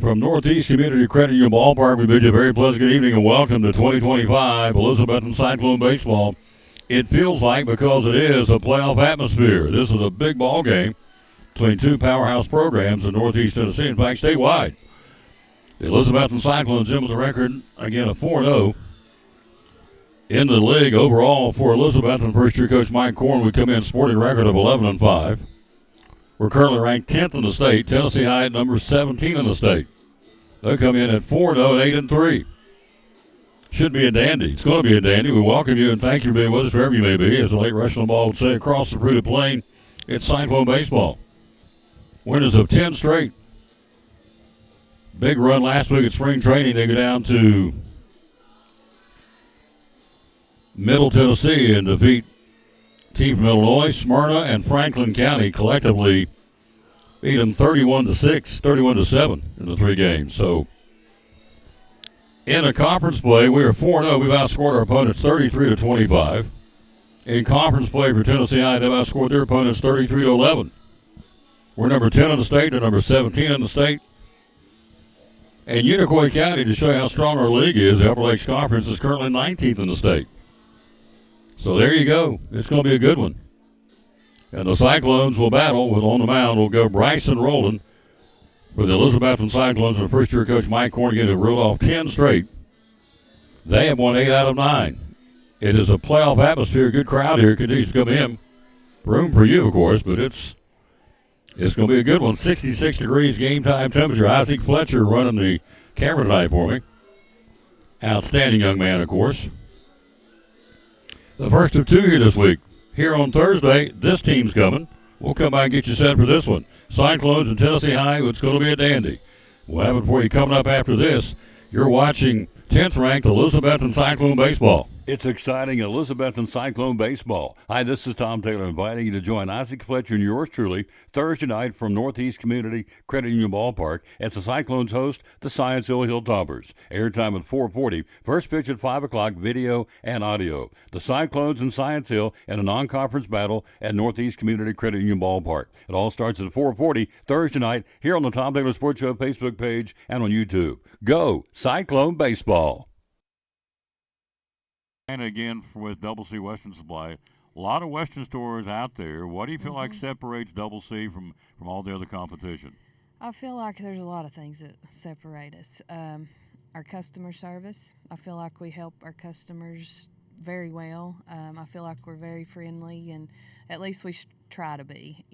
From Northeast Community Credit Union Ballpark, we bid you a very pleasant good evening and welcome to 2025 Elizabethton Cyclone Baseball. It feels like, because it is, a playoff atmosphere. This is a big ball game between two powerhouse programs in Northeast Tennessee, in fact, statewide. The Elizabethton Cyclones in with a record, again, of 4-0. In the league overall for Elizabethton, first-year coach Mike Korn would come in sporting record of 11-5. We're currently ranked 10th in the state. Tennessee High at number 17 in the state. They'll come in at 4-0 and 8-3. Should be a dandy. It's going to be a dandy. We welcome you and thank you for being with us wherever you may be. As the late Rushland Ball would say, across the fruited plain, it's Cyclone Baseball. Winners of 10 straight. Big run last week at spring training. They go down to Middle Tennessee and defeat team from Illinois, Smyrna, and Franklin County collectively beat them 31-6, 31-7 in the three games. So in a conference play, we are 4-0. We've outscored our opponents 33-25. In conference play for Tennessee High, they've outscored their opponents 33-11. We're number 10 in the state. They're number 17 in the state. And Unicoi County, to show you how strong our league is, the Upper Lakes Conference is currently 19th in the state. So there you go. It's going to be a good one. And the Cyclones will battle with, on the mound, will go Bryson Rowland for the Elizabethton Cyclones and first-year coach Mike Cornigan, who ruled off 10 straight. They have won 8 out of 9. It is a playoff atmosphere. Good crowd here continues to come in. Room for you, of course, but it's going to be a good one. 66 degrees game time temperature. Isaac Fletcher running the camera tonight for me. Outstanding young man, of course. The first of two here this week. Here on Thursday, this team's coming. We'll come by and get you set for this one. Cyclones and Tennessee High, it's going to be a dandy. We'll have it for you coming up after this. You're watching 10th ranked Elizabethton Cyclone Baseball. It's exciting Elizabethton Cyclone Baseball. Hi, this is Tom Taylor inviting you to join Isaac Fletcher and yours truly Thursday night from Northeast Community Credit Union Ballpark as the Cyclones host the Science Hill Hilltoppers. Airtime at 4:40. First pitch at 5 o'clock, video and audio. The Cyclones and Science Hill in a non-conference battle at Northeast Community Credit Union Ballpark. It all starts at 4:40 Thursday night here on the Tom Taylor Sports Show Facebook page and on YouTube. Go Cyclone Baseball. And again, with Double C Western Supply, a lot of Western stores out there. What do you feel like separates Double C from all the other competition? I feel like there's a lot of things that separate us. Our customer service, I feel like we help our customers very well. I feel like we're very friendly, and at least we try to be.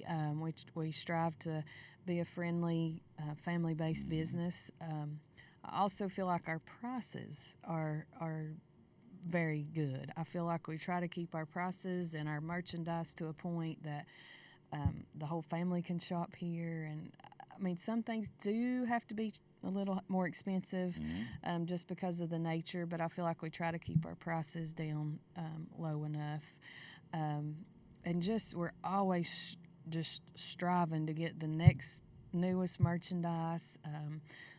We strive to be a friendly, family-based business. I also feel like our prices are very good. I feel like we try to keep our prices and our merchandise to a point that the whole family can shop here. And I mean, some things do have to be a little more expensive just because of the nature, but I feel like we try to keep our prices down low enough. And just we're always just striving to get the newest merchandise,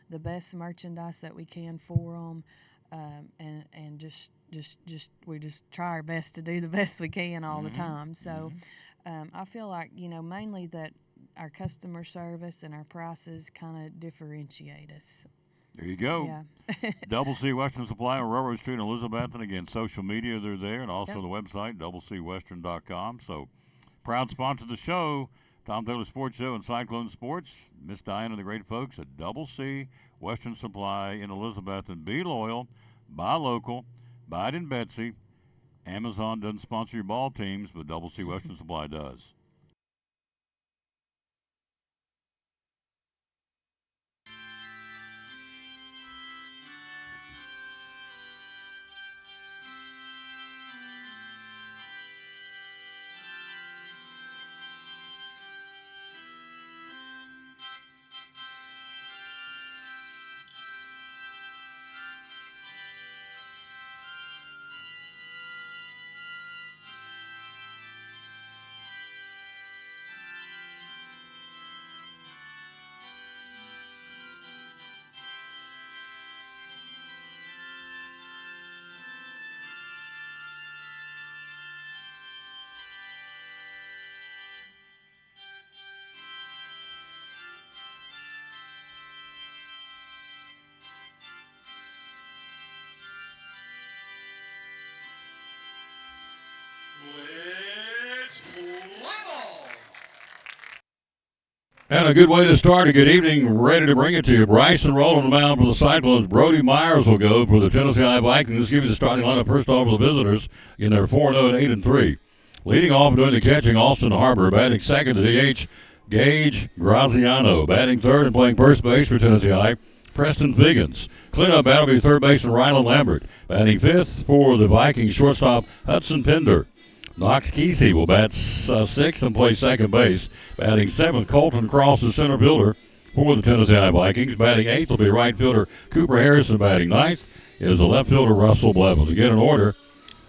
the best merchandise that we can for them. And we just try our best to do the best we can all the time. So I feel like, mainly that our customer service and our prices kind of differentiate us. There you go. Yeah. Double C Western Supply on Railroad Street in Elizabethton. Again, social media, they're there, and also the website, doublecwestern.com. So proud sponsor of the show, Tom Taylor Sports Show and Cyclone Sports. Miss Diane and the great folks at Double C Western Supply in Elizabethton. Be loyal, buy local, buy it in Betsy. Amazon doesn't sponsor your ball teams, but Double C Western Supply does. And a good way to start a good evening, ready to bring it to you. Bryson rolling the mound for the Cyclones. Brody Myers will go for the Tennessee High Vikings. Give you the starting lineup first off for the visitors. In their 4-0 and 8-3. Leading off and doing the catching, Austin Harbor. Batting second to DH, Gage Graziano. Batting third and playing first base for Tennessee High, Preston Figgins. Cleanup battle will be third baseman Ryland Lambert. Batting fifth for the Vikings shortstop Hudson Pender. Knox Kesey will bat sixth and play second base. Batting seventh, Colton Cross, the center fielder for the Tennessee High Vikings. Batting eighth will be right fielder Cooper Harrison. Batting ninth is the left fielder Russell Blevins. Again in order,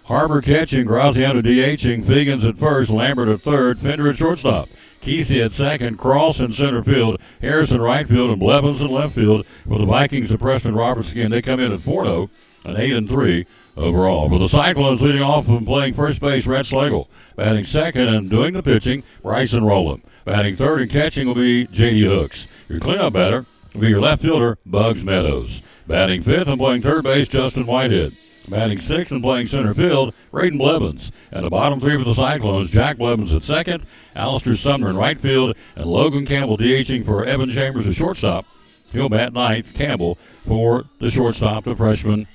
Harbor catching, Graziano DHing, Figgins at first, Lambert at third, Fender at shortstop. Kesey at second, Cross in center field, Harrison right field, and Blevins in left field for the Vikings and Preston Roberts. Again, they come in at 4-0 and 8-3 overall. For the Cyclones, leading off and playing first base, Rhett Slagle. Batting second and doing the pitching, Bryson Rowland. Batting third and catching will be J.D. Hooks. Your cleanup batter will be your left fielder, Bugs Meadows. Batting fifth and playing third base, Justin Whitehead. Batting sixth and playing center field, Braden Blevins. And the bottom three for the Cyclones, Jack Blevins at second, Alistair Sumner in right field, and Logan Campbell DHing for Evan Chambers at shortstop. He'll bat ninth, Campbell for the shortstop, the freshman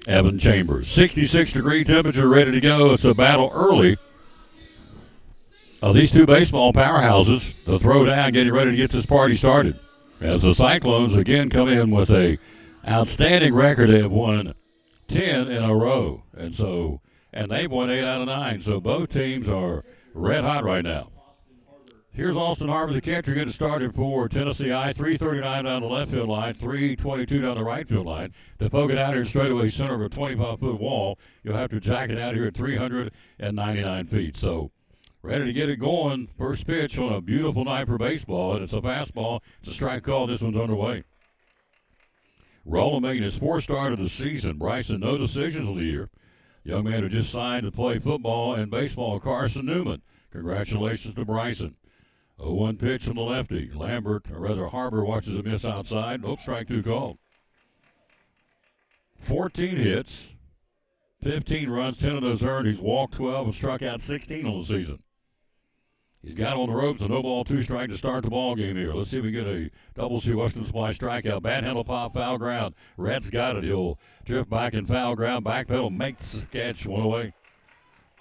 Evan Chambers. 66-degree temperature, ready to go. It's a battle early of these two baseball powerhouses to throw down, getting ready to get this party started. As the Cyclones again come in with a outstanding record. They have won 10 in a row, and they've won 8 out of 9. So both teams are red hot right now. Here's Austin Harbor, the catcher, getting started for Tennessee High. 339 down the left field line, 322 down the right field line. To poke it out here straightaway center of a 25-foot wall, you'll have to jack it out here at 399 feet. So ready to get it going. First pitch on a beautiful night for baseball, and it's a fastball. It's a strike call. This one's underway. Rowland making his fourth start of the season. Bryson, no decisions of the year. Young man who just signed to play football and baseball, Carson Newman. Congratulations to Bryson. 0-1 pitch from the lefty. Harbor watches a miss outside. Nope, strike two called. 14 hits, 15 runs, 10 of those earned. He's walked 12 and struck out 16 on the season. He's got on the ropes, a no-ball, two-strike to start the ball game here. Let's see if we get a double C Washington Supply strikeout. Bad handle pop, foul ground. Rhett's got it. He'll drift back in foul ground. Backpedal, makes the catch, one away.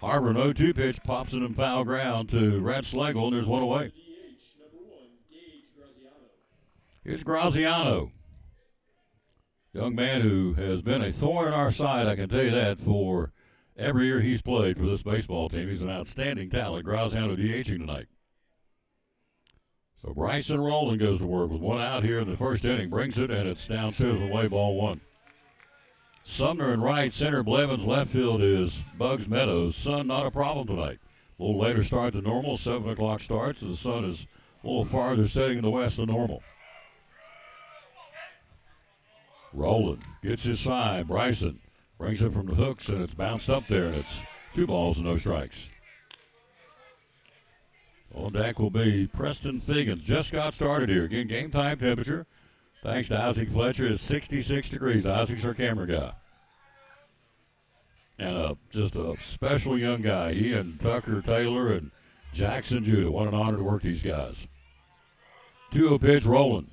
Harbor, no 2 pitch, pops it in foul ground to Rhett Slagle, and there's one away. Here's Graziano. Young man who has been a thorn in our side, I can tell you that, for every year he's played for this baseball team. He's an outstanding talent. Graziano DHing tonight. So Bryson Rowland goes to work with one out here in the first inning. Brings it, and it's downstairs away, ball one. Sumner in right, center Blevins, left field is Bugs Meadows. Sun not a problem tonight. A little later start than normal, 7 o'clock starts, and the sun is a little farther setting in the west than normal. Rowland gets his sign. Bryson brings it from the hooks, and it's bounced up there, and it's 2 balls and no strikes. On deck will be Preston Figgins. Just got started here. Again, game time temperature, thanks to Isaac Fletcher, is 66 degrees. Isaac's our camera guy. And just a special young guy. He and Tucker Taylor and Jackson Judah. What an honor to work these guys. 2-0 pitch, Rowland.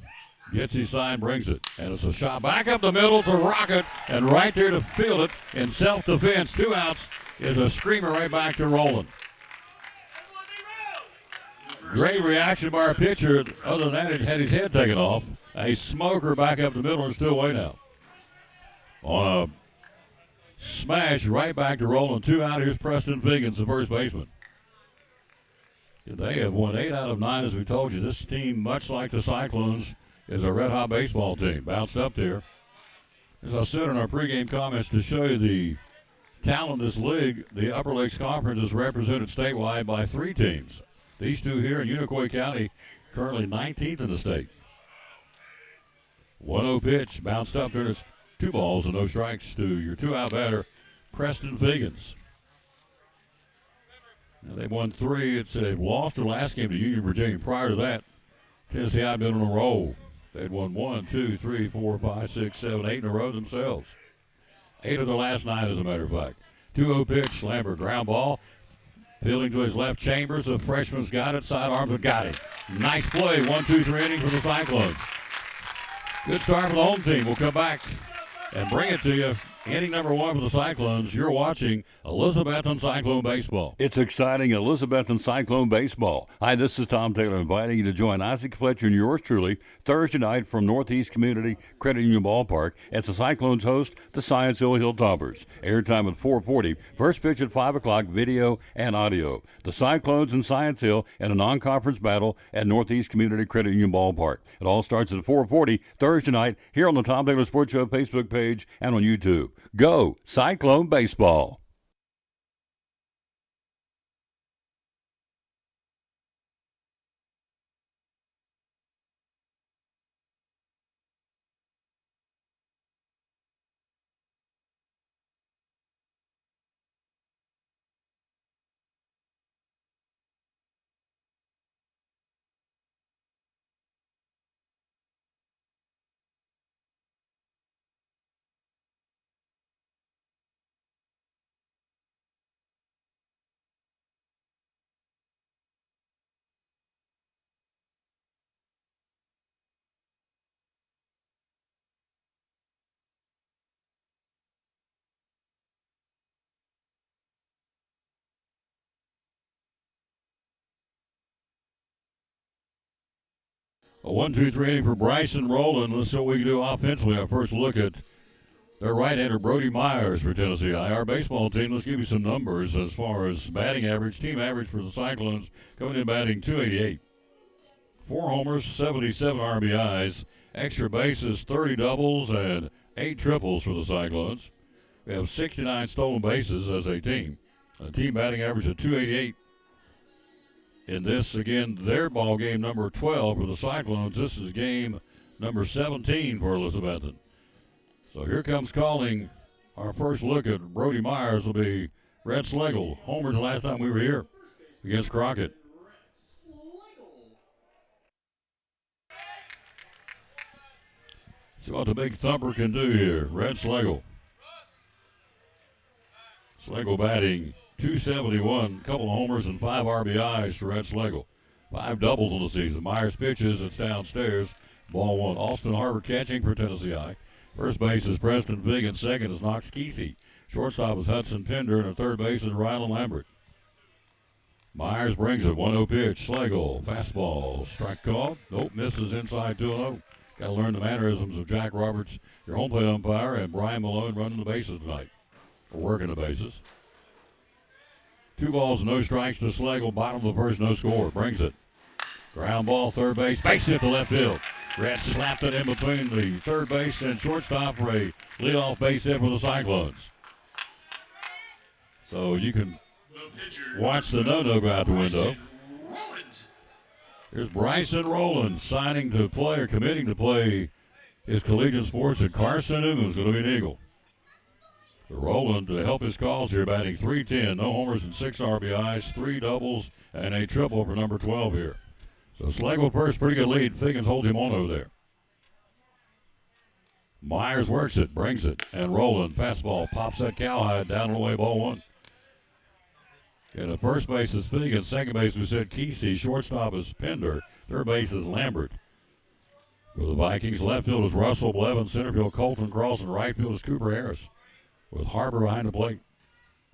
Gets his sign, brings it, and it's a shot back up the middle to Rocket, and right there to field it in self-defense. 2 outs is a screamer right back to Rowland. Great reaction by our pitcher. Other than that, it had his head taken off. A smoker back up the middle and still away now. On a smash right back to Rowland. 2 out. Here's Preston Figgins, the first baseman. They have won 8 out of 9, as we told you. This team, much like the Cyclones, is a red-hot baseball team. Bounced up there. As I said in our pregame comments, to show you the talent in this league, the Upper Lakes Conference is represented statewide by 3 teams. These 2 here in Unicoi County, currently 19th in the state. 1-0 pitch, bounced up there. It's 2 balls and no strikes to your 2-out batter, Preston Figgins. Now they've won 3. They've lost their last game to Union Virginia. Prior to that, Tennessee had been on a roll. They'd won 1, 2, 3, 4, 5, 6, 7, 8 in a row themselves. 8 of the last 9, as a matter of fact. 2-0 pitch, Lambert, ground ball. Fielding to his left, Chambers. The freshman's got it. Sidearms have got it. Nice play. 1-2-3 inning for the Cyclones. Good start for the home team. We'll come back and bring it to you. Inning number 1 for the Cyclones. You're watching Elizabethton Cyclone Baseball. It's exciting Elizabethton Cyclone Baseball. Hi, this is Tom Taylor inviting you to join Isaac Fletcher and yours truly Thursday night from Northeast Community Credit Union Ballpark as the Cyclones host the Science Hill Hilltoppers. Airtime at 4:40. First pitch at 5 o'clock, video and audio. The Cyclones and Science Hill in a non-conference battle at Northeast Community Credit Union Ballpark. It all starts at 4:40 Thursday night here on the Tom Taylor Sports Show Facebook page and on YouTube. Go Cyclone Baseball. A 1-2-3 inning for Bryson Rowland. Let's see what we can do offensively. Our first look at their right-hander, Brody Myers for Tennessee. Our baseball team, let's give you some numbers as far as batting average. Team average for the Cyclones coming in batting .288. 4 homers, 77 RBIs, extra bases, 30 doubles, and 8 triples for the Cyclones. We have 69 stolen bases as a team. A team batting average of .288. In this, again, their ball game number 12 for the Cyclones. This is game number 17 for Elizabethton. So here comes calling. Our first look at Brody Myers will be Red Schlegel. Homered the last time we were here against Crockett. See what the big thumper can do here. Red Schlegel. Schlegel batting .271, couple of homers and 5 RBIs for Red Schlegel. 5 doubles on the season. Myers pitches, it's downstairs. Ball 1. Austin Harvard catching for Tennessee I. First base is Preston Vig, and second is Knox Kesey. Shortstop is Hudson Pender, and at third base is Rylan Lambert. Myers brings it. 1-0 pitch. Schlegel, fastball. Strike called. Nope, misses inside 2-0. Got to learn the mannerisms of Jack Roberts, your home plate umpire, and Brian Malone running the bases tonight. Or working the bases. 2 balls, no strikes to Schlegel. Bottom of the first, no score. Brings it. Ground ball, third base. Base hit to left field. Red slapped it in between the third base and shortstop for a leadoff base hit for the Cyclones. So you can watch the no-no go out the window. Here's Bryson Rowland signing to play or committing to play his collegiate sports at Carson Newman's going to be an Eagle. Rowland to help his cause here, batting .310, no homers and 6 RBIs, 3 doubles, and a triple for number 12 here. So Schlegel first, pretty good lead. Figgins holds him on over there. Myers works it, brings it, and Rowland, fastball, pops that cowhide down and away, ball 1. And at first base is Figgins, second base we said Kesey, shortstop is Pender, third base is Lambert. For the Vikings, left field is Russell Blevins, center field Colton Cross, and right field is Cooper Harris, with Harbor behind the plate.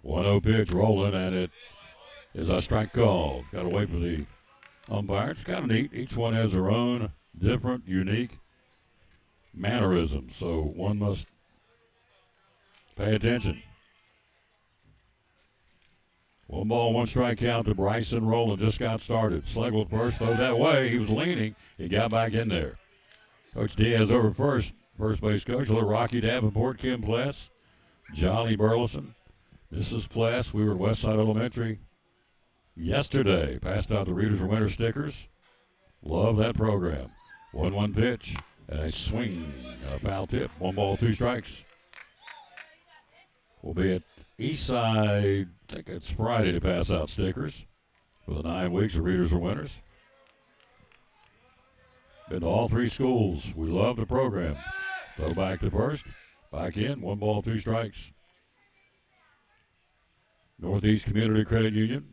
1-0 pitch, Rowland, and it is a strike called. Got to wait for the umpire. It's kind of neat. Each one has their own different, unique mannerisms, so one must pay attention. 1 ball, 1 strike count to Bryson Rowland. Just got started. Schlegel first, though that way. He was leaning. He got back in there. Coach Diaz over first. First base coach, little Rocky Davenport, Kim Pless, Johnny Burleson, Mrs. Pless. We were at Westside Elementary yesterday. Passed out the Readers for Winter stickers. Love that program. 1-1 pitch and a swing and a foul tip. 1 ball, 2 strikes. We'll be at Eastside, I think it's Friday, to pass out stickers for the 9 weeks of Readers for Winners. Been to all 3 schools. We love the program. Throw back to first. Back in. 1 ball, 2 strikes. Northeast Community Credit Union.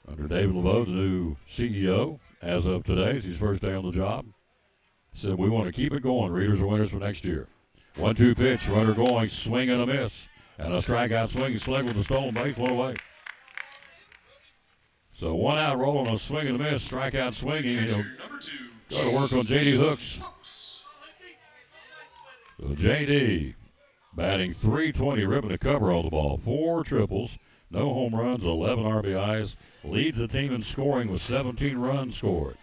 Under David LeBeau, the new CEO, as of today, it's his first day on the job, said we want to keep it going. Readers are winners for next year. 1-2 pitch, runner going, swing and a miss. And a strikeout swing, Schlegel with the stolen base, one away. So 1 out, rolling a swing and a miss, strikeout swinging, and he'll go to work on J.D. Hooks. So J.D. batting .320, ripping the cover on the ball. 4 triples, no home runs, 11 RBIs. Leads the team in scoring with 17 runs scored.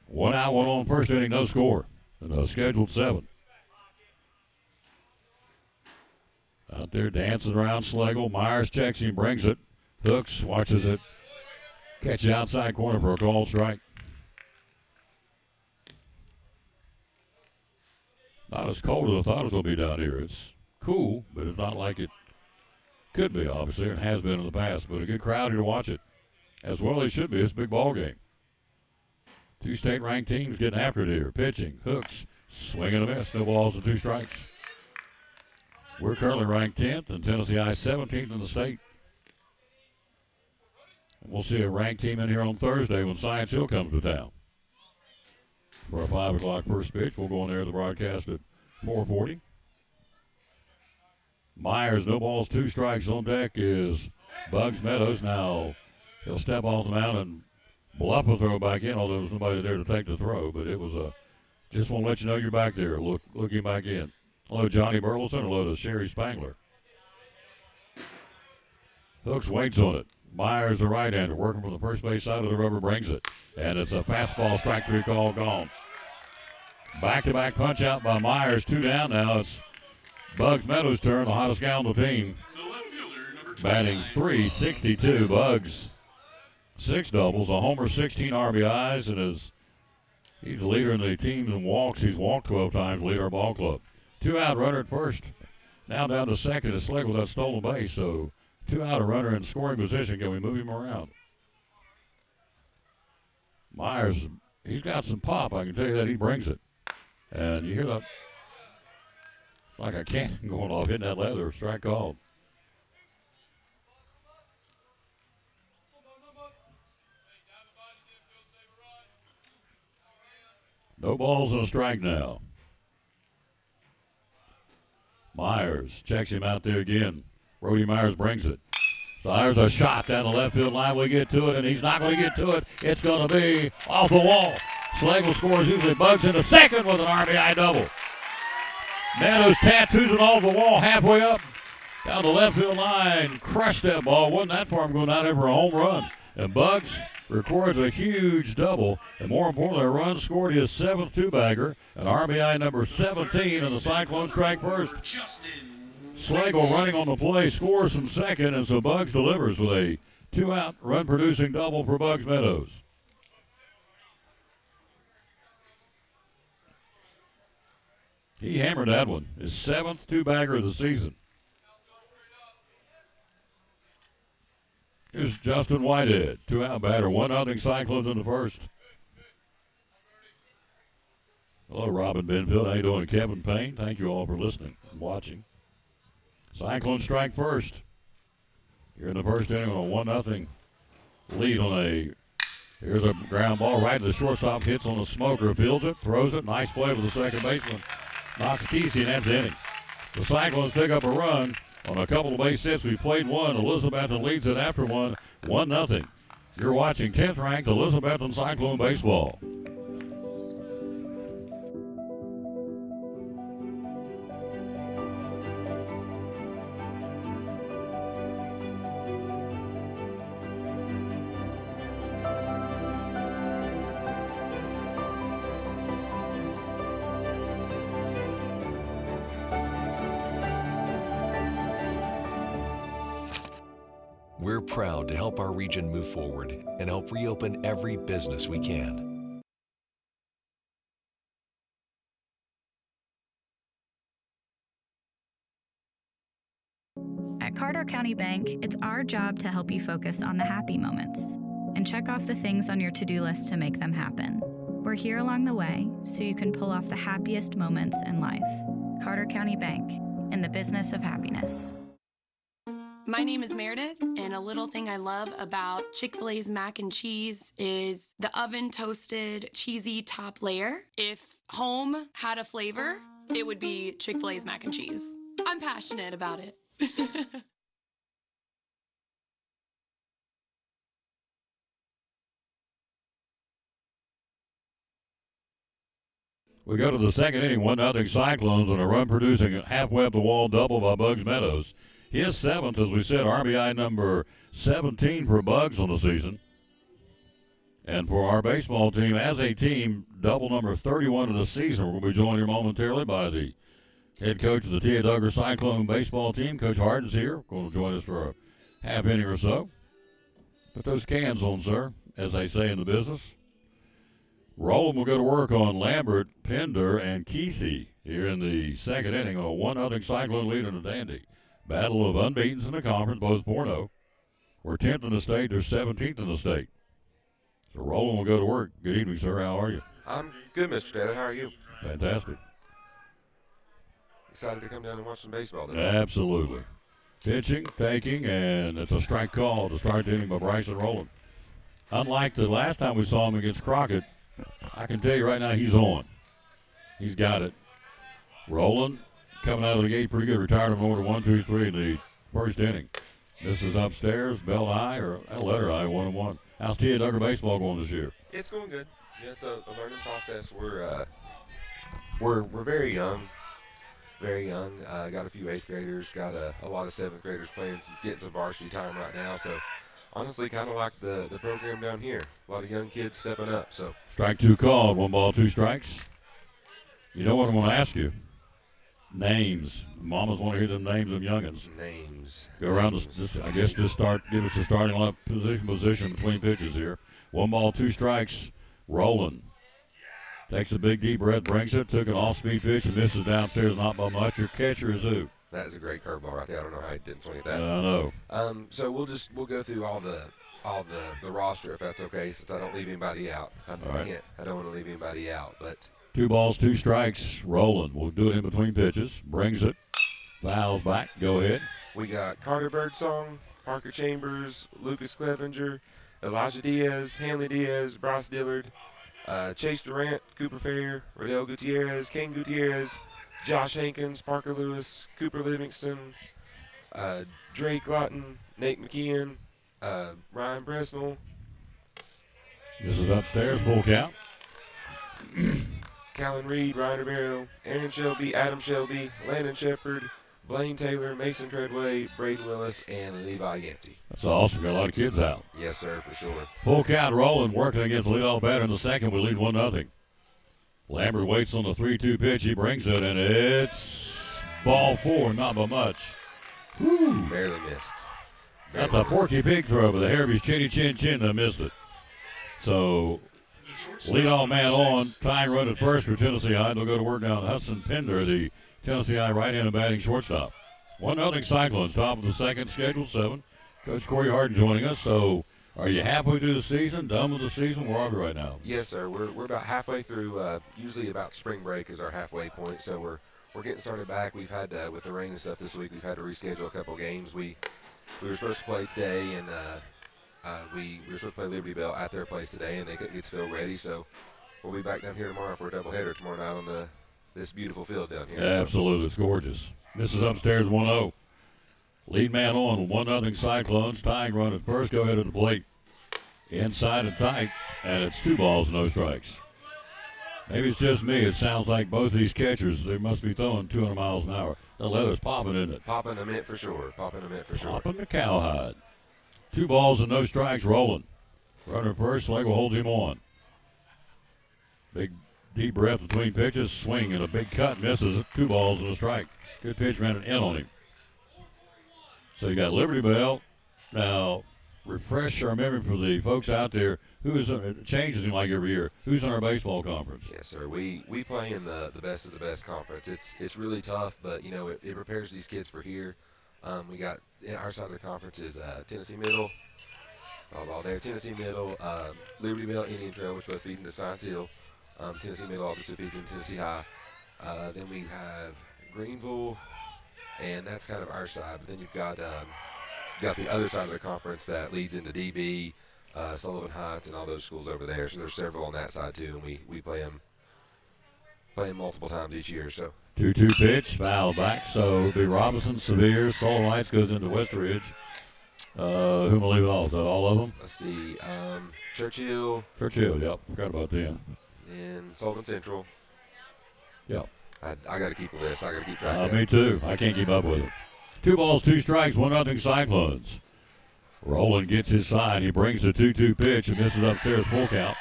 1 out, 1 on first inning, no score. And a scheduled 7. Out there dancing around Schlegel. Myers checks him, brings it. Hooks watches it. Catch the outside corner for a called strike. Not as cold as I thought it was going to be down here. It's cool, but it's not like it could be, obviously, and has been in the past. But a good crowd here to watch it, as well as should be. It's a big ball game. 2 state-ranked teams getting after it here. Pitching, Hooks, swinging a miss. No balls and 2 strikes. We're currently ranked 10th, and Tennessee I 17th in the state. And we'll see a ranked team in here on Thursday when Science Hill comes to town. For a 5 o'clock first pitch, we'll go in there to the broadcast at 4:40. Myers, no balls, 2 strikes on deck is Bugs Meadows. Now he'll step off the mound and bluff a throw back in, although there was nobody there to take the throw. But it was just want to let you know you're back there, looking back in. Hello, Johnny Burleson. Hello to Sherry Spangler. Hooks waits on it. Myers, the right-hander, working from the first base side of the rubber, brings it. And it's a fastball strike 3 call gone. Back-to-back punch out by Myers. 2 down now. It's Bugs Meadows' turn, the hottest guy on the team. Batting .362. Bugs, 6 doubles, a homer, 16 RBIs, and he's the leader in the team in walks. He's walked 12 times, lead our ball club. 2 out, runner at first. Now down to second. It's Schlegel with that stolen base. So 2 out, a runner in scoring position. Can we move him around? Myers, he's got some pop. I can tell you that. He brings it. And you hear that. It's like a cannon going off, hitting that leather. Strike called. No balls and a strike now. Myers checks him out there again. Brody Myers brings it. So there's a shot down the left field line. We get to it, and he's not going to get to it. It's going to be off the wall. Schlegel scores usually. Bugs into second with an RBI double. Meadows tattoos it off the wall halfway up. Down the left field line. Crushed that ball. Wasn't that far from going out there for a home run. And Bugs records a huge double, and more importantly, a run scored his 7th 2-bagger, an RBI number 17, and the Cyclones strike first. Schlegel running on the play, scores from second, and so Bugs delivers with a 2-out run-producing double for Bugs Meadows. He hammered that one, his 7th 2-bagger of the season. Here's Justin Whitehead, 2-out batter, 1-0 Cyclones in the first. Hello, Robin Benfield. How you doing? Kevin Payne. Thank you all for listening and watching. Cyclones strike first. Here in the first inning on a 1-0 lead on here's a ground ball right to the shortstop, hits on the smoker, fields it, throws it. Nice play with the second baseman. Knocks Kesey, and that's the inning. The Cyclones pick up a run on a couple of base hits. We played one. Elizabethton leads it after 1-0. You're watching 10th ranked Elizabethton Cyclone baseball. We're proud to help our region move forward and help reopen every business we can. At Carter County Bank, it's our job to help you focus on the happy moments and check off the things on your to-do list to make them happen. We're here along the way so you can pull off the happiest moments in life. Carter County Bank, in the business of happiness. My name is Meredith, and a little thing I love about Chick-fil-A's mac and cheese is the oven-toasted, cheesy top layer. If home had a flavor, it would be Chick-fil-A's mac and cheese. I'm passionate about it. We go to the second inning, 1-0 Cyclones on a run-producing halfway up the wall double by Bugs Meadows. His seventh, as we said, RBI number 17 for Bugs on the season. And for our baseball team, as a team, double number 31 of the season. We'll be joined here momentarily by the head coach of the T.A. Duggar Cyclone baseball team. Coach Harden's here, going to join us for a half inning or so. Put those cans on, sir, as they say in the business. Roland will go to work on Lambert, Pender, and Kesey here in the second inning on a 1-0 Cyclone lead in the Dandy. Battle of unbeatens in the conference, both 4-0. We're 10th in the state. They're 17th in the state. So Roland will go to work. Good evening, sir. How are you? I'm good, Mr. Taylor. How are you? Fantastic. Excited to come down and watch some baseball today. Absolutely. Pitching, taking, and it's a strike call to start the inning by Bryson Roland. Unlike the last time we saw him against Crockett, I can tell you right now he's on. He's got it. Roland coming out of the gate pretty good. Retired in order 1, 2, 3 in the first inning. This is upstairs, bell high or letter high, 1-1. How's T.A. Duggar baseball going this year? It's going good. Yeah, it's a learning process. We're very young. Very young. Got a few 8th graders. Got a lot of 7th graders getting some varsity time right now. So honestly, kind of like the program down here. A lot of young kids stepping up. So Strike 2 called, 1 ball, 2 strikes. You know what I'm going to ask you? Names. Mamas want to hear the names of youngins. names. Go around, Names. give us the starting lineup position between pitches here. 1 ball, 2 strikes. Roland takes a big deep breath, brings it, took an off-speed pitch and misses downstairs, not by much. Your catcher is who? That is a great curveball right there. I don't know how he didn't swing at that. I know. So we'll go through all the roster if that's okay, since I don't leave anybody out. I don't want to leave anybody out, but 2 balls, 2 strikes. Roland will do it in between pitches. Brings it. Fouls back. Go ahead. we got Carter Birdsong, Parker Chambers, Lucas Clevenger, Elijah Diaz, Hanley Diaz, Bryce Dillard, Chase Durant, Cooper Fair, Rodell Gutierrez, Kane Gutierrez, Josh Hankins, Parker Lewis, Cooper Livingston, Drake Lawton, Nate McKeon, Ryan Bresnell. This is upstairs. Full count. Callan Reed, Ryan Romero, Aaron Shelby, Adam Shelby, Landon Shepard, Blaine Taylor, Mason Treadway, Braden Willis, and Levi Yancey. That's awesome. Got a lot of kids out. Yes, sir, for sure. Full count. Roland working against the leadoff batter in the second. We lead 1-0. Lambert waits on the 3-2 pitch. He brings it, and it's ball 4, not by much. Whew. Barely missed. That's a Porky Pig throw, but the hair of his chinny chin chin missed it. So, leadoff man on, tying run at first for Tennessee High. They'll go to work now. Hudson Pender, the Tennessee High right-handed batting shortstop. 1-0 Cyclones, top of the second, scheduled 7. Coach Corey Harden joining us. So, are you halfway through the season, done with the season? Where are we right now? Yes, sir. We're about halfway through. Usually about spring break is our halfway point. So we're getting started back. We've had with the rain and stuff this week. We've had to reschedule a couple games. We were supposed to play today, and we were supposed to play Liberty Bell at their place today, and they couldn't get the field ready. So we'll be back down here tomorrow for a doubleheader tomorrow night on this beautiful field down here. Absolutely, it's gorgeous. This is upstairs 1-0. Lead man on, 1-0 Cyclones. Tying run at first. Go ahead to the plate. Inside and tight, and it's 2 balls, no strikes. Maybe it's just me. It sounds like both these catchers, they must be throwing 200 miles an hour. The leather's popping, isn't it? Popping a mint for sure. Popping the cowhide. 2 balls and no strikes, Rolling. Runner first, Lego holds him on. Big deep breath between pitches, swing and a big cut, misses it. 2 balls and a strike. Good pitch, ran it in on him. So you got Liberty Bell. Now, refresh our memory for the folks out there. It changes him like every year. Who's in our baseball conference? Yes, sir. We play in the best of the best conference. It's really tough, but it prepares these kids for here. We got our side of the conference is Tennessee Middle. All there, Tennessee Middle, Liberty Bell, Indian Trail, which both feed into Science Hill. Tennessee Middle obviously feeds into Tennessee High. Then we have Greenville, and that's kind of our side. But then you've got got the other side of the conference that leads into DB, Sullivan Heights, and all those schools over there. So there's several on that side too, and we play them multiple times each year. So 2-2 pitch, foul back. So it'll be Robinson, Sevier, Sullivan Heights goes into Westridge. Who will leave it off? Is that all of them? let's see, Churchill, Yep. Forgot about them. and Sullivan Central. Yep. I got to keep a list. I got to keep track of Me it. too. I can't keep up with it. 2 balls, 2 strikes, 1-0 Cyclones. Roland gets his side. He brings the 2-2 pitch and misses upstairs, full count.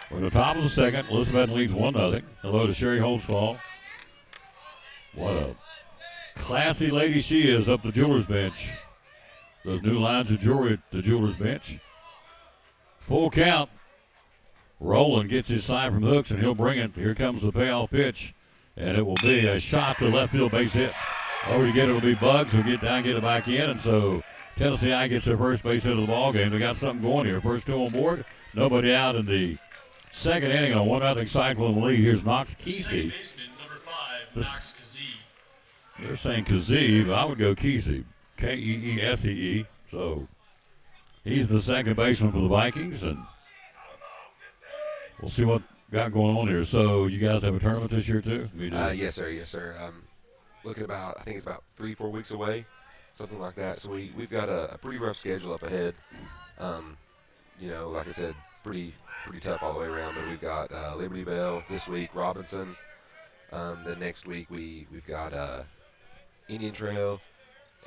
We're in the top of the second. Elizabethton leads 1-0. Hello to Sherry Holzfall. What a classy lady she is up the jeweler's bench. Those new lines of jewelry at the jeweler's bench. Full count. Roland gets his side from Hooks, and he'll bring it. Here comes the payoff pitch, and it will be a shot to left field base hit. Over to get it will be Bugs. He'll get down, get it back in, and so Tennessee I gets their first base hit of the ball game. They got something going here. First 2 on board. Nobody out in the second inning on a 1-0 Cyclone lead. Here's Knox Kesey. Baseman, number 5, Knox Kazee. They're saying Kazee, but I would go Kesey. Keesee. So he's the second baseman for the Vikings, and we'll see what got going on here. So you guys have a tournament this year too? Yes, sir. Yes, sir. Looking about, I think it's about 3-4 weeks away, something like that. So we've got a pretty rough schedule up ahead. Like I said, pretty tough all the way around. But we've got Liberty Bell this week, Robinson. Then next week we've got Indian Trail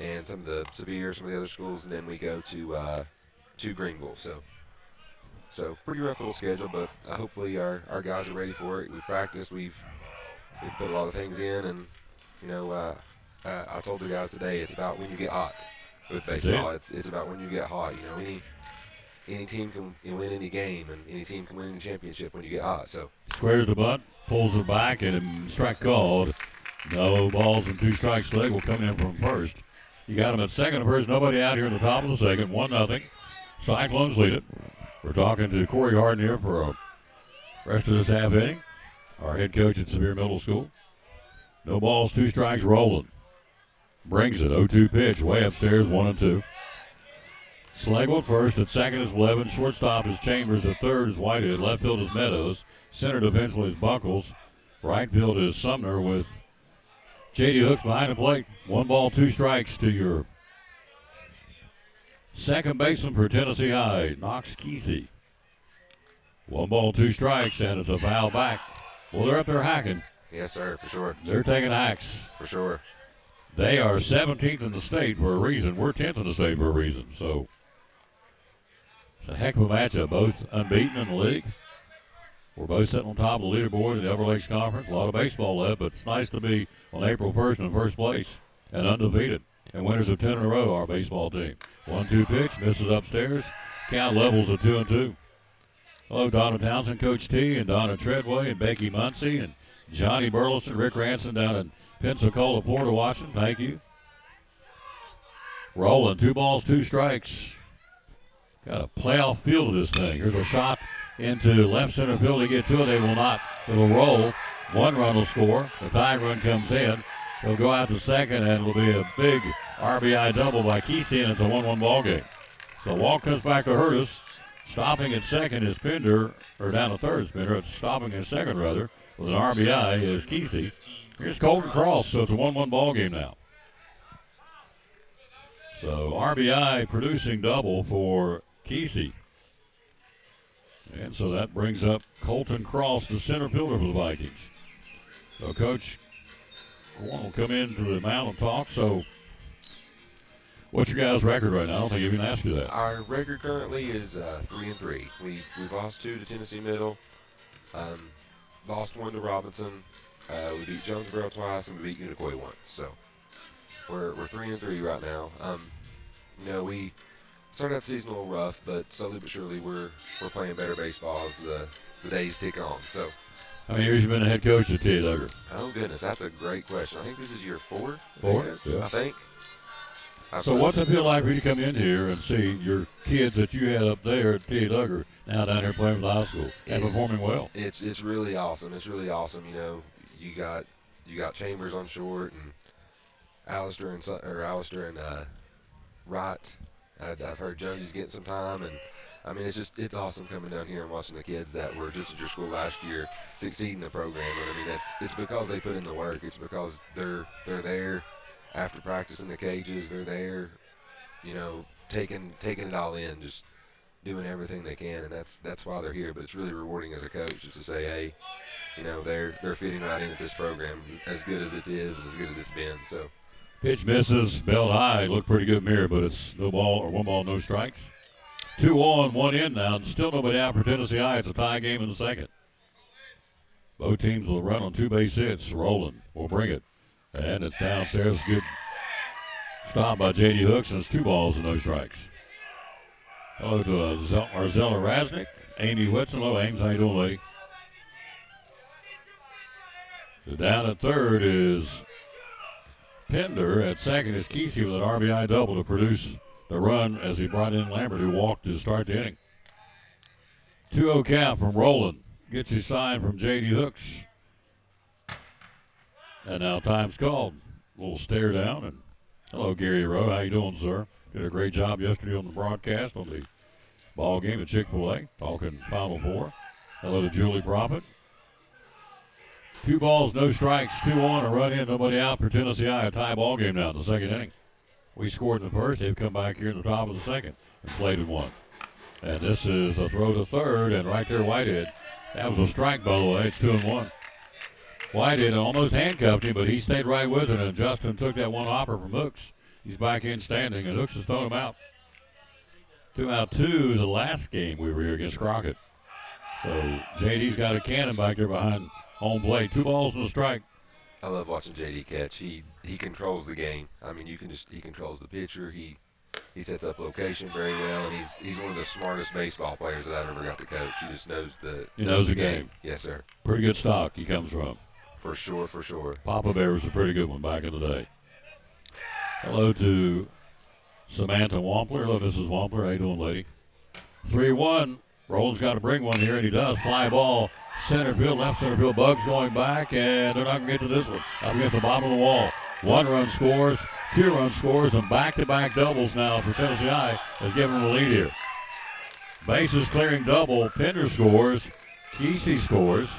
and some of the Sevier, some of the other schools, and then we go to Greenville. So pretty rough little schedule, but hopefully our guys are ready for it. We've practiced, we've put a lot of things in, and I told the guys today it's about when you get hot with baseball. It's about when you get hot. Any team can win any game, and any team can win any championship when you get hot. So Squares the butt, pulls it back, and strike called. No balls and 2 strikes. Leg will come in from first. You got him at second and first. Nobody out here in the top of the second. 1-0. Cyclones lead it. We're talking to Corey Harden here for a rest of this half inning. Our head coach at Sevier Middle School. No balls, 2 strikes, rolling. Brings it, 0-2 pitch, way upstairs, 1-2. Schlegel at first, at second is Blevins, shortstop is Chambers, at third is Whitehead, left field is Meadows, center defenseman is Buckles, right field is Sumner with J.D. Hooks behind the plate. 1 ball, 2 strikes to your second baseman for Tennessee High, Knox Kesey. 1 ball, 2 strikes, and it's a foul back. Well, they're up there hacking. yes, sir, for sure, They're taking hacks. for sure. They are 17th in the state for a reason. We're 10th in the state for a reason. So it's a heck of a matchup. Both unbeaten in the league. We're both sitting on top of the leaderboard in the Upper Lakes Conference. A lot of baseball left, but it's nice to be on April 1st in first place and undefeated. And winners of 10 in a row, our baseball team. 1-2 pitch, misses upstairs. Count levels at 2-2. Hello, Donna Townsend, Coach T, and Donna Treadway, and Becky Muncie, and Johnny Burleson, Rick Ranson down in Pensacola, Florida, watching. Thank you. Rolling, 2 balls, 2 strikes. Got a playoff feel to this thing. Here's a shot into left center field. They get to it. They will not. It will roll. 1 run will score. The tie run comes in. They'll go out to second, and it'll be a big RBI double by Kesey, and it's a 1-1 ball game. So walk comes back to hurt us. Stopping at second is Pender, or down to third is Pender. It's stopping at second, rather, with an RBI is Kesey. Here's Colton Cross, so it's a 1-1 ball game now. So RBI producing double for Kesey. And so that brings up Colton Cross, the center fielder for the Vikings. So Coach Corn will come into the mound and talk. So what's your guys' record right now? I don't think I even asked you that. Our record currently is 3-3. We've lost 2 to Tennessee Middle, lost 1 to Robinson. We beat Jonesboro twice, and we beat Unicoi once. So we're 3-3 right now. We started out the season a little rough, but slowly but surely we're playing better baseball as the days tick on. So How many years you been a head coach at T. Duggar? oh goodness, that's a great question. I think this is year 4. 4? Yeah. I think. So what's it feel like for you to come in here and see your kids that you had up there at T. Duggar now down here playing with the high school and performing well? It's really awesome. It's really awesome. You got Chambers on short, and Alistair and Wright. I've heard Jonesy's getting some time, and I mean it's awesome coming down here and watching the kids that were just at your school last year succeed in the program. And I mean it's because they put in the work. It's because they're there after practice in the cages. They're there, taking it all in, just doing everything they can, and that's why they're here. But it's really rewarding as a coach just to say, hey, they're fitting right in at this program, as good as it is and as good as it's been. So. Pitch misses, belt high, looked pretty good mirror, but it's no ball or 1 ball, no strikes. 2 on, 1 in now, and still nobody out for Tennessee High. It's a tie game in the second. Both teams will run on 2 base hits. Rowland will bring it, and it's downstairs. Good stop by J.D. Hooks, and it's 2 balls and no strikes. Hello to Arzella Rasnick, Amy Whitson. Hello, Ames. How you doing, lady? So down at third is Pender. At second is Kesey with an RBI double to produce the run as he brought in Lambert, who walked to start the inning. 2-0 count from Rowland. Gets his sign from J.D. Hooks. And now time's called. A little stare down. And hello, Gary Rowe. How you doing, sir? Did a great job yesterday on the broadcast on the ball game at Chick-fil-A, talking Final Four. Hello to Julie Prophet. 2 balls, no strikes, 2 on, a run in, nobody out for Tennessee High. A tie ball game now in the second inning. We scored in the first. They've come back here in the top of the second and played in 1. And this is a throw to third, and right there, Whitehead. That was a strike, by the way. It's 2-1. Whitehead almost handcuffed him, but he stayed right with it, and Justin took that one hopper from Hooks. He's back in standing, and Hooks has thrown him out. 2 out 2 the last game we were here against Crockett. So JD's got a cannon back there behind home plate. 2 balls and a strike. I love watching JD catch. He controls the game. I mean, he controls the pitcher. He sets up location very well, and he's one of the smartest baseball players that I've ever got to coach. He just knows the game. Yes, sir. Pretty good stock he comes from. For sure. Papa Bear was a pretty good one back in the day. Hello to Samantha Wampler. Hello, Mrs. Wampler. How you doing, lady? 3-1. Rowland's got to bring one here, and he does. Fly ball. Center field, left center field. Bugs going back, and they're not going to get to this one. Up against the bottom of the wall. 1 run scores, 2 run scores, and back-to-back doubles now for Tennessee High has given them the lead here. Bases clearing double. Pender scores. Kesey scores.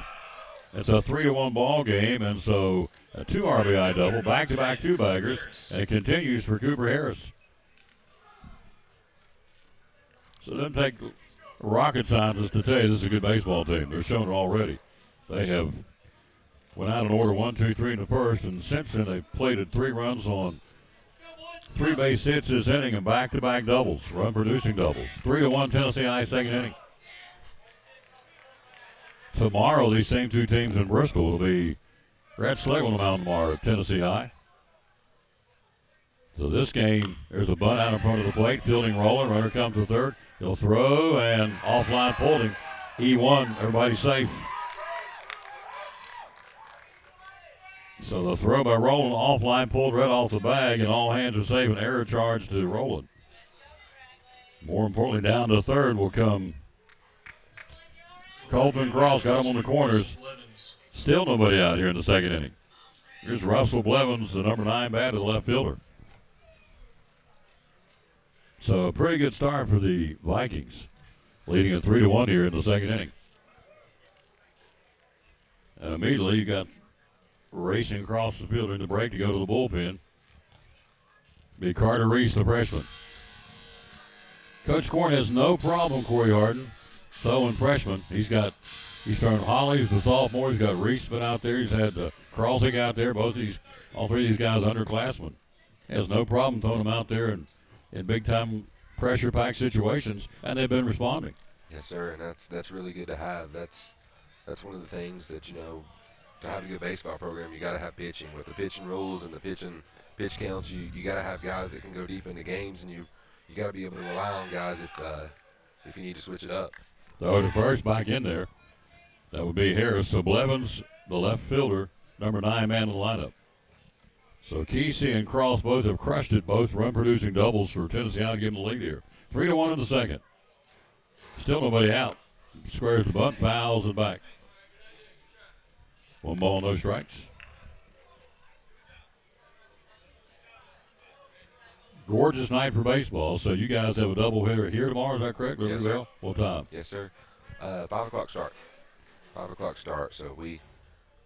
It's a 3-1 ball game, and so a 2 RBI double, back-to-back 2-baggers, and it continues for Cooper Harris. So it doesn't take rocket scientists to tell you this is a good baseball team. They're showing it already. They have went out in order 1, 2, 3 in the first, and since then they've plated 3 runs on 3 base hits this inning and back-to-back doubles, run-producing doubles. 3-1 Tennessee High second inning. Tomorrow, these same 2 teams in Bristol will be Red Slate on the mound tomorrow at Tennessee High. So this game, there's a bunt out in front of the plate. Fielding Rowland. Runner comes to third. He'll throw and offline pulled him. E1. Everybody's safe. So the throw by Rowland, offline pulled right off the bag, and all hands are safe. An error charge to Rowland. More importantly, down to third will come Colton Cross. Got him on the corners. Still nobody out here in the second inning. Here's Russell Blevins, the number 9 bat of the left fielder. So a pretty good start for the Vikings, leading at 3-1 here in the second inning. And immediately you got racing across the field in the break to go to the bullpen. Be Carter Reese, the freshman. Coach Corn has no problem, Corey Harden, throwing freshman. He's turned Holly, who's a sophomore. He's got Reese been out there. He's had Kralsik out there. All 3 of these guys underclassmen. He has no problem throwing them out there in big-time pressure-packed situations, and they've been responding. Yes, sir, and that's really good to have. That's one of the things that, to have a good baseball program, you got to have pitching. With the pitching rules and the pitch counts, you got to have guys that can go deep into games, and you got to be able to rely on guys if you need to switch it up. Throw to first, back in there. That would be Harris. So Blevins, the left fielder, number 9 man in the lineup. So Kesey and Cross both have crushed it, both run-producing doubles for Tennessee High to give them the lead here. 3-1 in the second. Still nobody out. Squares the bunt, fouls it back. 1 ball, no strikes. gorgeous night for baseball. So you guys have a doubleheader here tomorrow. Is that correct? Yes, sir. What time? Yes, sir. 5 o'clock start. 5 o'clock start. So we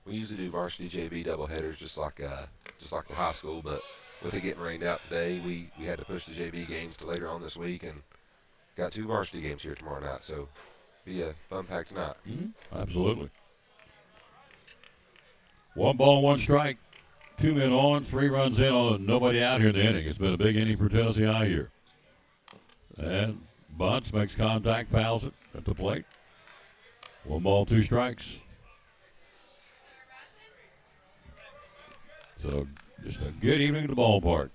usually do varsity JV doubleheaders just like the high school, but with it getting rained out today, we had to push the JV games to later on this week, and got 2 varsity games here tomorrow night. So be a fun-packed night. Mm-hmm. Absolutely. 1 ball, 1 strike. 2 men on, 3 runs in on nobody out here in the inning. It's been a big inning for Tennessee High here. And bunts, makes contact, fouls it at the plate. 1 ball, 2 strikes. So just a good evening at the ballpark.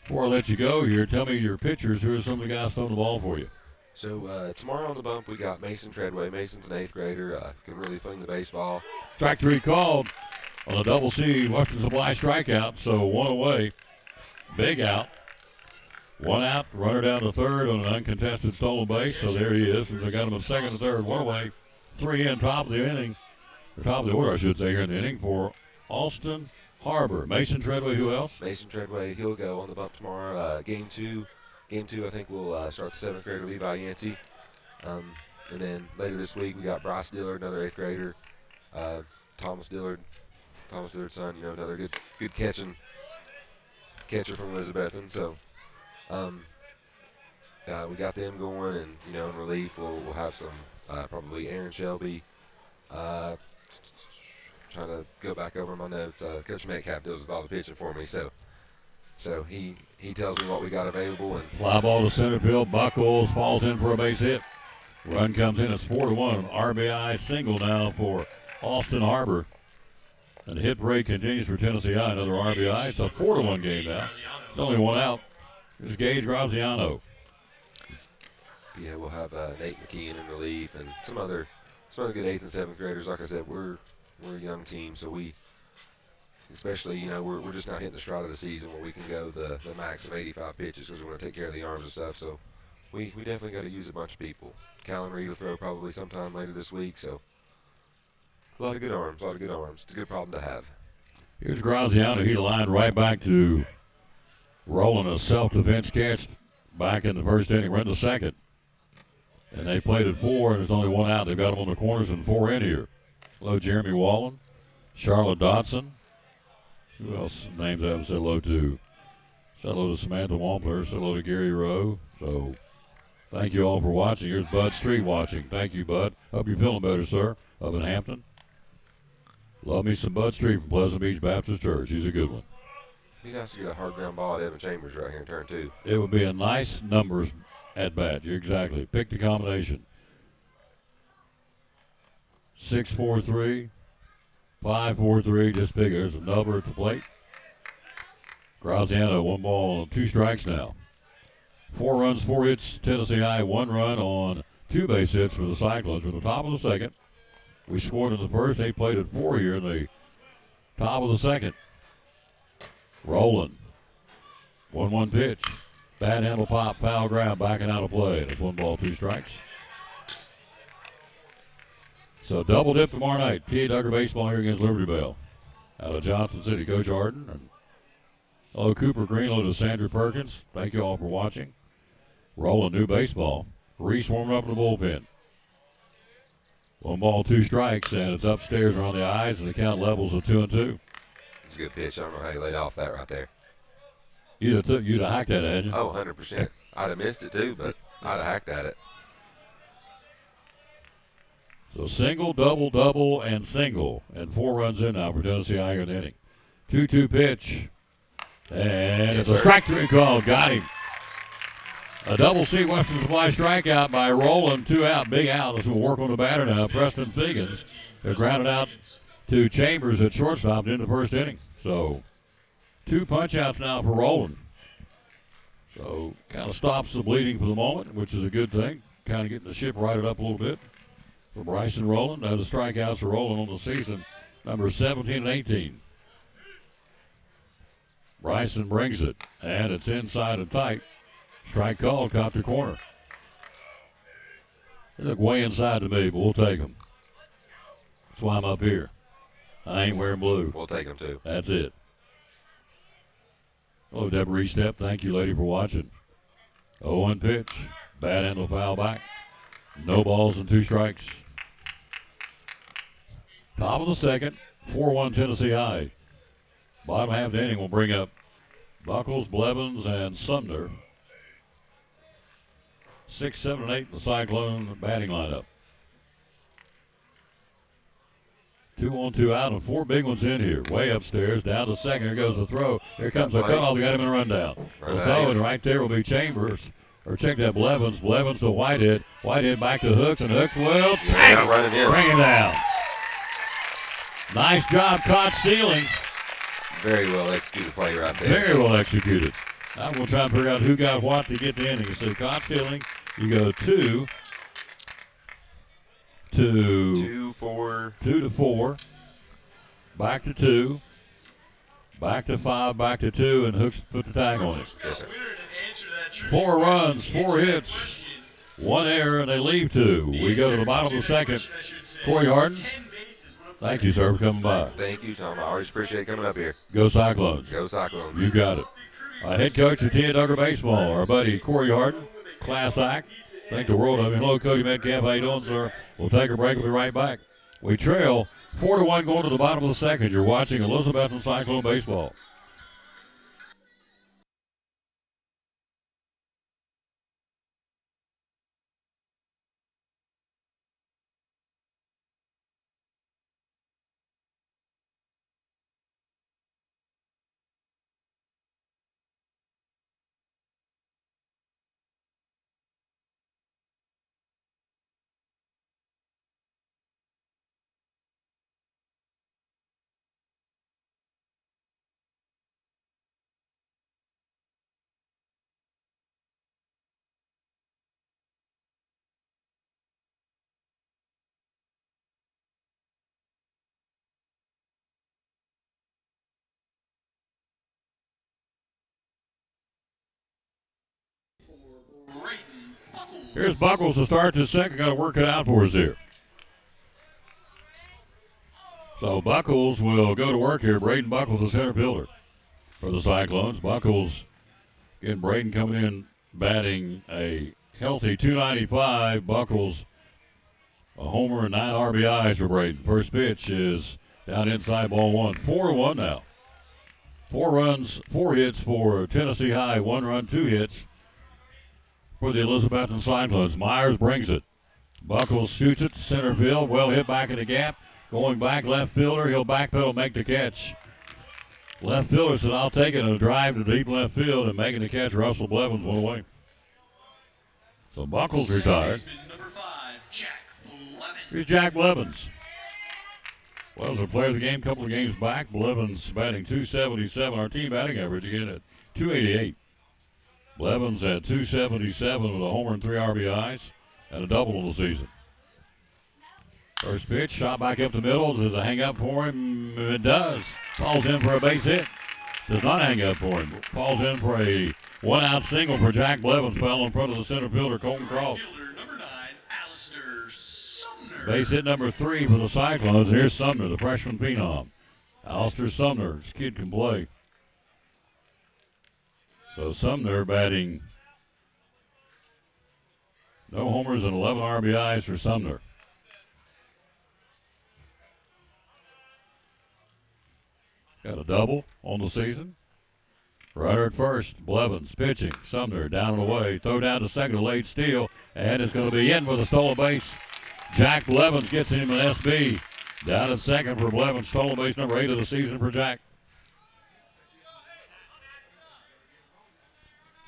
Before I let you go here, tell me your pitchers. Who are some of the guys throwing the ball for you? So tomorrow on the bump, we got Mason Treadway. Mason's an 8th grader. Can really fling the baseball. Strike 3 called on a double C Western Supply strikeout. So 1 away. Big out. 1 out. Runner down to third on an uncontested stolen base. So there he is. They got him at second and third. 1 away. 3 in. Top of the inning. Or top of the order, I should say, here in the inning for Austin Harbor. Mason Treadway, who else? Mason Treadway, he'll go on the bump tomorrow. Game two, I think we'll start the 7th grader Levi Yancey. And then later this week, we got Bryce Dillard, another 8th grader. Thomas Dillard's son, another good catcher from Elizabethton. So we got them going, and in relief, we'll have some probably Aaron Shelby. Trying to go back over my notes. Coach Metcalf deals with all the pitching for me, so he tells me what we got available. And fly ball to center field. Buckles falls in for a base hit. Run comes in. It's 4-1. RBI single now for Austin Harbor. And the hit parade continues for Tennessee High. Another RBI. It's a 4-1 game now. It's only 1 out. Here's Gage Graziano. Yeah, we'll have Nate McKeon in relief and some other good 8th and 7th graders. Like I said, we're a young team, so we, especially, we're just not hitting the stride of the season where we can go the max of 85 pitches because we want to take care of the arms and stuff. So we definitely got to use a bunch of people. Callan Reed will throw probably sometime later this week. So a lot of good arms. It's a good problem to have. Here's Graziano. He lined right back to rolling a self-defense catch back in the first inning, run to second. And they played at 4, and there's only 1 out. They've got them on the corners and 4 in here. Hello, Jeremy Wallen, Charlotte Dotson. Who else names I haven't said hello to? Said hello to Samantha Wampler. Said hello to Gary Rowe. So thank you all for watching. Here's Bud Street watching. Thank you, Bud. Hope you're feeling better, sir, up in Hampton. Love me some Bud Street from Pleasant Beach Baptist Church. He's a good one. He has to get a hard ground ball at Evan Chambers right here in turn 2. It would be a nice numbers at bat. You're exactly. Pick the combination. 6-4-3, 5-4-3, just big. There's a number at the plate. Graziano, 1 ball, 2 strikes now. 4 runs, 4 hits, Tennessee High, 1 run on 2 base hits for the Cyclones. We're at the top of the second. We scored in the first. They played at 4 here in the top of the second. Rolling. 1-1 pitch. Bad handle pop, foul ground, backing out of play. It's 1 ball, 2 strikes. So double dip tomorrow night. T.A. Duggar baseball here against Liberty Bell. Out of Johnson City, Coach Arden. And hello, Cooper Green. Hello to Sandra Perkins. Thank you all for watching. Rolling new baseball. Reese warming up in the bullpen. 1 ball, 2 strikes, and it's upstairs around the eyes, and the count levels of 2-2. It's a good pitch. I don't know how you laid off that right there. You'd have hacked that, hadn't you? Oh, 100%. I'd have missed it too, but I'd have hacked at it. So single, double, double, and single. And 4 runs in now for Tennessee High in the inning. 2-2 pitch. And it's a strike 3 call. Got him. A double C Western Supply strikeout by Rowland. 2 out, big out. This will work on the batter now. Preston Figgins. They're grounded out to Chambers at shortstop in the first inning. So 2 punch outs now for Rowland. So kind of stops the bleeding for the moment, which is a good thing. Kind of getting the ship righted up a little bit. For Bryson Rowland, now the strikeouts for Rowland on the season, number 17 and 18. Bryson brings it, and it's inside and tight. Strike called, caught the corner. They look way inside to me, but we'll take them. That's why I'm up here. I ain't wearing blue. We'll take them too. That's it. Hello, Deborah Step. Thank you, lady, for watching. 0-1 pitch. Bad end of the foul back. No balls and 2 strikes. Top of the second. 4-1 Tennessee High. Bottom half of the inning will bring up Buckles, Blevins, and Sumner. 6, 7, and 8 in the Cyclone batting lineup. 2 on, 2 out, and 4 big ones in here. Way upstairs, down to second. Here goes the throw. Here comes the cutoff. They got him in a rundown. The throw, and right there will be Chambers. Or check that Blevins. Blevins to Whitehead. Whitehead back to Hooks, and Hooks will take it. Bring it down. Nice job caught stealing. Very well executed play right there. Very well executed. I'm going to try and figure out who got what to get the inning. You see caught stealing. You go 2 to 4. 2 to 4. Back to 2. Back to 5. Back to 2. And Hooks put the tag on it. Yes, sir. 4 runs, 4 hits, 1 error, and they leave 2. We go to the bottom of the second. Corey Harden. Thank you, sir, for coming by. Thank you, Tom. I always appreciate coming up here. Go Cyclones. Go Cyclones. You got it. Head coach of Tia Duggar Baseball, our buddy Corey Harden, class act. Thank the world of him. Hello, Cody Metcalf. How you doing, sir? We'll take a break. We'll be right back. We trail 4-1 going to the bottom of the second. You're watching Elizabethton Cyclone Baseball. Here's Buckles to start this second. Got to work it out for us here. So Buckles will go to work here. Braden Buckles, the center fielder for the Cyclones. Buckles, again, Braden coming in batting a healthy .295. Buckles, a homer and 9 RBIs for Braden. First pitch is down inside, ball 1. 4-1 now. 4 runs, 4 hits for Tennessee High. 1 run, 2 hits for the Elizabethton Cyclones. Myers brings it. Buckles shoots it to center field. Well hit back in the gap. Going back, left fielder. He'll backpedal, make the catch. Left fielder said, I'll take it, and a drive to deep left field, and making the catch, Russell Blevins went away. So Buckles retired. Number 5, Jack Blevins. Here's Jack Blevins. Well, as a player of the game, a couple of games back, Blevins batting .277. Our team batting average again at .288. Blevins at .277 with a homer and 3 RBIs and a double in the season. First pitch, shot back up the middle. Does it hang up for him? It does. Falls in for a base hit. Does not hang up for him. Falls in for a 1-out single for Jack Blevins. Fell in front of the center fielder, Colton Cross. Number 9, Alistair Sumner. Base hit number 3 for the Cyclones. And here's Sumner, the freshman phenom. Alistair Sumner. This kid can play. So Sumner batting no homers and 11 RBIs for Sumner. Got a double on the season. Runner at first, Blevins pitching. Sumner down and away. Throw down to second, a late steal, and it's going to be in with a stolen base. Jack Blevins gets him an SB. Down at second for Blevins, stolen base number 8 of the season for Jack.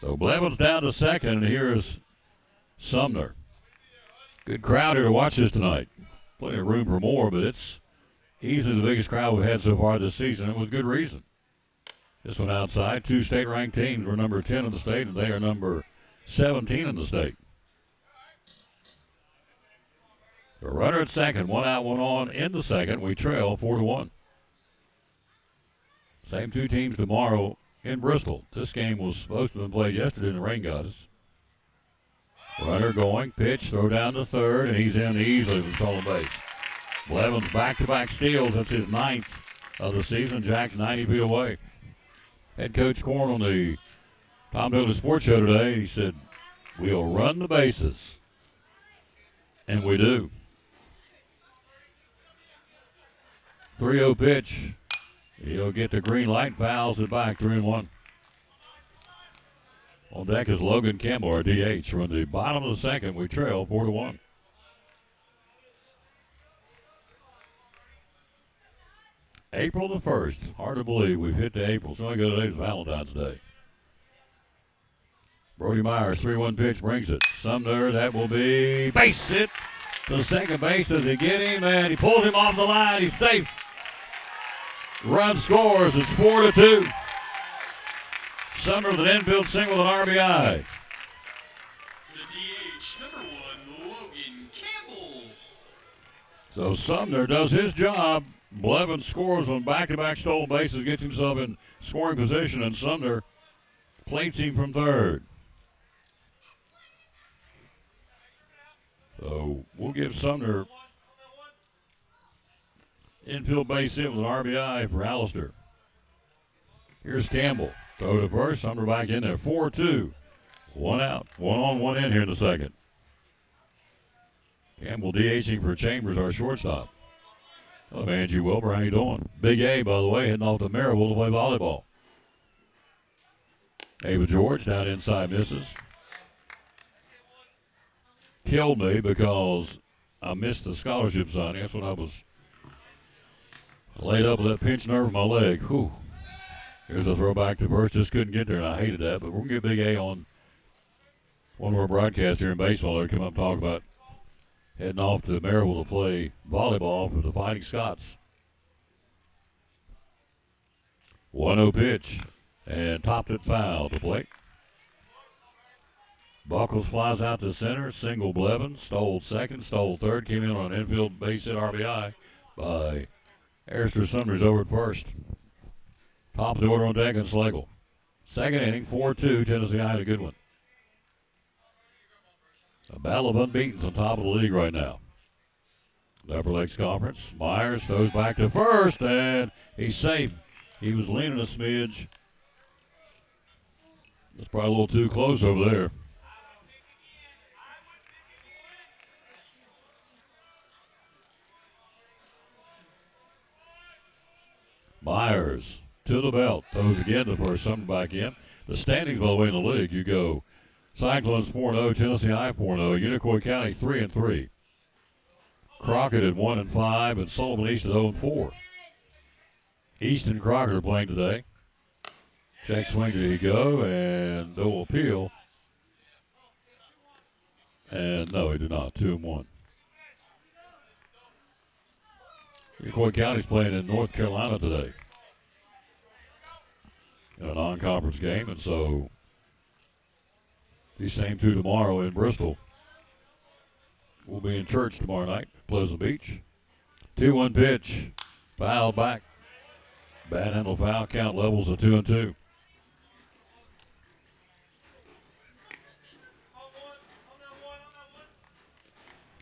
So Blevins down to second, and here's Sumner. Good crowd here to watch this tonight. Plenty of room for more, but it's easily the biggest crowd we've had so far this season, and with good reason. This one outside, 2 state-ranked teams were number 10 in the state, and they are number 17 in the state. The runner at second, 1 out, 1 on in the second. We trail 4-1. Same 2 teams tomorrow in Bristol. This game was supposed to have been played yesterday, and the rain got us. Runner going, pitch, throw down to third, and he's in easily with stolen base. Blevins back-to-back steals. That's his 9th of the season. Jack's 90 feet away. Head Coach Korn on the Tom Taylor Sports Show today. He said, we'll run the bases. And we do. 3-0 pitch. He'll get the green light, fouls it back, 3-1. On deck is Logan Campbell, our DH. From the bottom of the second, we trail 4-1. April the 1st. Hard to believe we've hit the April. So I go today's Valentine's Day. Brody Myers, 3-1 pitch, brings it. Sumner, that will be base hit to second base. Does he get him? And he pulls him off the line. He's safe. Run scores. It's 4-2. Sumner with an infield single and RBI. The DH, number 1, Logan Campbell. So Sumner does his job. Blevins scores on back-to-back stolen bases, gets himself in scoring position, and Sumner plates him from third. So we'll give Sumner infield base hit with an RBI for Allister. Here's Campbell. Throw to first. Sumner back in there. 4-2. One out. 1 on, 1 in here in the second. Campbell DHing for Chambers, our shortstop. Hello, Angie Wilbur. How you doing? Big A, by the way, heading off to Maryville to play volleyball. Ava George down inside, misses. Killed me because I missed the scholarship signing. That's when I was laid up with that pinched nerve in my leg. Whew. Here's a throwback to first. Just couldn't get there, and I hated that. But we're going to get Big A on one of our broadcasts here in baseball. They're come up and talk about heading off to Maryville to play volleyball for the Fighting Scots. 1-0 pitch, and topped it foul to plate. Buckles flies out to center, single Blevins, stole second, stole third, came in on an infield base hit RBI by Arister Sumner's over at first. Top of the order on deck and Slagle. Second inning, 4-2, Tennessee had a good one. A battle of unbeatens on top of the league right now. The Upper Lakes Conference. Myers throws back to first, and he's safe. He was leaning a smidge. It's probably a little too close over there. Myers to the belt. Throws again to first. Sumner back in. The standings, by the way, in the league, you go Cyclones 4-0, Tennessee High 4-0, Unicoi County 3-3. Crockett at 1-5, and Sullivan East at 0-4. East and Crockett are playing today. Check swing, did he go? And no appeal. And no, he did not. 2-1. Unicoi County's playing in North Carolina today in a non-conference game, and so these same two tomorrow in Bristol. We'll be in church tomorrow night, Pleasant Beach. 2-1 pitch, foul back. Bad handle foul, count levels at 2-2.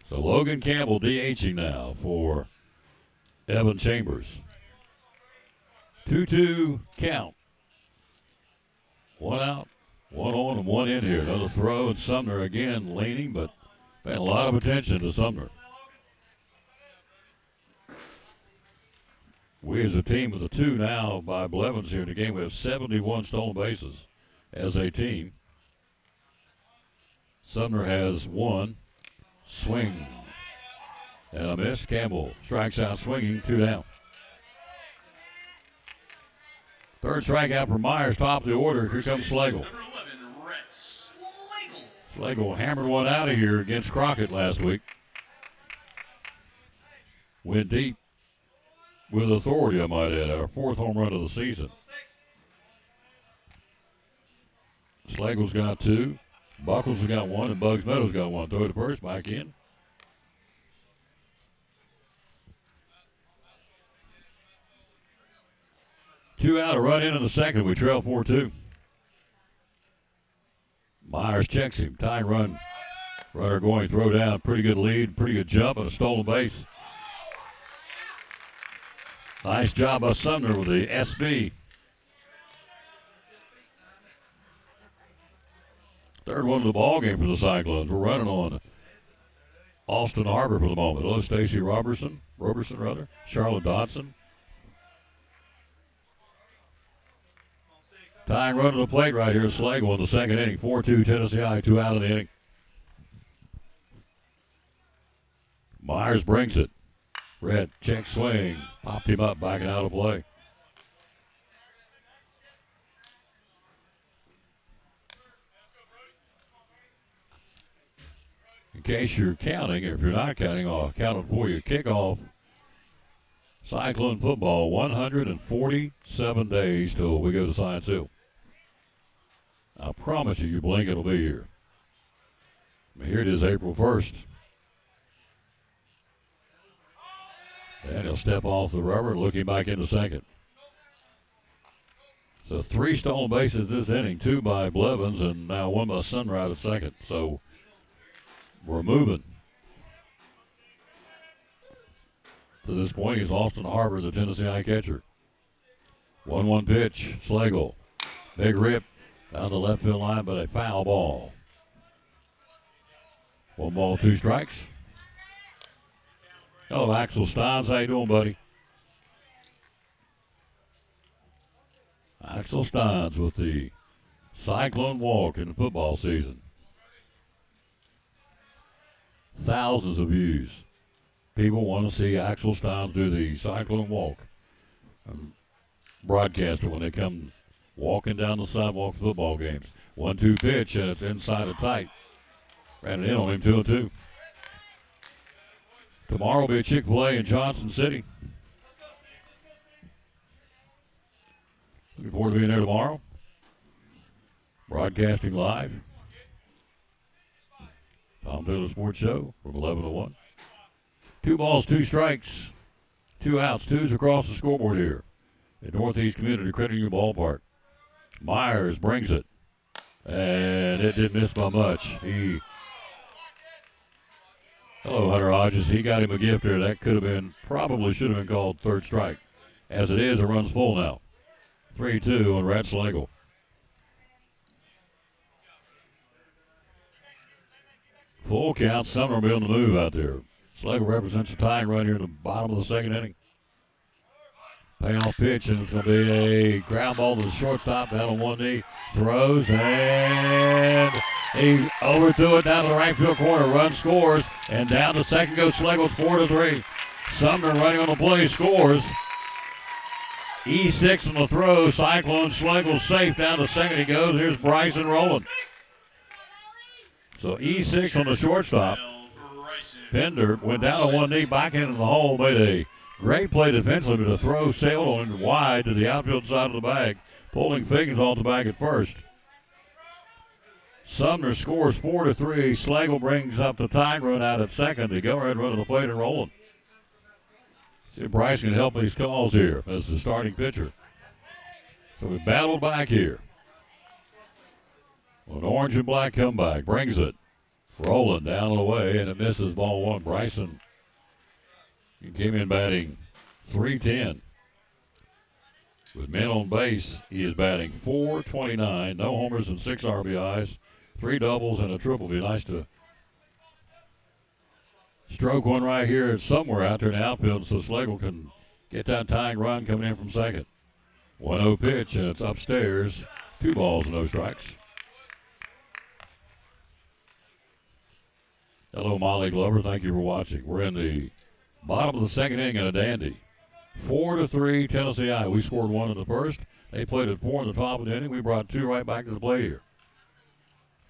So Logan Campbell DHing now for Evan Chambers. 2-2 count. One out, 1 on and 1 in here. Another throw, and Sumner again leaning, but paying a lot of attention to Sumner. We as a team with a 2 now by Blevins here in the game. We have 71 stolen bases as a team. Sumner has 1. Swing. And a miss. Campbell strikes out swinging, 2 down. Third strikeout for Myers, top of the order. Here comes Slagle. Number 11, Rhett Slagle. Slagle hammered one out of here against Crockett last week. Went deep with authority, I might add. Our 4th home run of the season. Slagle's got 2. Buckles has got 1, and Bugs Meadows got 1. Throw it to first, back in. Two out, a run in the second. We trail 4-2. Myers checks him. Tying run. Runner going, throw down. Pretty good lead, pretty good jump, and a stolen base. Nice job by Sumner with the SB. Third one of the ball game for the Cyclones. We're running on Austin Harbor for the moment. Hello, Stacy Robertson, Charlotte Dodson. Tying run to the plate right here. Slagle in the second inning. 4-2 Tennessee High, 2 out of the inning. Myers brings it. Red check swing. Popped him up, backing out of play. In case you're counting, if you're not counting, I'll count it for you. Kickoff. Cyclone football, 147 days till we go to Science Hill. I promise you, you blink, it'll be here. Here it is, April 1st. And he'll step off the rubber, looking back into second. So 3 stolen bases this inning, 2 by Blevins, and now 1 by Sunrise at second. So we're moving. To this point, he's Austin Harbor, the Tennessee High catcher. 1-1 pitch, Slagle. Big rip down the left field line, but a foul ball. 1 ball, 2 strikes. Hello, Axel Steins. How you doing, buddy? Axel Steins with the Cyclone walk in the football season. Thousands of views. People want to see Axel Steins do the Cyclone walk. Broadcaster when they come walking down the sidewalk for football games. 1-2 pitch, and it's inside of tight. Ran it in on him, 2-2. Tomorrow will be a Chick-fil-A in Johnson City. Looking forward to being there tomorrow. Broadcasting live. Tom Taylor Sports Show from 11 to 1. 2 balls, 2 strikes, 2 outs, 2s across the scoreboard here at Northeast Community Credit Union Ballpark. Myers brings it, and it didn't miss by much. Hello, Hunter Hodges. He got him a gift there. That could have been, probably should have been called third strike. As it is, it runs full now. 3-2 on Rat Slagle. Full count. Sumner will be on the move out there. Slagle represents a tying run here in the bottom of the second inning. Payoff pitch, and it's going to be a ground ball to the shortstop down on one knee. Throws, and he overthrew it down to the right field corner. Run scores, and down to second goes Slagle. 4-3. Sumner running on the play scores. E6 on the throw. Cyclone Slagle safe down to second. He goes. Here's Bryson rolling. So E6 on the shortstop. Pender went down on one knee, back into the hole, made a great play defensively, but the throw sailed on him wide to the outfield side of the bag, pulling Figgins off the bag at first. Sumner scores 4-3. Slagle brings up the tying run out at second. The go-ahead run to the plate and rolling. See if Bryce can help these calls here as the starting pitcher. So we battled back here. An orange and black comeback. Brings it. Rolling down and away, and it misses ball 1. Bryson came in batting .310. With men on base, he is batting .429. No homers and 6 RBIs. 3 doubles and a triple. Be nice to stroke one right here somewhere out there in the outfield so Slagle can get that tying run coming in from second. 1-0 pitch, and it's upstairs. 2 balls and no strikes. Hello, Molly Glover. Thank you for watching. We're in the bottom of the second inning in a dandy. 4-3 Tennessee High. We scored 1 in the first. They played at 4 in the top of the inning. We brought 2 right back to the plate here.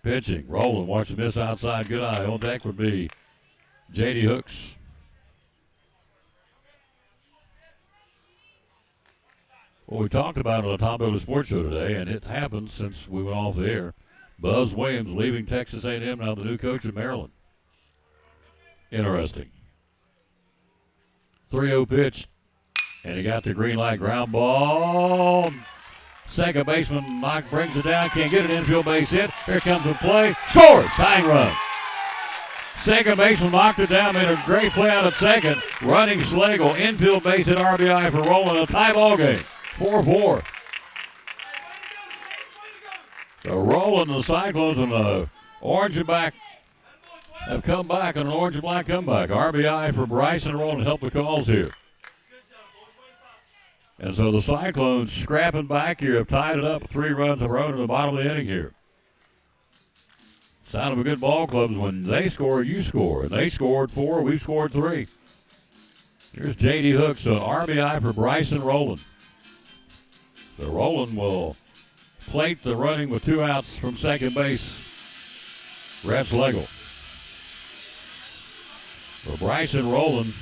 Pitching, rolling, watch the miss outside. Good eye. On deck would be J.D. Hooks. Well, we talked about it on the Tom Taylor Sports Show today, and it happened since we went off the air. Buzz Williams leaving Texas A&M, now the new coach in Maryland. Interesting. 3-0 pitch, and he got the green light. Ground ball. Second baseman Mike brings it down. Can't get an infield base hit. Here comes the play. Scores. Tying run. Second baseman knocked it down. Made a great play out at second. Running Slagle. Infield base hit RBI for Roland. A tie ball game. 4-4. So rolling the Cyclones and the orange and black have come back on an orange and black comeback. RBI for Bryson Roland helped the calls here. And so the Cyclones scrapping back here have tied it up 3 runs of road in the bottom of the inning here. Sign of a good ball club is when they score, you score. And they scored 4, we scored 3. Here's J.D. Hooks, an RBI for Bryson Roland. So Roland will plate the running with 2 outs from second base. Rhett Schlegel. So Bryson Roland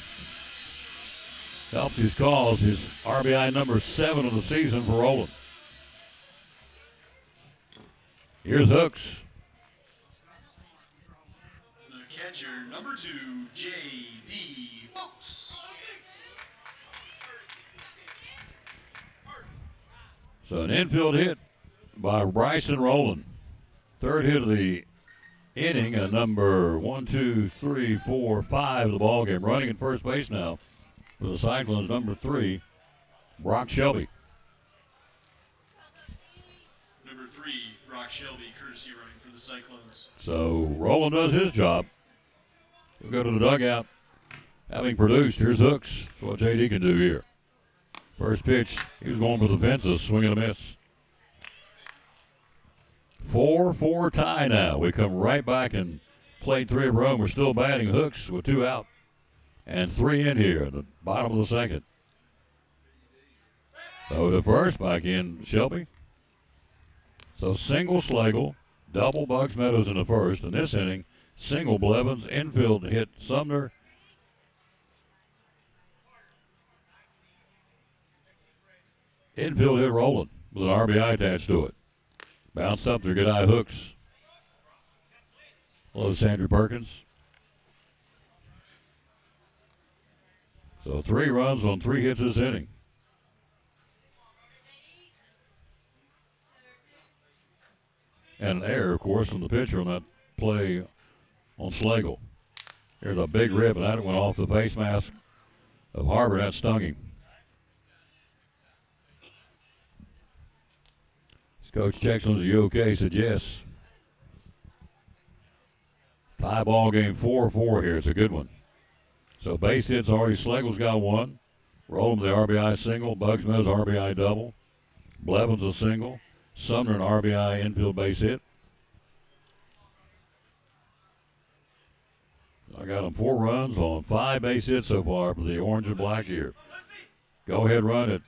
helps his cause, his RBI number 7 of the season for Roland. Here's Hooks. The catcher, number 2, J.D. Hooks. So an infield hit by Bryson Roland. 3rd hit of the inning, a number 1, 2, 3, 4, 5 of the ball game. Running at first base now for the Cyclones, number 3, Brock Shelby. Number 3, Brock Shelby, courtesy running for the Cyclones. So Roland does his job. He'll go to the dugout having produced. Here's Hooks. That's what J.D. can do here. First pitch, he was going for the fences, swing and a miss. 4-4 tie now. We come right back and played 3 of our own. We're still batting. Hooks with 2 out and 3 in here at the bottom of the 2nd. So the first back in Shelby. So single Schlegel, double Bugs Meadows in the first. In this inning, single Blevins, infield hit Sumner. Infield hit Roland with an RBI attached to it. Bounced up to good eye Hooks. Hello, Sandra Perkins. So 3 runs on 3 hits this inning. And an error, of course, from the pitcher on that play on Schlegel. There's a big rip, and that went off the face mask of Harbor. That stung him. Coach checks him, "Are you okay?" He said, "Yes." Tie ball game, 4-4 here. It's a good one. So base hits already. Schlegel's got 1. Roland the RBI single. Bugs Meadows RBI double. Blevins a single. Sumner an RBI infield base hit. I got him 4 runs on 5 base hits so far for the orange and black here. Go ahead run at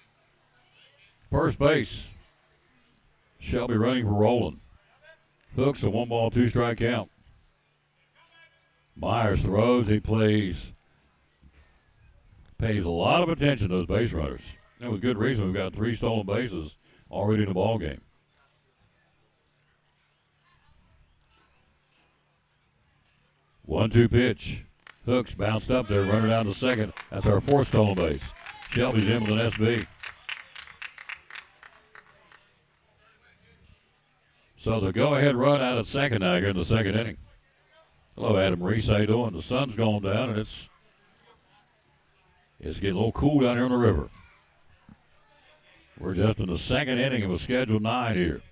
first base. Shelby running for Roland. Hooks a 1-ball, 2-strike count. Myers throws. He pays a lot of attention to those base runners. And with good reason. We've got 3 stolen bases already in the ball game. One-two pitch. Hooks bounced up there, runner down to second. That's our 4th stolen base. Shelby's in with an SB. So the go-ahead run out at second now here in the 2nd inning. Hello, Adam Reese. How you doing? The sun's going down, and it's getting a little cool down here on the river. We're just in the 2nd inning of a scheduled 9 here.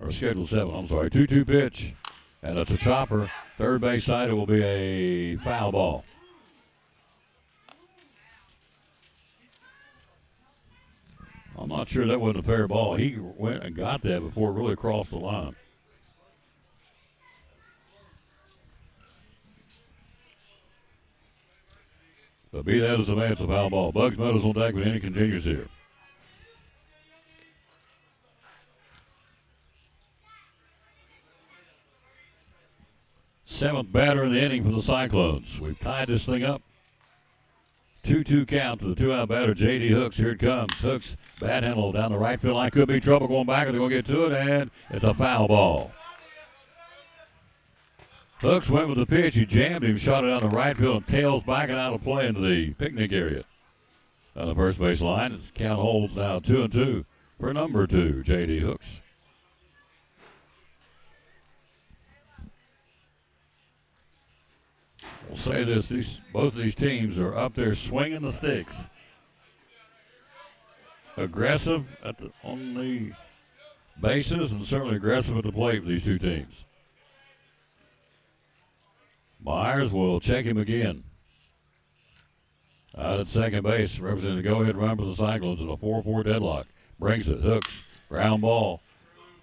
Or scheduled 7, I'm sorry. 2-2 pitch. And it's a chopper. Third base side, it will be a foul ball. I'm not sure that wasn't a fair ball. He went and got that before it really crossed the line. But be that as it may, it's a foul ball. Bugs Meadows on deck, but inning continues here. Seventh batter in the inning for the Cyclones. We've tied this thing up. 2-2 count to the 2-out batter, J.D. Hooks. Here it comes. Hooks, bad handle down the right field line. Could be trouble going back. They're going to get to it, and it's a foul ball. Hooks went with the pitch. He jammed him, shot it down the right field, and tails back and out of play into the picnic area. On the first base line, its count holds now 2-2 for number 2, J.D. Hooks. We'll say this, both of these teams are up there swinging the sticks. Aggressive on the bases and certainly aggressive at the plate with these two teams. Myers will check him again. Out at second base, representing the go-ahead run for the Cyclones in a 4-4 deadlock. Brings it, hooks, ground ball.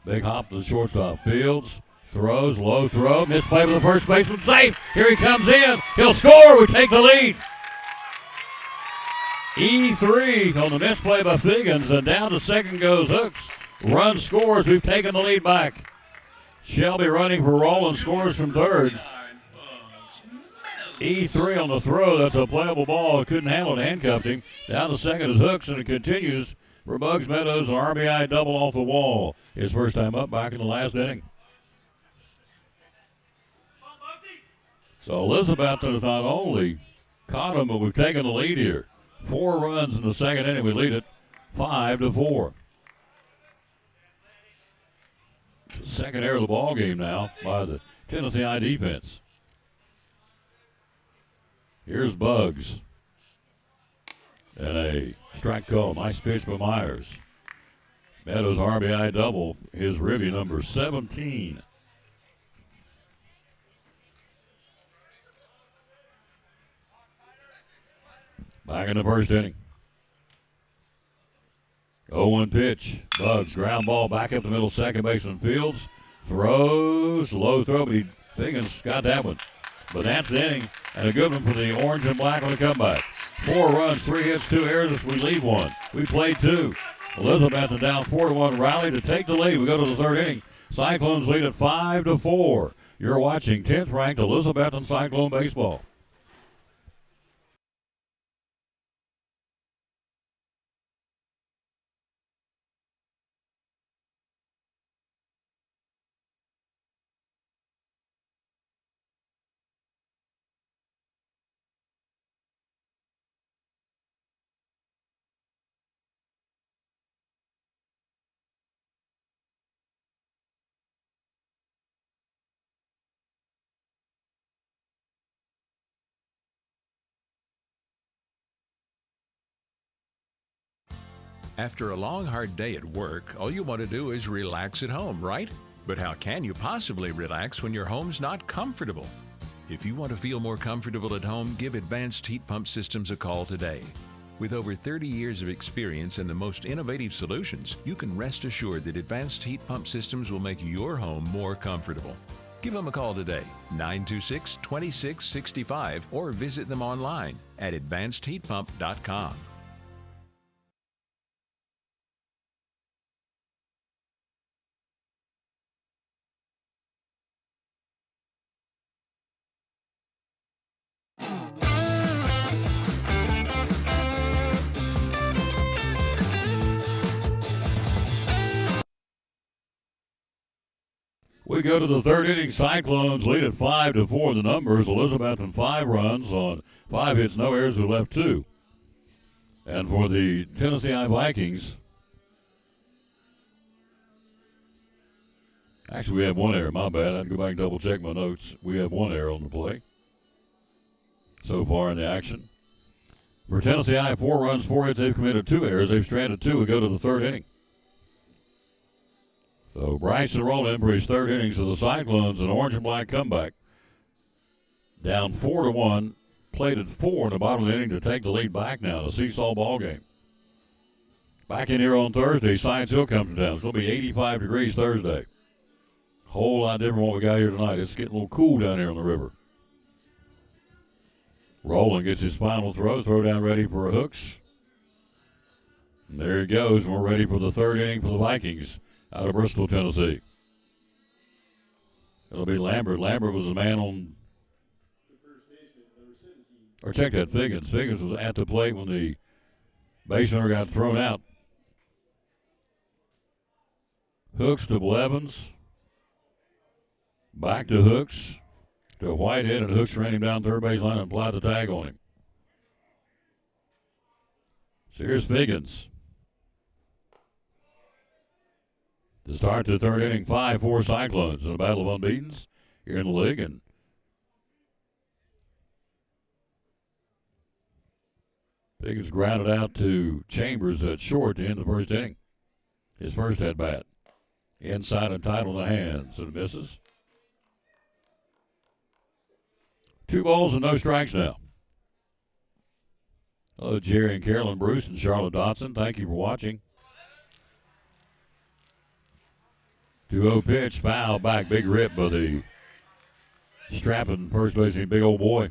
Big hop to the shortstop. Fields, throws, low throw, misplay with the first baseman, safe. Here he comes in, he'll score, we take the lead. E3 on the misplay by Figgins, and down to second goes Hooks. Run scores, we've taken the lead back. Shelby running for Roland, scores from third. E3 on the throw, that's a playable ball. Couldn't handle it, handcuffed him. Down to second is Hooks, and it continues for Bugs Meadows, an RBI double off the wall. His first time up back in the last inning. So Elizabethton has not only caught him, but we've taken the lead here. 4 runs in the second inning, we lead it 5-4. It's the second error of the ball game now by the Tennessee I defense. Here's Bugs. And a strike call. Nice pitch by Myers. Meadows RBI double. His ribby number 17. Back in the first inning. 0-1 pitch. Bugs, ground ball back up the middle, second baseman Fields. Throws, low throw, but Higgins got that one. But that's the inning, and a good one for the orange and black on the comeback. 4 runs, 3 hits, 2 errors. We lead 1. We played 2. Elizabethton down 4-1, rally to take the lead. We go to the third inning. Cyclones lead at 5-4. You're watching 10th ranked Elizabethton Cyclone baseball. After a long, hard day at work, all you want to do is relax at home, right? But how can you possibly relax when your home's not comfortable? If you want to feel more comfortable at home, give Advanced Heat Pump Systems a call today. With over 30 years of experience and the most innovative solutions, you can rest assured that Advanced Heat Pump Systems will make your home more comfortable. Give them a call today, 926-2665, or visit them online at advancedheatpump.com. We go to the third inning. Cyclones lead at 5-4. The numbers: Elizabethton 5 runs on 5 hits, no errors, who left 2. And for the Tennessee Vikings, actually we have 1 error. My bad. I had to go back and double check my notes. We have 1 error on the play so far in the action. For Tennessee, 4 runs, 4 hits. They've committed 2 errors. They've stranded 2. We go to the third inning. So Bryson rolling in for his third innings of the Cyclones, an orange and black comeback. Down 4-1, played at 4 in the bottom of the inning to take the lead back now, a seesaw ball game. Back in here on Thursday, Science Hill comes to town. It's going to be 85 degrees Thursday. Whole lot different from what we got here tonight. It's getting a little cool down here on the river. Roland gets his final throw down ready for Hooks. And there he goes, and we're ready for the third inning for the Vikings out of Bristol, Tennessee. It'll be Lambert. Lambert was the man on, or check that, Figgins. Figgins was at the plate when the base runner got thrown out. Hooks to Blevins. Back to Hooks. To Whitehead, and Hooks ran him down third base line and applied the tag on him. So here's Figgins. To start the third inning, 5-4 Cyclones in a battle of unbeatens here in the league. And Figgins grounded out to Chambers at short to end the first inning. His first at bat. Inside and tight on the hands and misses. 2 balls and no strikes now. Hello, Jerry and Carolyn Bruce and Charlotte Dotson. Thank you for watching. 2-0 pitch, foul back, big rip by the strapping first baseman, big old boy.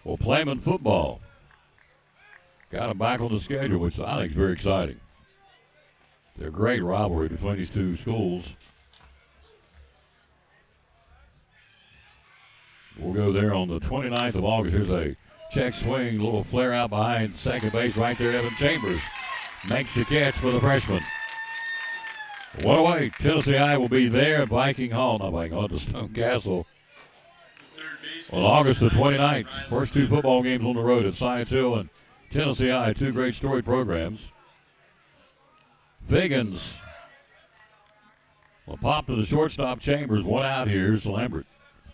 Well, Playman football got him back on the schedule, which I think is very exciting. They're a great rivalry between these two schools. We'll go there on the 29th of August. Here's a check swing, a little flare out behind second base right there. Evan Chambers makes the catch for the freshman. 1 away. Tennessee High will be there at Viking Hall, not Viking Hall, at the Stone Castle on August the 29th. First 2 football games on the road at Science Hill and Tennessee High, 2 great storied programs. Figgins will pop to the shortstop. Chambers, 1 out here. Here's Lambert.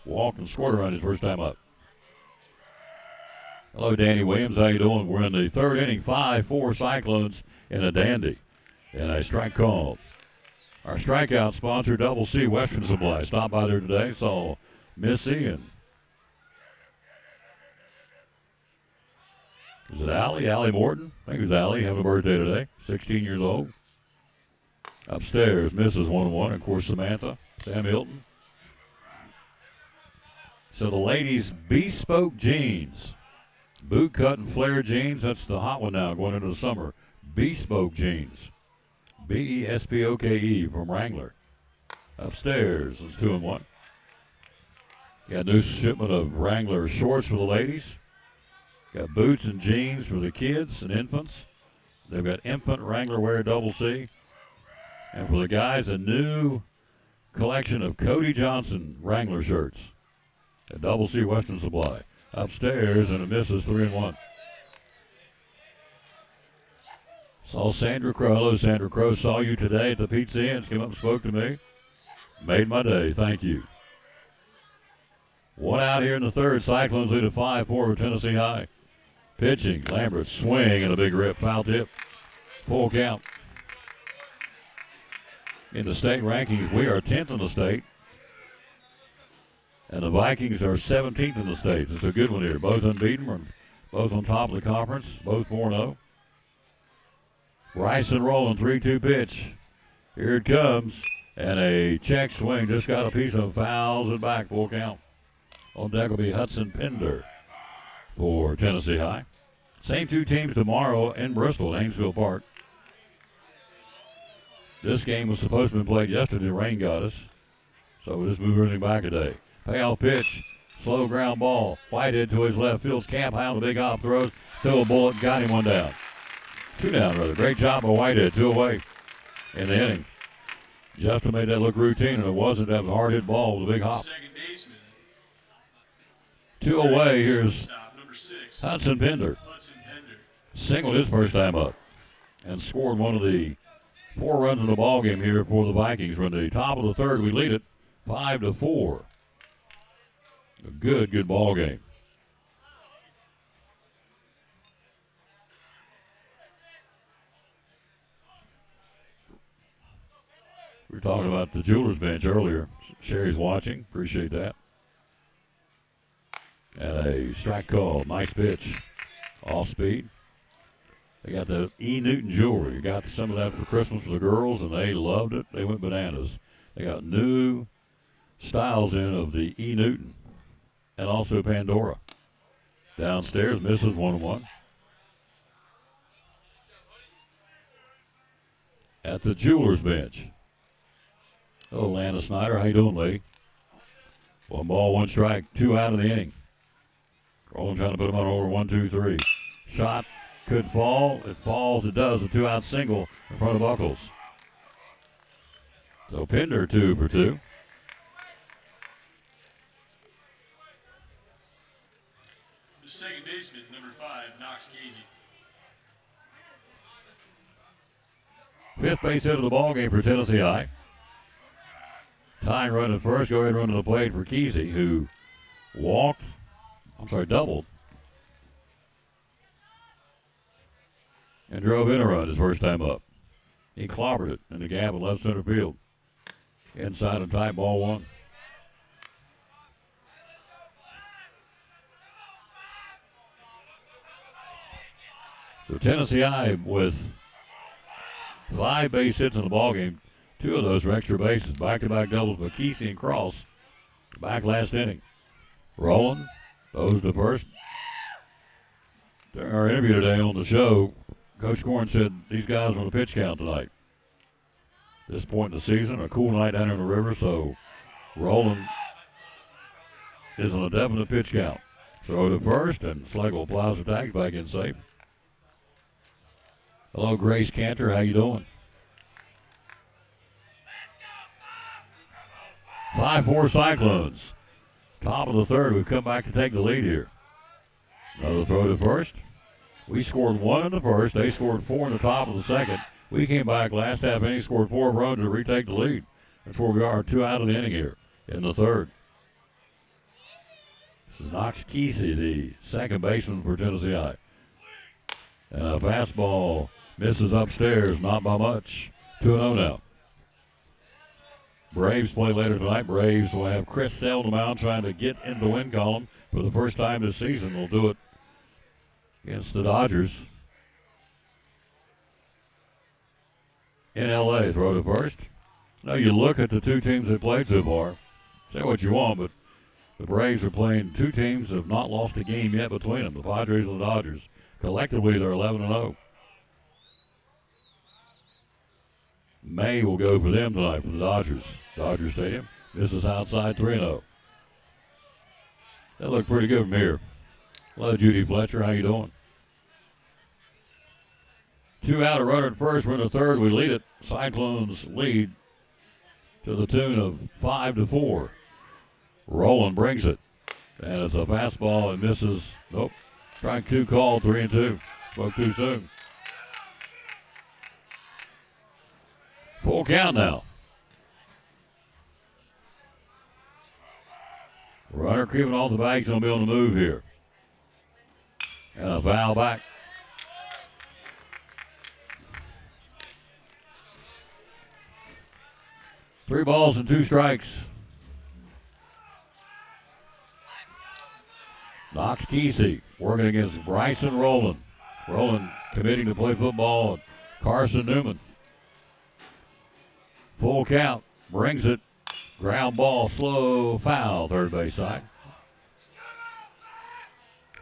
Walked and scored around his first time up. Hello, Danny Williams. How you doing? We're in the 3rd inning, 5-4 Cyclones in a dandy. And a strike call. Our strikeout sponsor, Double C Western Supply. Stopped by there today, saw Missy and was it Allie? Allie Morton? I think it was Allie. Having a birthday today. 16 years old. Upstairs, Mrs. 1-1. Of course, Samantha. Sam Hilton. So the ladies' bespoke jeans. Boot cut and flare jeans. That's the hot one now going into the summer. Bespoke jeans. B-E-S-P-O-K-E from Wrangler. Upstairs, it's 2-1. Got a new shipment of Wrangler shorts for the ladies. Got boots and jeans for the kids and infants. They've got infant Wrangler wear Double C. And for the guys, a new collection of Cody Johnson Wrangler shirts at Double C Western Supply. Upstairs, and it misses 3-1. Saw Sandra Crow. Hello, Sandra Crow. Saw you today at the Pizza Inn. Came up and spoke to me. Made my day. Thank you. 1 out here in the 3rd. Cyclones lead at 5-4 with Tennessee High. Pitching. Lambert swing and a big rip. Foul tip. Full count. In the state rankings, we are 10th in the state. And the Vikings are 17th in the state. It's a good one here. Both unbeaten. Both on top of the conference. Both 4-0. Bryson rolling, 3-2 pitch. Here it comes. And a check swing. Just got a piece of fouls it back. Full count. On deck will be Hudson Pender for Tennessee High. Same 2 teams tomorrow in Bristol at Ainsfield Park. This game was supposed to be played yesterday. Rain got us. So we'll just move everything back a day. Payoff pitch. Slow ground ball. Whitehead to his left. Fields camp high on the big hop throws. Throw a bullet. Got him 1 down. 2 down, rather. Great job by Whitehead. 2 away in the inning. Justin made that look routine, and it wasn't. That was a hard hit ball with a big hop. 2 away. Here's Hudson Pender. Singled his first time up and scored one of the 4 runs in the ball game here for the Vikings. We're in the top of the 3rd. We lead it 5-4. A good ball game. We were talking about the Jewelers bench earlier. Sherry's watching. Appreciate that. And a strike call. Nice pitch. Off speed. They got the E. Newton jewelry. You got some of that for Christmas for the girls, and they loved it. They went bananas. They got new styles in of the E. Newton and also Pandora. Downstairs, misses 1-1. At the Jewelers bench. Oh, Lana Snyder, how you doing, lady? 1 ball, 1 strike, 2 out of the inning. Rolling trying to put him on over 1-2-3. Shot could fall. It falls. It does. A 2-out single in front of Buckles. So Pender 2 for 2. The second baseman, number 5, Knox Casey. 5th base hit of the ball game for Tennessee High. Tying run at first. Go ahead and run to the plate for Kesey, who doubled. And drove in a run his first time up. He clobbered it in the gap of left center field. Inside and tight, ball one. So Tennessee High with 5 base hits in the ball game. 2 of those were extra bases. Back-to-back doubles by Kesey and Cross. Back last inning. Rolling. Throws to first. During our interview today on the show, Coach Corn said these guys are on the pitch count tonight. This point in the season, a cool night down in the river, so Roland is on a definite pitch count. Throw to first, and Schlegel plows the tag back in safe. Hello, Grace Cantor. How you doing? 5-4 Cyclones. Top of the third. We've come back to take the lead here. Another throw to first. We scored 1 in the first. They scored 4 in the top of the second. We came back last half inning, scored 4 runs to retake the lead. That's where we are, 2 out of the inning here in the third. This is Knox Kesey, the second baseman for Tennessee High. And a fastball misses upstairs, not by much. 2-0 now. Braves play later tonight. Braves will have Chris Seldom out trying to get in the win column for the first time this season. They'll do it against the Dodgers. In L.A., throw to first. Now you look at the 2 teams that played so far. Say what you want, but the Braves are playing 2 teams that have not lost a game yet between them, the Padres and the Dodgers. Collectively, they're 11-0. May will go for them tonight for the Dodgers. Dodger Stadium. This is outside 3-0. That looked pretty good from here. Hello, Judy Fletcher. How you doing? 2 out, a runner at first. We're in the third. We lead it. Cyclones lead to the tune of 5-4. Roland brings it. And it's a fastball. It misses. Nope. Strike 2 called, 3-2. Spoke too soon. Full count now. Runner creeping off the back. He's going to be on the move here. And a foul back. Three balls and 2 strikes. Knox Kesey working against Bryson Rowland. Rowland committing to play football at Carson Newman. Full count. Brings it. Ground ball, slow foul, third base side.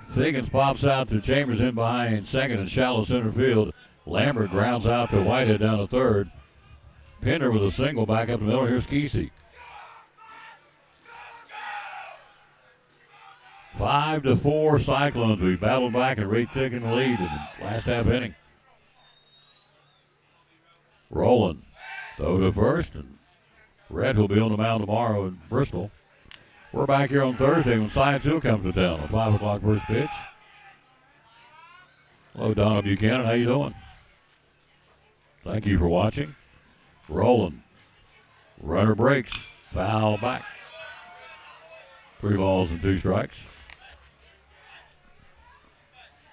Figgins pops out to Chambers in behind second and shallow center field. Lambert grounds out to Whitehead down to third. Pinder with a single back up the middle. Here's Kesey. 5-4 Cyclones. We battled back and retaken the lead in the last half inning. Rolling. Throw to first, and Red will be on the mound tomorrow in Bristol. We're back here on Thursday when Science Hill comes to town. A 5 o'clock first pitch. Hello, Donna Buchanan. How you doing? Thank you for watching. Rolling. Runner breaks. Foul back. 3 balls and 2 strikes.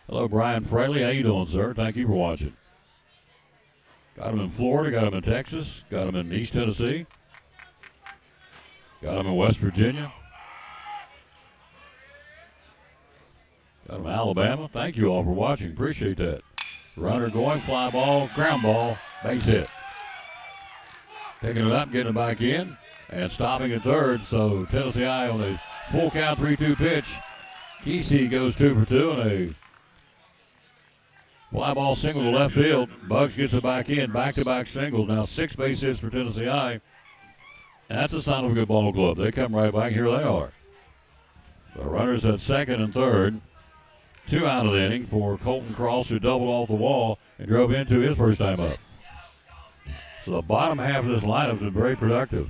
Hello, Brian Fraley. How you doing, sir? Thank you for watching. Got him in Florida, got him in Texas, got him in East Tennessee, got him in West Virginia, got him in Alabama. Thank you all for watching. Appreciate that. Runner going, fly ball, ground ball, base hit. Picking it up, getting it back in, and stopping at third. So Tennessee High on a full count 3-2 pitch. Kesey goes 2 for 2 and a fly ball single to left field. Bugs gets it back in. Back-to-back singles. Now 6 base hits for Tennessee High. And that's a sign of a good ball club. They come right back. Here they are. The runners at second and third. 2 out of the inning for Colton Cross, who doubled off the wall and drove into his first time up. So the bottom half of this lineup has been very productive.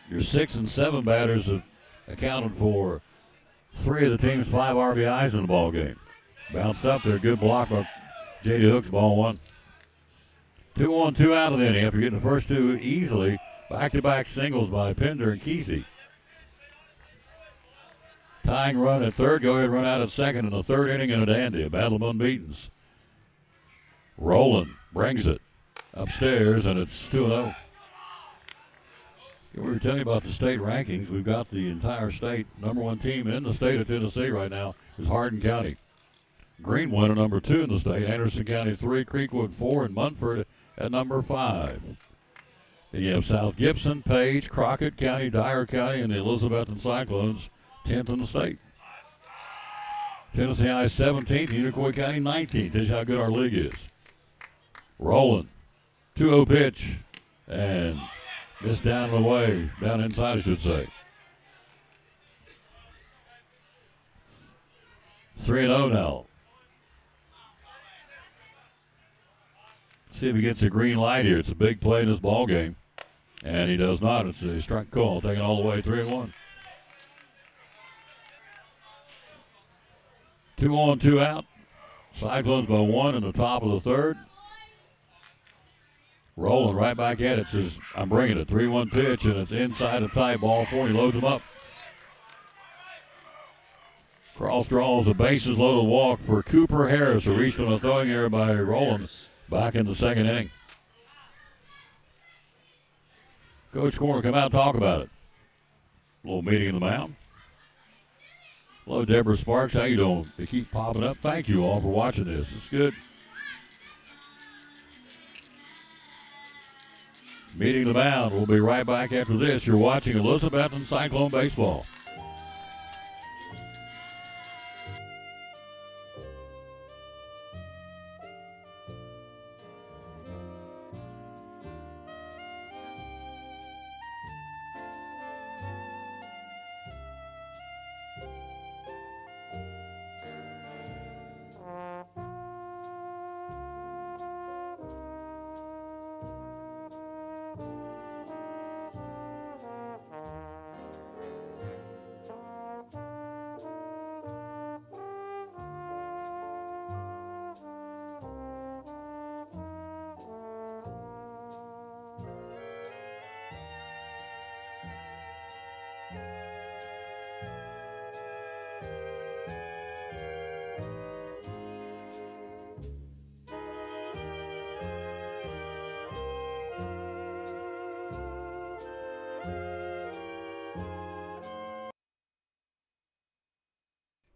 Your 6 and 7 batters have accounted for 3 of the team's 5 RBIs in the ball game. Bounced up there. Good block by J.D. Hooks. Ball 1. 2-1, 2 out of the inning after getting the first 2 easily. Back-to-back singles by Pinder and Kesey. Tying run at third. Go ahead and run out at second in the third inning in a dandy. A battle of unbeatens. Rolling. brings it upstairs, and it's 2-0. We were telling you about the state rankings. We've got the entire state. Number one team in the state of Tennessee right now is Hardin County. Greenwood are number 2 in the state. Anderson County 3, Creekwood 4, and Munford at number 5. Then you have South Gibson, Page, Crockett County, Dyer County, and the Elizabethton Cyclones 10th in the state. Tennessee High 17th, Unicoi County 19th. Tells you how good our league is. Rolling. 2-0 pitch. And missed down and away. Down inside, I should say. 3-0 now. See if he gets a green light here. It's a big play in this ball game. And he does not. It's a strike call. Taking all the way 3-1. 2 on, 2 out. Cyclones by 1 in the top of the third. Rolling right back at it. Says, I'm bringing it. 3-1 pitch, and it's inside a tight ball 4. He loads him up. Cross draws a bases loaded walk for Cooper Harris, who reached on a throwing error by Rollins back in the second inning. Coach Corner, come out and talk about it. A little meeting in the mound. Hello, Deborah Sparks. How you doing? They keep popping up. Thank you all for watching this. It's good. Meeting the mound. We'll be right back after this. You're watching Elizabethton Cyclone Baseball.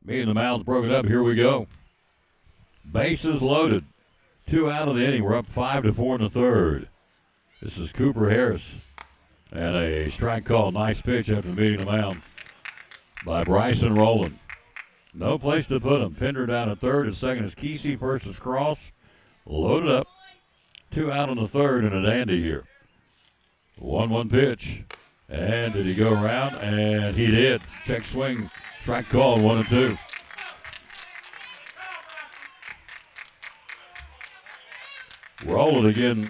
Meeting the mound's broken up. Here we go. Bases loaded. 2 out of the inning. We're up 5-4 in the third. This is Cooper Harris. And a strike call. Nice pitch after meeting the mound by Bryson Rowland. No place to put him. Pender down at third. At second is Kesey. First is Cross. Loaded up. 2 out in the third and a dandy here. 1-1 pitch. And did he go around? And he did. Check swing. Strike call, 1-2. Rowland again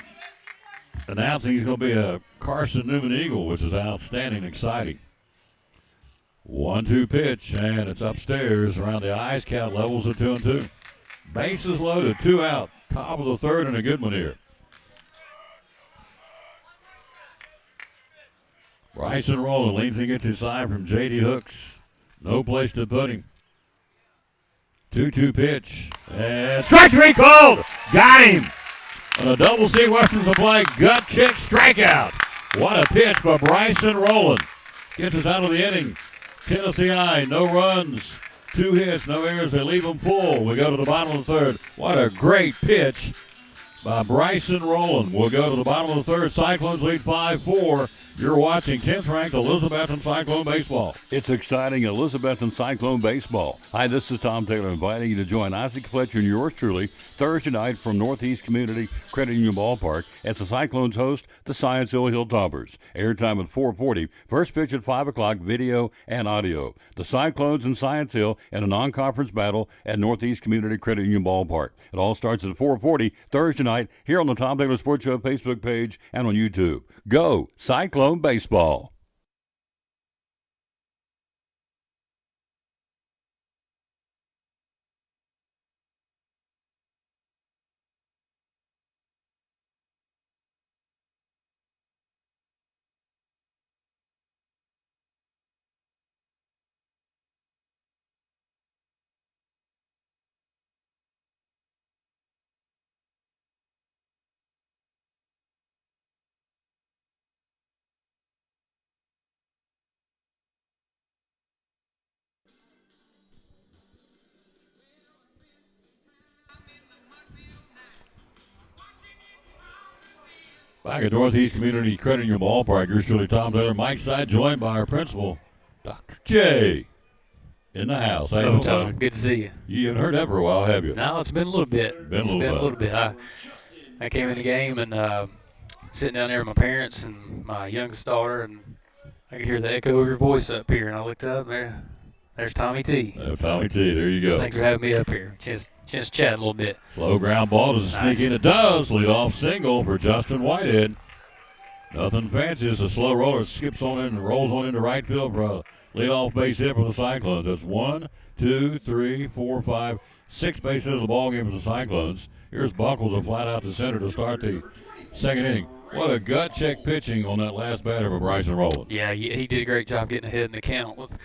announcing he's going to be a Carson Newman Eagle, which is outstanding, exciting. 1-2 pitch, and it's upstairs around the eyes. Count levels at 2-2. Bases loaded, 2 out. Top of the third, and a good one here. Bryson Rowland leans and gets his side from J.D. Hooks. No place to put him. 2-2 pitch. And strike 3 called. Got him. On a double C Western Supply gut check strikeout. What a pitch by Bryson Rowland. Gets us out of the inning. Tennessee High, no runs, 2 hits, no errors. They leave them full. We go to the bottom of the third. What a great pitch by Bryson Rowland. We'll go to the bottom of the third. Cyclones lead 5-4. You're watching 10th ranked Elizabethton Cyclone Baseball. It's exciting Elizabethton Cyclone Baseball. Hi, this is Tom Taylor inviting you to join Isaac Fletcher and yours truly Thursday night from Northeast Community Credit Union Ballpark as the Cyclones host the Science Hill Hilltoppers. Airtime at 4:40. First pitch at 5 o'clock, video and audio. The Cyclones and Science Hill in a non-conference battle at Northeast Community Credit Union Ballpark. It all starts at 4:40 Thursday night here on the Tom Taylor Sports Show Facebook page and on YouTube. Go Cyclone Baseball. Back at Northeast Community Credit Union Ballpark, yours truly, Tom Taylor, Mike Side, joined by our principal, Dr. J, in the house. How you Hello, doing, Tom. buddy? Good to see you. You haven't heard that for a while, have you? No, it's been a little bit. It's been a little bit. I came in the game and sitting down there with my parents and my youngest daughter, and I could hear the echo of your voice up here, and I looked up there. There's Tommy T. Tommy T, there you go. Thanks for having me up here. Just chat a little bit. Slow ground ball does Nice. sneak in. It does. Lead off single for Justin Whitehead. Nothing fancy. It's a slow roller. Skips on in and rolls on into right field for a leadoff base hit for the Cyclones. That's 1, 2, 3, 4, 5, 6 base hits of the ball game for the Cyclones. Here's Buckles a flat out to center to start the second inning. What a gut check pitching on that last batter for Bryson Rowland. Yeah, he did a great job getting ahead in the count with,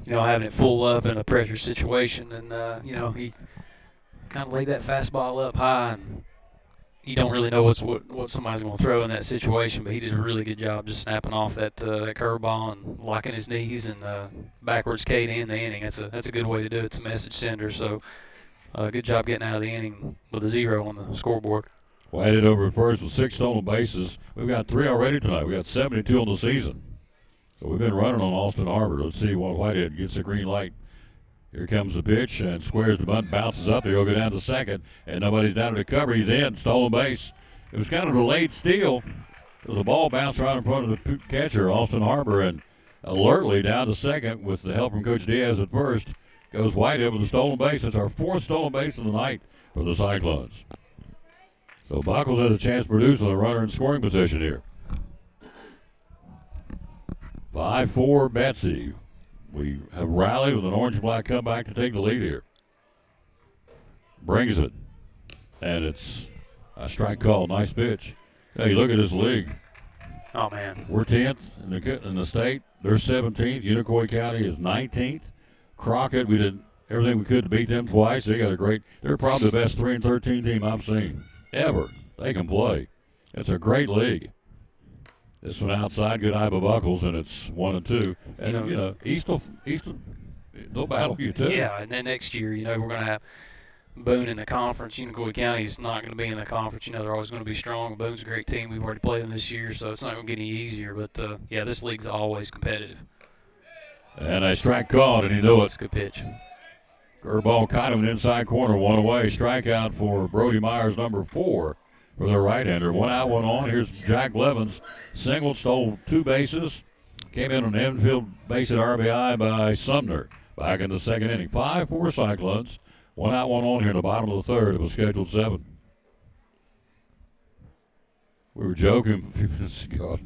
having it full up in a pressure situation, and he kind of laid that fastball up high, and you don't really know what somebody's going to throw in that situation, but he did a really good job just snapping off that curveball and locking his knees and backwards K to end the inning. That's a good way to do it. It's a message sender, so good job getting out of the inning with a 0 on the scoreboard. Whitehead over at first with 6 stolen bases. We've got 3 already tonight. We've got 72 on the season. So we've been running on Austin Harbor. Let's see what Whitehead gets the green light. Here comes the pitch and squares the bunt, bounces up. He'll go down to second, and nobody's down to cover. He's in, stolen base. It was kind of a late steal. There was a ball bounced right in front of the catcher, Austin Harbor, and alertly down to second with the help from Coach Diaz at first. Goes Whitehead with a stolen base. It's our 4th stolen base of the night for the Cyclones. So Buckles has a chance to produce with a runner in scoring position here. 5-4 Betsy. We have rallied with an orange-black comeback to take the lead here. Brings it. And it's a strike call. Nice pitch. Hey, look at this league. Oh, man. We're 10th in the state. They're 17th. Unicoi County is 19th. Crockett, we did everything we could to beat them twice. They're probably the best 3-13 team I've seen ever. They can play. It's a great league. This one outside, good eye by Buckles, and it's 1-2. And, East they'll battle you, too. Yeah, and then next year, we're going to have Boone in the conference. Unicoi County's not going to be in the conference. They're always going to be strong. Boone's a great team. We've already played them this year, so it's not going to get any easier. But, this league's always competitive. And a strike called, and he knew it. It's a good pitch. Curveball caught him in the inside corner, 1 away. Strikeout for Brody Myers, number 4. For their right-hander. 1 out, 1 on. Here's Jack Blevins. Single, stole 2 bases. Came in on an infield base at RBI by Sumner. Back in the second inning. 5-4 Cyclones. 1 out, 1 on here in the bottom of the third. It was scheduled 7. We were joking a few minutes ago,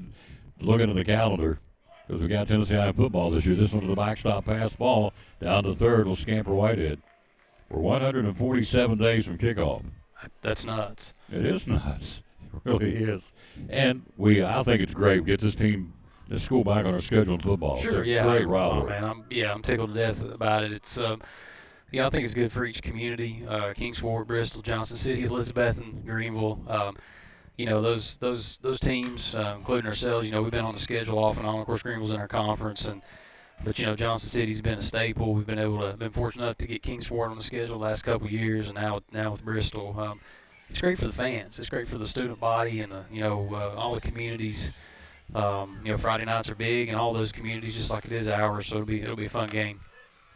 looking at the calendar, because we got Tennessee High football this year. This one to the backstop pass ball. Down to third will Scamper Whitehead. We're 147 days from kickoff. That's nuts. It is nuts. It really is. And I think it's great. We get this school back on our schedule in football. Sure, it's a great rivalry. Oh, man, I'm tickled to death about it. It's, I think it's good for each community. Kingsport, Bristol, Johnson City, Elizabethton, Greenville. Those teams, including ourselves. We've been on the schedule off and on. Of course, Greenville's in our conference, but Johnson City's been a staple. We've been fortunate enough to get Kingsport on the schedule the last couple of years, and now with Bristol. It's great for the fans. It's great for the student body and all the communities. Friday nights are big, and all those communities just like it is ours. So it'll be a fun game.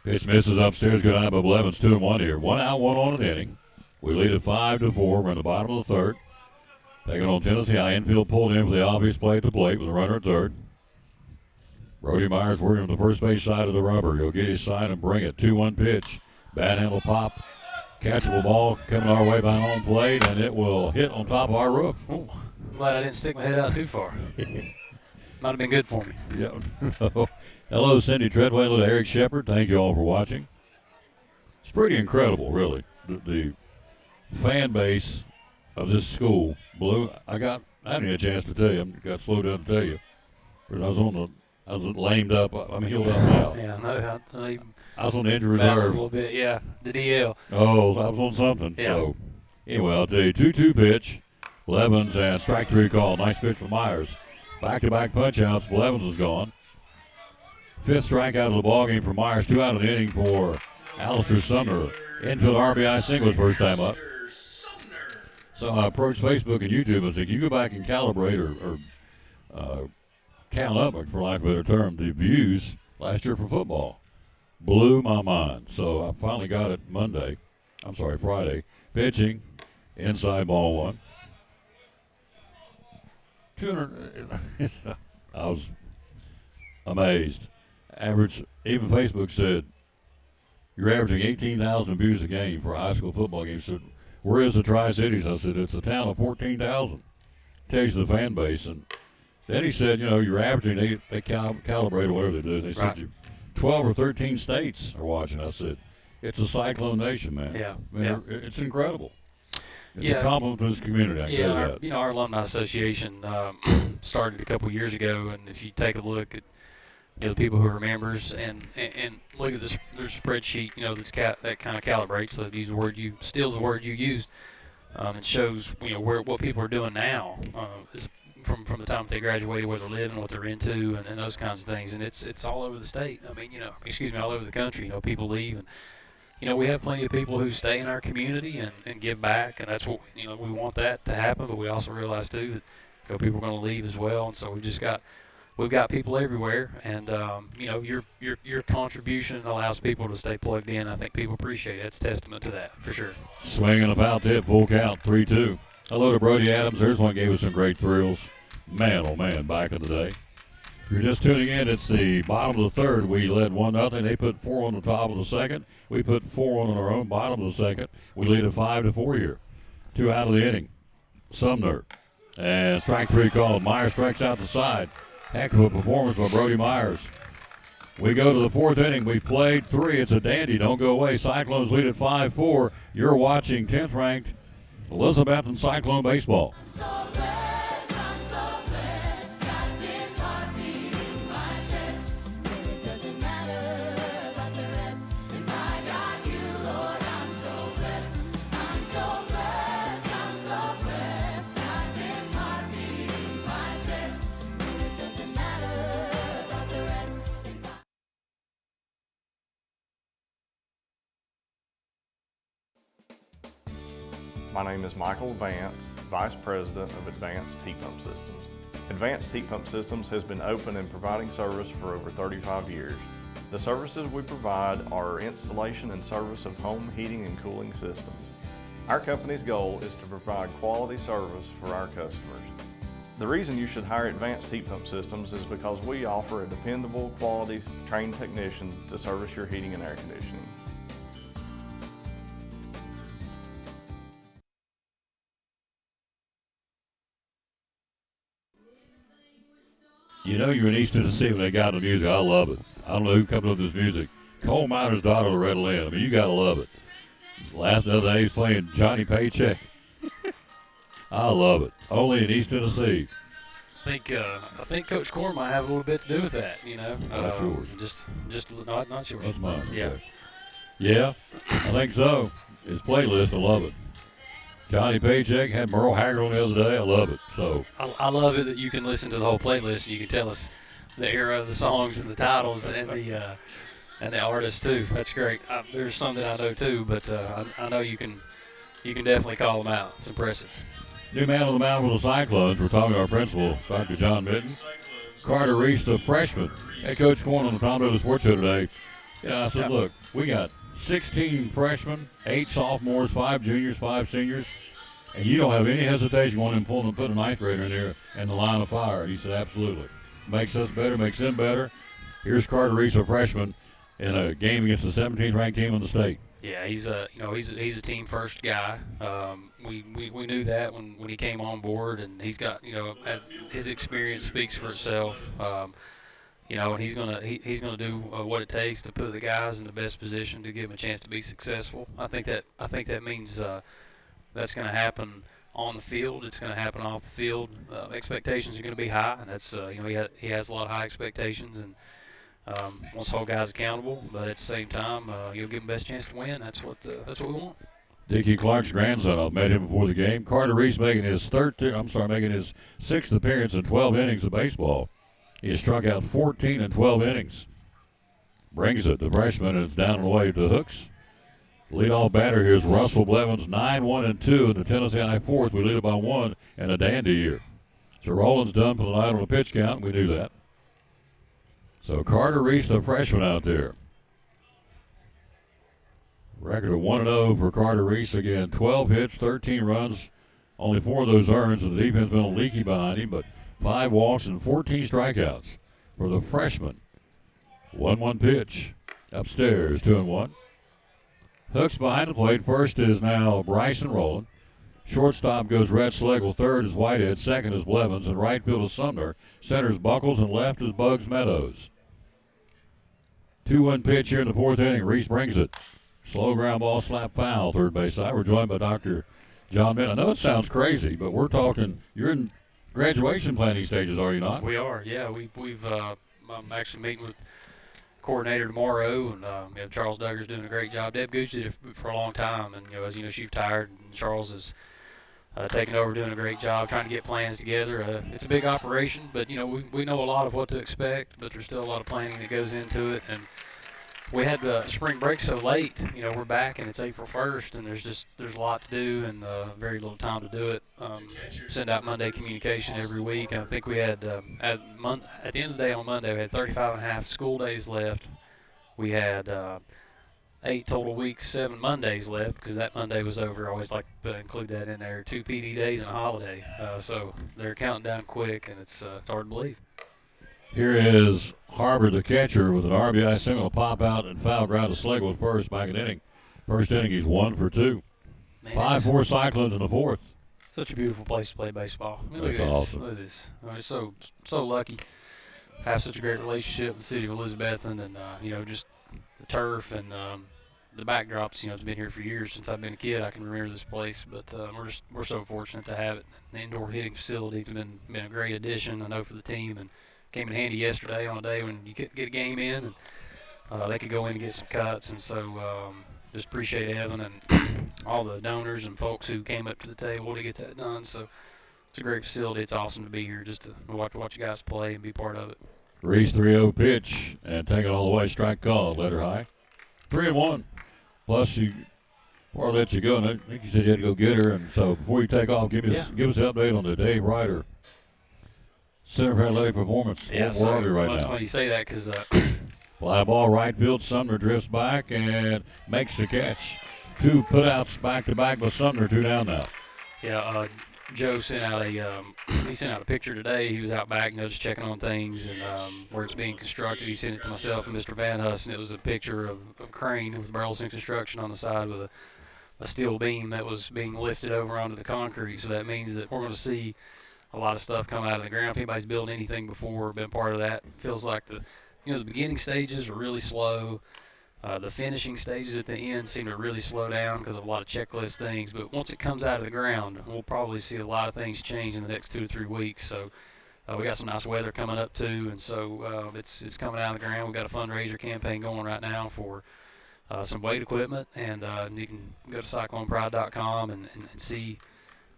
Pitch misses upstairs. Good eye by Blevins. 2-1 here. 1 out, 1 on in the inning. We lead at 5-4. We're in the bottom of the third. Taking on Tennessee High. Infield pulled in for the obvious play at the plate with a runner at third. Brody Myers working on the first base side of the rubber. He'll get his side and bring it. 2-1 pitch. Bad handle pop. Catchable ball coming our way by home plate, and it will hit on top of our roof. Ooh, I'm glad I didn't stick my head out too far. Might have been good for me. Yeah. Hello, Cindy Treadwell and Eric Shepard. Thank you all for watching. It's pretty incredible, really. The fan base of this school blew. I didn't get a chance to tell you. I got slowed down to tell you. I was lamed up. I'm healed up now. Yeah, no, I was on the injury a reserve. little bit, yeah. The DL. Oh, I was on something. Yeah. So, anyway, I'll tell you, 2-2 pitch. Blevins and strike 3 call. Nice pitch from Myers. Back-to-back punch-outs. Blevins is gone. 5th strikeout of the ballgame for Myers. 2 out of the inning for Alistair Sumner. Infield RBI single his first time up. So I approached Facebook and YouTube and said, "Can you go back and calibrate or count up, for lack of a better term, the views last year for football?" Blew my mind. So I finally got it Friday. Pitching, inside ball one. 200. I was amazed. Average, even Facebook said, "You're averaging 18,000 views a game for a high school football game." So where is the Tri-Cities? I said, "It's a town of 14,000. Tells you the fan base. And then he said, "You're averaging," they calibrate or whatever they do. They said, Right. 12 or 13 states are watching. I said, "It's a Cyclone Nation, man." Yeah, I mean, it's incredible. It's Yeah. a compliment to this community, I can tell you that. Our alumni association started a couple years ago, and if you take a look at the people who are members and look at this their spreadsheet, that kind of calibrates. So use the word the word you used. It shows what people are doing now is from the time they graduated, where they're living, what they're into, and those kinds of things. And it's all over the state. I mean, all over the country. People leave, and we have plenty of people who stay in our community and give back, and that's what we want that to happen. But we also realize too that people are going to leave as well, and so we've got people everywhere, and your contribution allows people to stay plugged in. I think people appreciate it. It's testament to that for sure. Swinging a foul tip, full count, 3-2. Hello to Brody Adams. There's one gave us some great thrills. Man, oh man, back in the day. If you're just tuning in, it's the bottom of the third. We led 1-0. They put 4 on the top of the second. We put 4 on our own bottom of the second. We lead at 5-4 here. 2 out of the inning. Sumner. And strike 3 called. Myers strikes out the side. Heck of a performance by Brody Myers. We go to the 4th inning. We played 3. It's a dandy. Don't go away. Cyclones lead at 5-4. You're watching 10th ranked Elizabethton Cyclone baseball. My name is Michael Vance, Vice President of Advanced Heat Pump Systems. Advanced Heat Pump Systems has been open and providing service for over 35 years. The services we provide are installation and service of home heating and cooling systems. Our company's goal is to provide quality service for our customers. The reason you should hire Advanced Heat Pump Systems is because we offer a dependable, quality, trained technician to service your heating and air conditioning. You're in East Tennessee when they got the music. I love it. I don't know who comes up with this music. Coal Miner's Daughter, Loretta Lynn. I mean, you got to love it. Last other day, he's playing Johnny Paycheck. I love it. Only in East Tennessee. I think Coach Core might have a little bit to do with that. That's yours. Just not yours. That's mine. Yeah. Okay. Yeah, I think so. His playlist, I love it. Johnny Paycheck had Merle Haggard on the other day. I love it. So I love it that you can listen to the whole playlist and you can tell us the era of the songs and the titles and the artists too. That's great. There's some that I know too, but I know you can definitely call them out. It's impressive. New man on the mound with the Cyclones. We're talking to our principal, Dr. John Mitten. Carter Reese, the freshman. Hey, Coach Corn on the Tom Daly Sports Show today. I said, look, we got 16 freshmen, 8 sophomores, 5 juniors, 5 seniors, and you don't have any hesitation going and pulling and put a ninth grader in there in the line of fire. He said, absolutely. Makes us better, makes them better. Here's Carter Reese, a freshman, in a game against the 17th ranked team in the state. Yeah, he's a team first guy. We knew that when he came on board, and he's got his experience speaks for itself. And he's gonna do what it takes to put the guys in the best position to give them a chance to be successful. I think that means that's going to happen on the field. It's going to happen off the field. Expectations are going to be high, and that's he has a lot of high expectations and wants to hold guys accountable. But at the same time, you'll give them the best chance to win. That's what we want. Dickie Clark's grandson. I met him before the game. Carter Reese making his 6th appearance in 12 innings of baseball. He has struck out 14 in 12 innings. Brings it, the freshman, and it's down and away to Hooks. Leadoff batter here is Russell Blevins, 9-1-2 in the Tennessee High fourth. We lead it by one and a dandy here. So Roland's done for the night on the pitch count. We knew that. So Carter Reese, the freshman out there. Record of 1-0 for Carter Reese again. 12 hits, 13 runs, only 4 of those earned. So the defense been a little leaky behind him, but 5 walks and 14 strikeouts for the freshman. 1-1 pitch. Upstairs, 2-1. Hooks behind the plate. First is now Bryson Rowland. Shortstop goes Red Schlegel. Third is Whitehead. Second is Blevins. And right field is Sumner. Center is Buckles. And left is Bugs Meadows. 2-1 pitch here in the fourth inning. Reese brings it. Slow ground ball, slap foul, third base side. We're joined by Dr. John Mint. I know it sounds crazy, but we're talking, you're in graduation planning stages, are you not? We are, yeah. I'm actually meeting with coordinator tomorrow, and Charles Duggar's doing a great job. Deb Gooch did it for a long time, and as you know, she's retired, and Charles is taking over, doing a great job, trying to get plans together. It's a big operation, but we know a lot of what to expect, but there's still a lot of planning that goes into it, and we had spring break so late. We're back and it's April 1st, and there's a lot to do and very little time to do it. Send out Monday communication every week, and I think we had at the end of the day on Monday we had 35 and a half school days left. We had 8 total weeks, 7 Mondays left because that Monday was over. I always like to include that in there. 2 PD days and a holiday, so they're counting down quick, and it's hard to believe. Here is Harbor, the catcher, with an RBI single, pop out, and foul ground to Schlegel at first, back in inning. First inning, he's 1 for 2. 5-4 Cyclones in the fourth. Such a beautiful place to play baseball. That's awesome. Look at this. I'm so lucky to have such a great relationship with the city of Elizabethton, and just the turf and the backdrops. It's been here for years since I've been a kid. I can remember this place, but we're so fortunate to have it. The indoor hitting facility has been a great addition, I know, for the team, and came in handy yesterday on a day when you couldn't get a game in, and they could go in and get some cuts. And so just appreciate Evan and all the donors and folks who came up to the table to get that done. So it's a great facility. It's awesome to be here just to watch you guys play and be part of it. Reese 3-0 pitch and take it all the way. Strike call, letter high. 3-1. Plus, before I let you go, and I think you said you had to go get her. And so before you take off, give us an update on the Dave Ryder Center for Athletic Performance. Yeah, Where are we right now? It's funny you say that because fly ball right field. Sumner drifts back and makes the catch. 2 putouts back to back, but Sumner 2 down now. Yeah, Joe sent out a picture today. He was out back, just checking on things and where it's being constructed. He sent it to myself and Mr. Van Huss, and it was a picture of a crane with Burleson Construction on the side with a steel beam that was being lifted over onto the concrete. So that means that we're going to see a lot of stuff come out of the ground. If anybody's built anything before or been part of that, it feels like the beginning stages are really slow. The finishing stages at the end seem to really slow down because of a lot of checklist things. But once it comes out of the ground, we'll probably see a lot of things change in the next 2 to 3 weeks. So we got some nice weather coming up too, and so it's coming out of the ground. We've got a fundraiser campaign going right now for some weight equipment, and you can go to CyclonePride.com and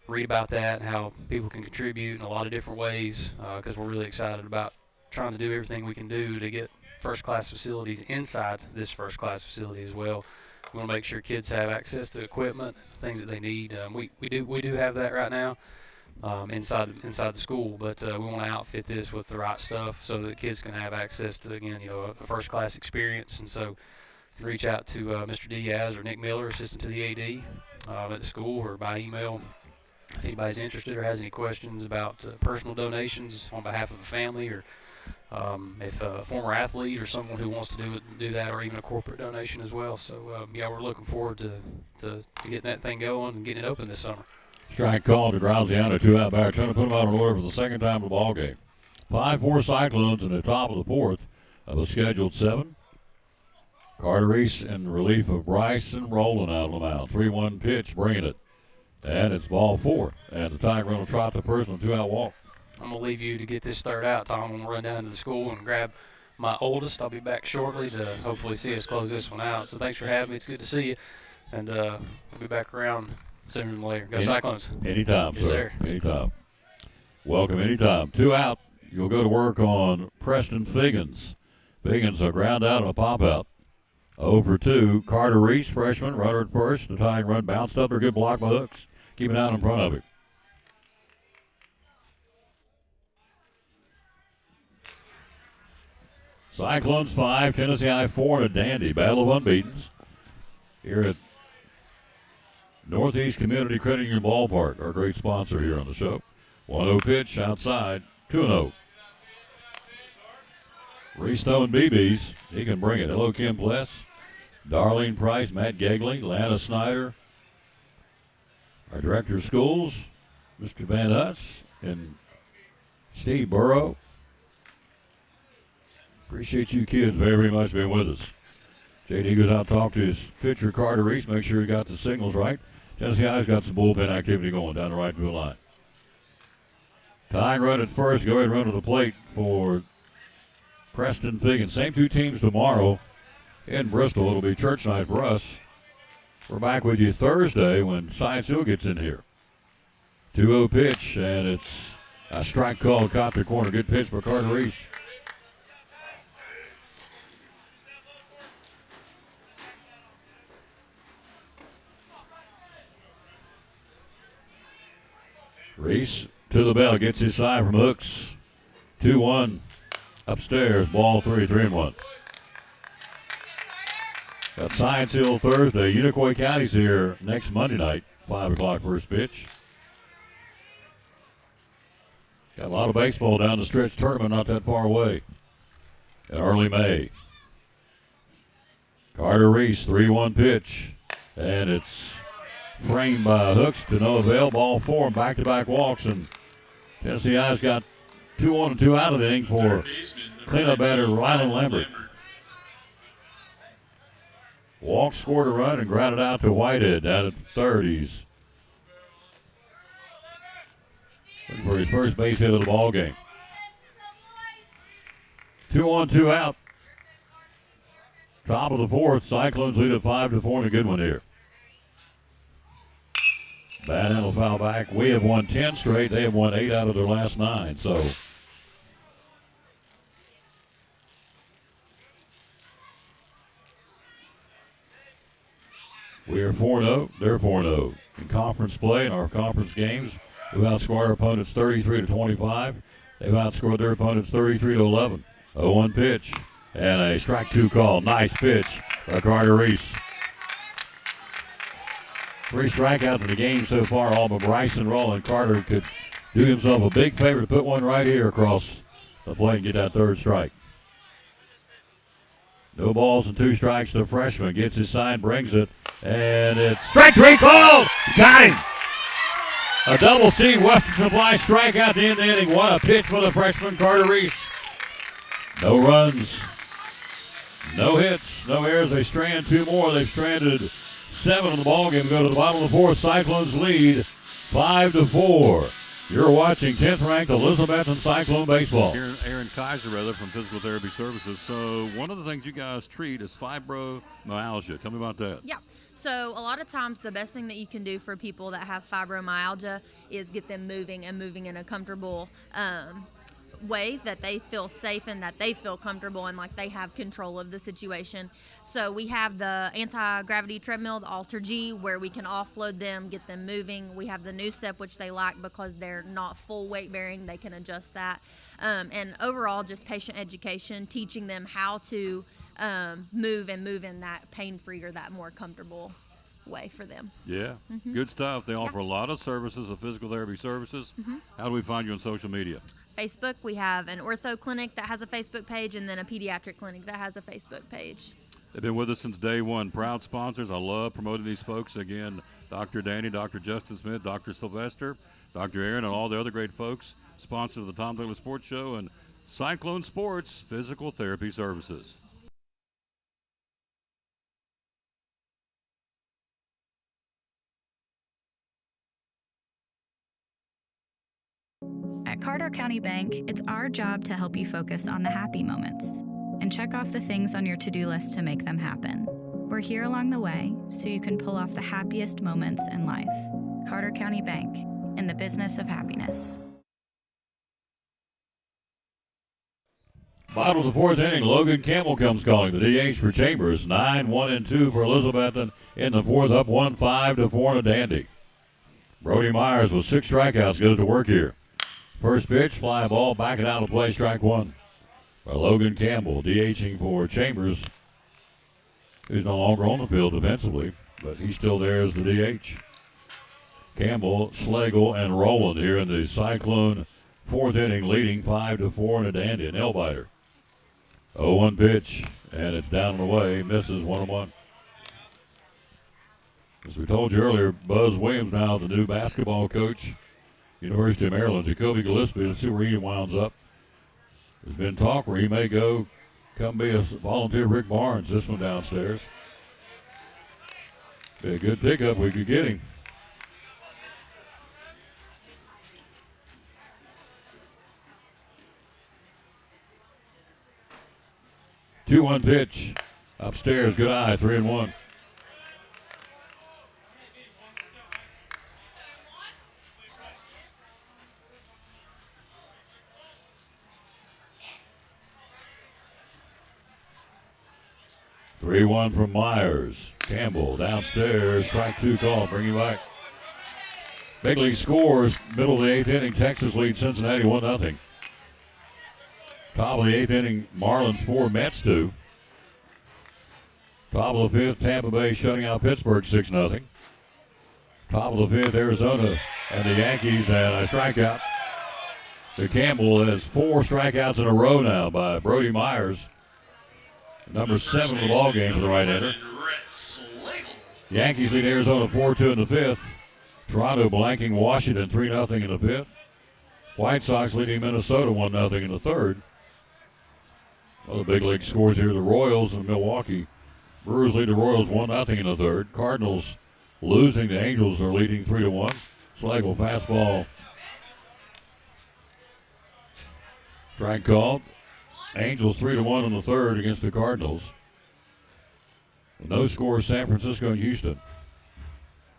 read about that and how people can contribute in a lot of different ways because we're really excited about trying to do everything we can do to get first-class facilities inside this first-class facility as well. We want to make sure kids have access to equipment, things that they need. We do have that right now inside the school, but we want to outfit this with the right stuff so that kids can have access to, again, a first-class experience. And so reach out to Mr. Diaz or Nick Miller, assistant to the AD at the school, or by email. If anybody's interested or has any questions about personal donations on behalf of a family, or if a former athlete or someone who wants to do that, or even a corporate donation as well. So, we're looking forward to getting that thing going and getting it open this summer. Strike call to Graziano, 2 out back, trying to put them out in order for the second time in the ball game. 5-4 Cyclones in the top of the fourth of the scheduled 7. Carter Reese in relief of Bryson Rowland out on the mound. 3-1 pitch, bringing it. And it's ball 4. And the Tiger will trot the first and 2-out walk. I'm going to leave you to get this third out, Tom. I'm going to run down to the school and grab my oldest. I'll be back shortly to hopefully see us close this one out. So thanks for having me. It's good to see you. And we'll be back around sooner than later. Go Cyclones. Anytime, yes, sir. Anytime. Welcome anytime. 2 out. You'll go to work on Preston Figgins. Figgins a ground out and a pop out. 0 for 2. Carter Reese, freshman, runner at first. The tying run bounced up. A good block by Hooks. Keep it out in front of him. Cyclones 5, Tennessee High 4 and a dandy. Battle of unbeatens here at Northeast Community Credit Union Ballpark, our great sponsor here on the show. 1-0 pitch outside, 2-0. Restone BBs, he can bring it. Hello, Kim Pless, Darlene Price, Matt Gegley, Lana Snyder, our director of schools, Mr. Van Hutz, and Steve Burrow. Appreciate you kids very much being with us. JD goes out to talk to his pitcher, Carter Reese, make sure he got the signals right. Tennessee High's got some bullpen activity going down the right field line. Tying run at first, go ahead and run to the plate for Preston Figgins. Same two teams tomorrow in Bristol. It'll be church night for us. We're back with you Thursday when Science Hill gets in here. 2-0 pitch, and it's a strike call. Caught the corner. Good pitch for Carter Reese. Reese to the bell, gets his side from Hooks. 2-1 upstairs, ball 3, 3-1. Got Science Hill Thursday. Unicoi County's here next Monday night, 5 o'clock first pitch. Got a lot of baseball down the stretch tournament not that far away in early May. Carter Reese, 3-1 pitch, and it's framed by Hooks to no avail. Ball 4 and back-to-back walks, and Tennessee High's got 2 on and 2 out of the inning for cleanup batter Rylan Lambert. Walk, scored a run, and grounded out to Whitehead down at third. He's looking for his first base hit of the ball game. 2 on, 2 out. Top of the fourth. Cyclones lead at 5-4 and a good one here. Bad handle foul back. We have won 10 straight. They have won 8 out of their last 9. So we are 4-0. They're 4-0. In conference play, in our conference games, we've outscored our opponents 33-25. They've outscored their opponents 33-11. 0-1 pitch and a strike 2 call. Nice pitch by Carter Reese. 3 strikeouts in the game so far, all but Bryson Roland. Carter could do himself a big favor to put one right here across the plate and get that 3rd strike. No balls and 2 strikes. The freshman gets his sign, brings it, and it's strike 3 called. Got him. A double C Western Supply strikeout to end the inning. What a pitch for the freshman, Carter Reese. No runs, no hits, no errors. They strand 2 more. They've stranded 7 in the ballgame. Go to the bottom of the 4th. Cyclones lead 5-4. You're watching 10th ranked Elizabethton Cyclone baseball. Aaron Kaiser, from Physical Therapy Services. So one of the things you guys treat is fibromyalgia. Tell me about that. Yeah. So a lot of times the best thing that you can do for people that have fibromyalgia is get them moving in a comfortable way that they feel safe and that they feel comfortable and like they have control of the situation. So we have the anti-gravity treadmill, the Alter G, where we can offload them, get them moving. We have the new step, which they like because they're not full weight bearing. They can adjust that. And overall, just patient education, teaching them how to move in that pain-free or that more comfortable way for them. Yeah, good stuff. They offer a lot of services of physical therapy services. How do we find you on social media? Facebook, we have an ortho clinic that has a Facebook page and then a pediatric clinic that has a Facebook page. They've been with us since day one. Proud sponsors. I love promoting these folks. Again, Dr. Danny, Dr. Justin Smith, Dr. Sylvester, Dr. Aaron, and all the other great folks, sponsors of the Tom Taylor Sports Show and Cyclone Sports Physical Therapy Services. At Carter County Bank, it's our job to help you focus on the happy moments and check off the things on your to-do list to make them happen. We're here along the way so you can pull off the happiest moments in life. Carter County Bank, in the business of happiness. Bottom of the fourth inning, Logan Campbell comes calling. The DH for Chambers. 9-1-2 for Elizabethton in the fourth, up 1-5-4 and a dandy. Brody Myers with 6 strikeouts goes to work here. First pitch, fly ball, back it out of play, strike one. By Logan Campbell, DHing for Chambers, who's no longer on the field defensively, but he's still there as the DH. Campbell, Slagle, and Rowland here in the Cyclone fourth inning, leading 5-4 and a dandy, a nail-biter. 0-1 pitch, and it's down and away, misses 1-1. As we told you earlier, Buzz Williams now the new basketball coach, University of Maryland. Jacoby Gillespie, let's see where he winds up. There's been talk where he may come be a volunteer Rick Barnes, this one downstairs. Be a good pickup, we could get him. Two-one pitch. Upstairs, good eye, 3-1. Three-one from Myers. Campbell downstairs, strike two call, bring him back. Big league scores, middle of the eighth inning, Texas leads Cincinnati 1-0. Top of the eighth inning, Marlins 4, Mets 2. Top of the fifth, Tampa Bay shutting out Pittsburgh 6-0. Top of the fifth, Arizona and the Yankees, and a strikeout. The Campbell has 4 strikeouts in a row now by Brody Myers. Number 7 of the ball game for the right-hander. Yankees lead Arizona 4-2 in the fifth. Toronto blanking Washington 3-0 in the fifth. White Sox leading Minnesota 1-0 in the third. Other big league scores here, the Royals and Milwaukee. Brewers lead the Royals 1-0 in the third. Cardinals losing, the Angels are leading 3-1. Slagle fastball. Strike called. Angels 3-1 in the third against the Cardinals. No score, San Francisco and Houston.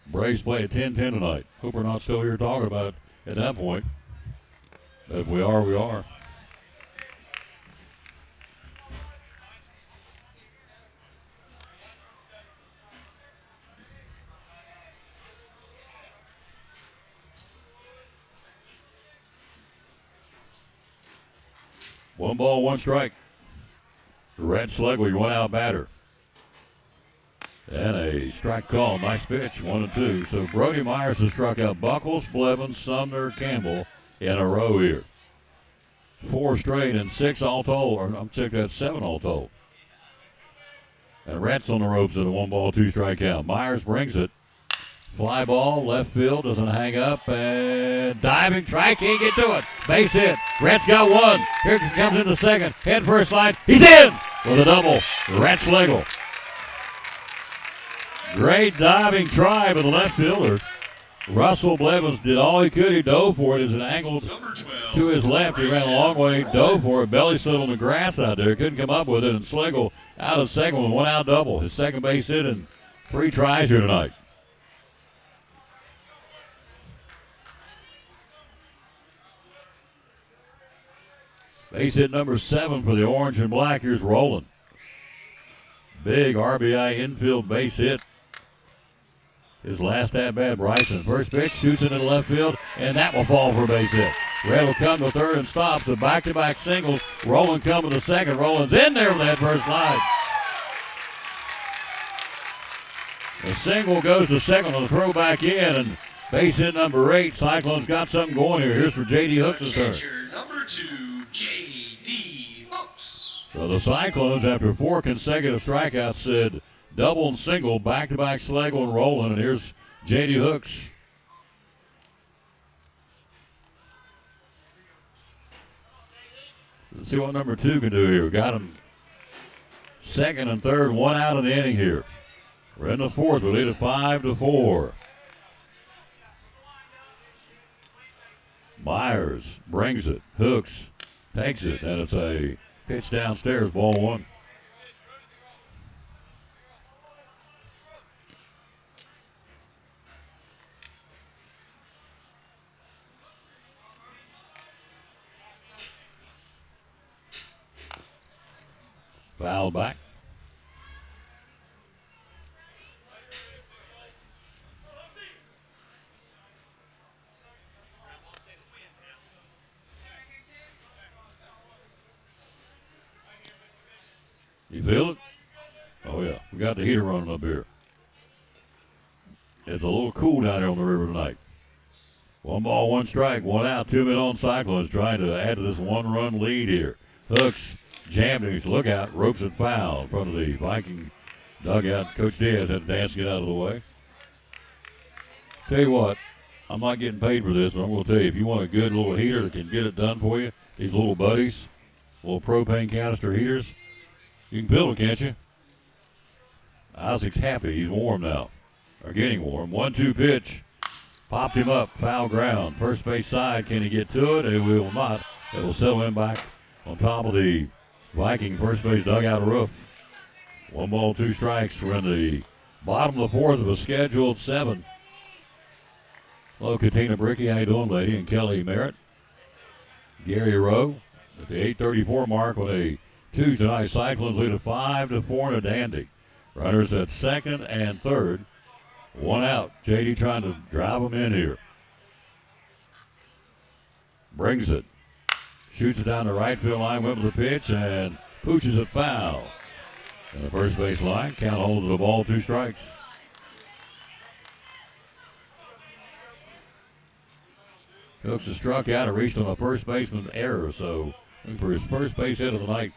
Braves play at 10-10 tonight. Hope we're not still here talking about it at that point. But if we are, we are. One ball, one strike. Red Slagle, your one-out batter. And a strike call. Nice pitch, 1-2. So Brody Myers has struck out Buckles, Blevins, Sumner, Campbell in a row here. 4 straight and 6 all told. Or I'm checking that 7 all told. And Rats on the ropes at a 1-ball, 2-strike count. Myers brings it. Fly ball, left field, doesn't hang up, and diving, try, can't get to it. Base hit. Rats got one. Here comes in the second. Head first slide. He's in with a double. Rat Slagle. Great diving try by the left fielder. Russell Blevins did all he could. He dove for it as it angled to his left. He ran a long way, dove for it, belly slid on the grass out there. Couldn't come up with it, and Slagle out of second with 1-out double. His second base hit in 3 tries here tonight. Base hit number 7 for the orange and black. Here's Rowland. Big RBI infield base hit. His last at-bat, Bryson. First pitch, shoots into the left field, and that will fall for a base hit. Red will come to third and stops. The back-to-back singles. Rowland coming to second. Rowland's in there with that first slide. The single goes to second on the throw back in, and base hit number 8. Cyclones got something going here. Here's for J.D. Hooks' turn. Number 2, J.D. Hooks. So the Cyclones, after 4 consecutive strikeouts, said double and single, back-to-back Slagle and Rowland, and here's J.D. Hooks. Let's see what number 2 can do here. We got him second and third, 1 out of the inning here. We're in the fourth. We lead at 5-4. Myers brings it. Hooks takes it, and it's a pitch downstairs, ball 1. Fouled back. You feel it? Oh, yeah. We got the heater running up here. It's a little cool down here on the river tonight. 1 ball, 1 strike, 1 out, 2 men on Cyclones trying to add to this 1-run lead here. Hooks, jammed him. Look out, ropes it foul in front of the Viking dugout. Coach Diaz had to dance to get out of the way. Tell you what, I'm not getting paid for this, but I'm going to tell you, if you want a good little heater that can get it done for you, these little buddies, little propane canister heaters, you can feel it, can't you? Isaac's happy. He's warm now. Or getting warm. 1-2 pitch. Popped him up. Foul ground. First base side. Can he get to it? It will not. It will settle him back on top of the Viking first base dugout roof. 1 ball, 2 strikes. We're in the bottom of the 4th of a scheduled 7. Hello, Katina Bricky. How you doing, lady? And Kelly Merritt. Gary Rowe at the 8:34 mark on a Tuesday night. Cyclones lead at 5-4 in a dandy. Runners at second and third. 1 out. JD trying to drive them in here. Brings it. Shoots it down the right field line. Went with the pitch and pooches it foul. And the first base line. Count holds the ball, 2 strikes. Cooks has struck out and reached on a first baseman's error. So for his first base hit of the night.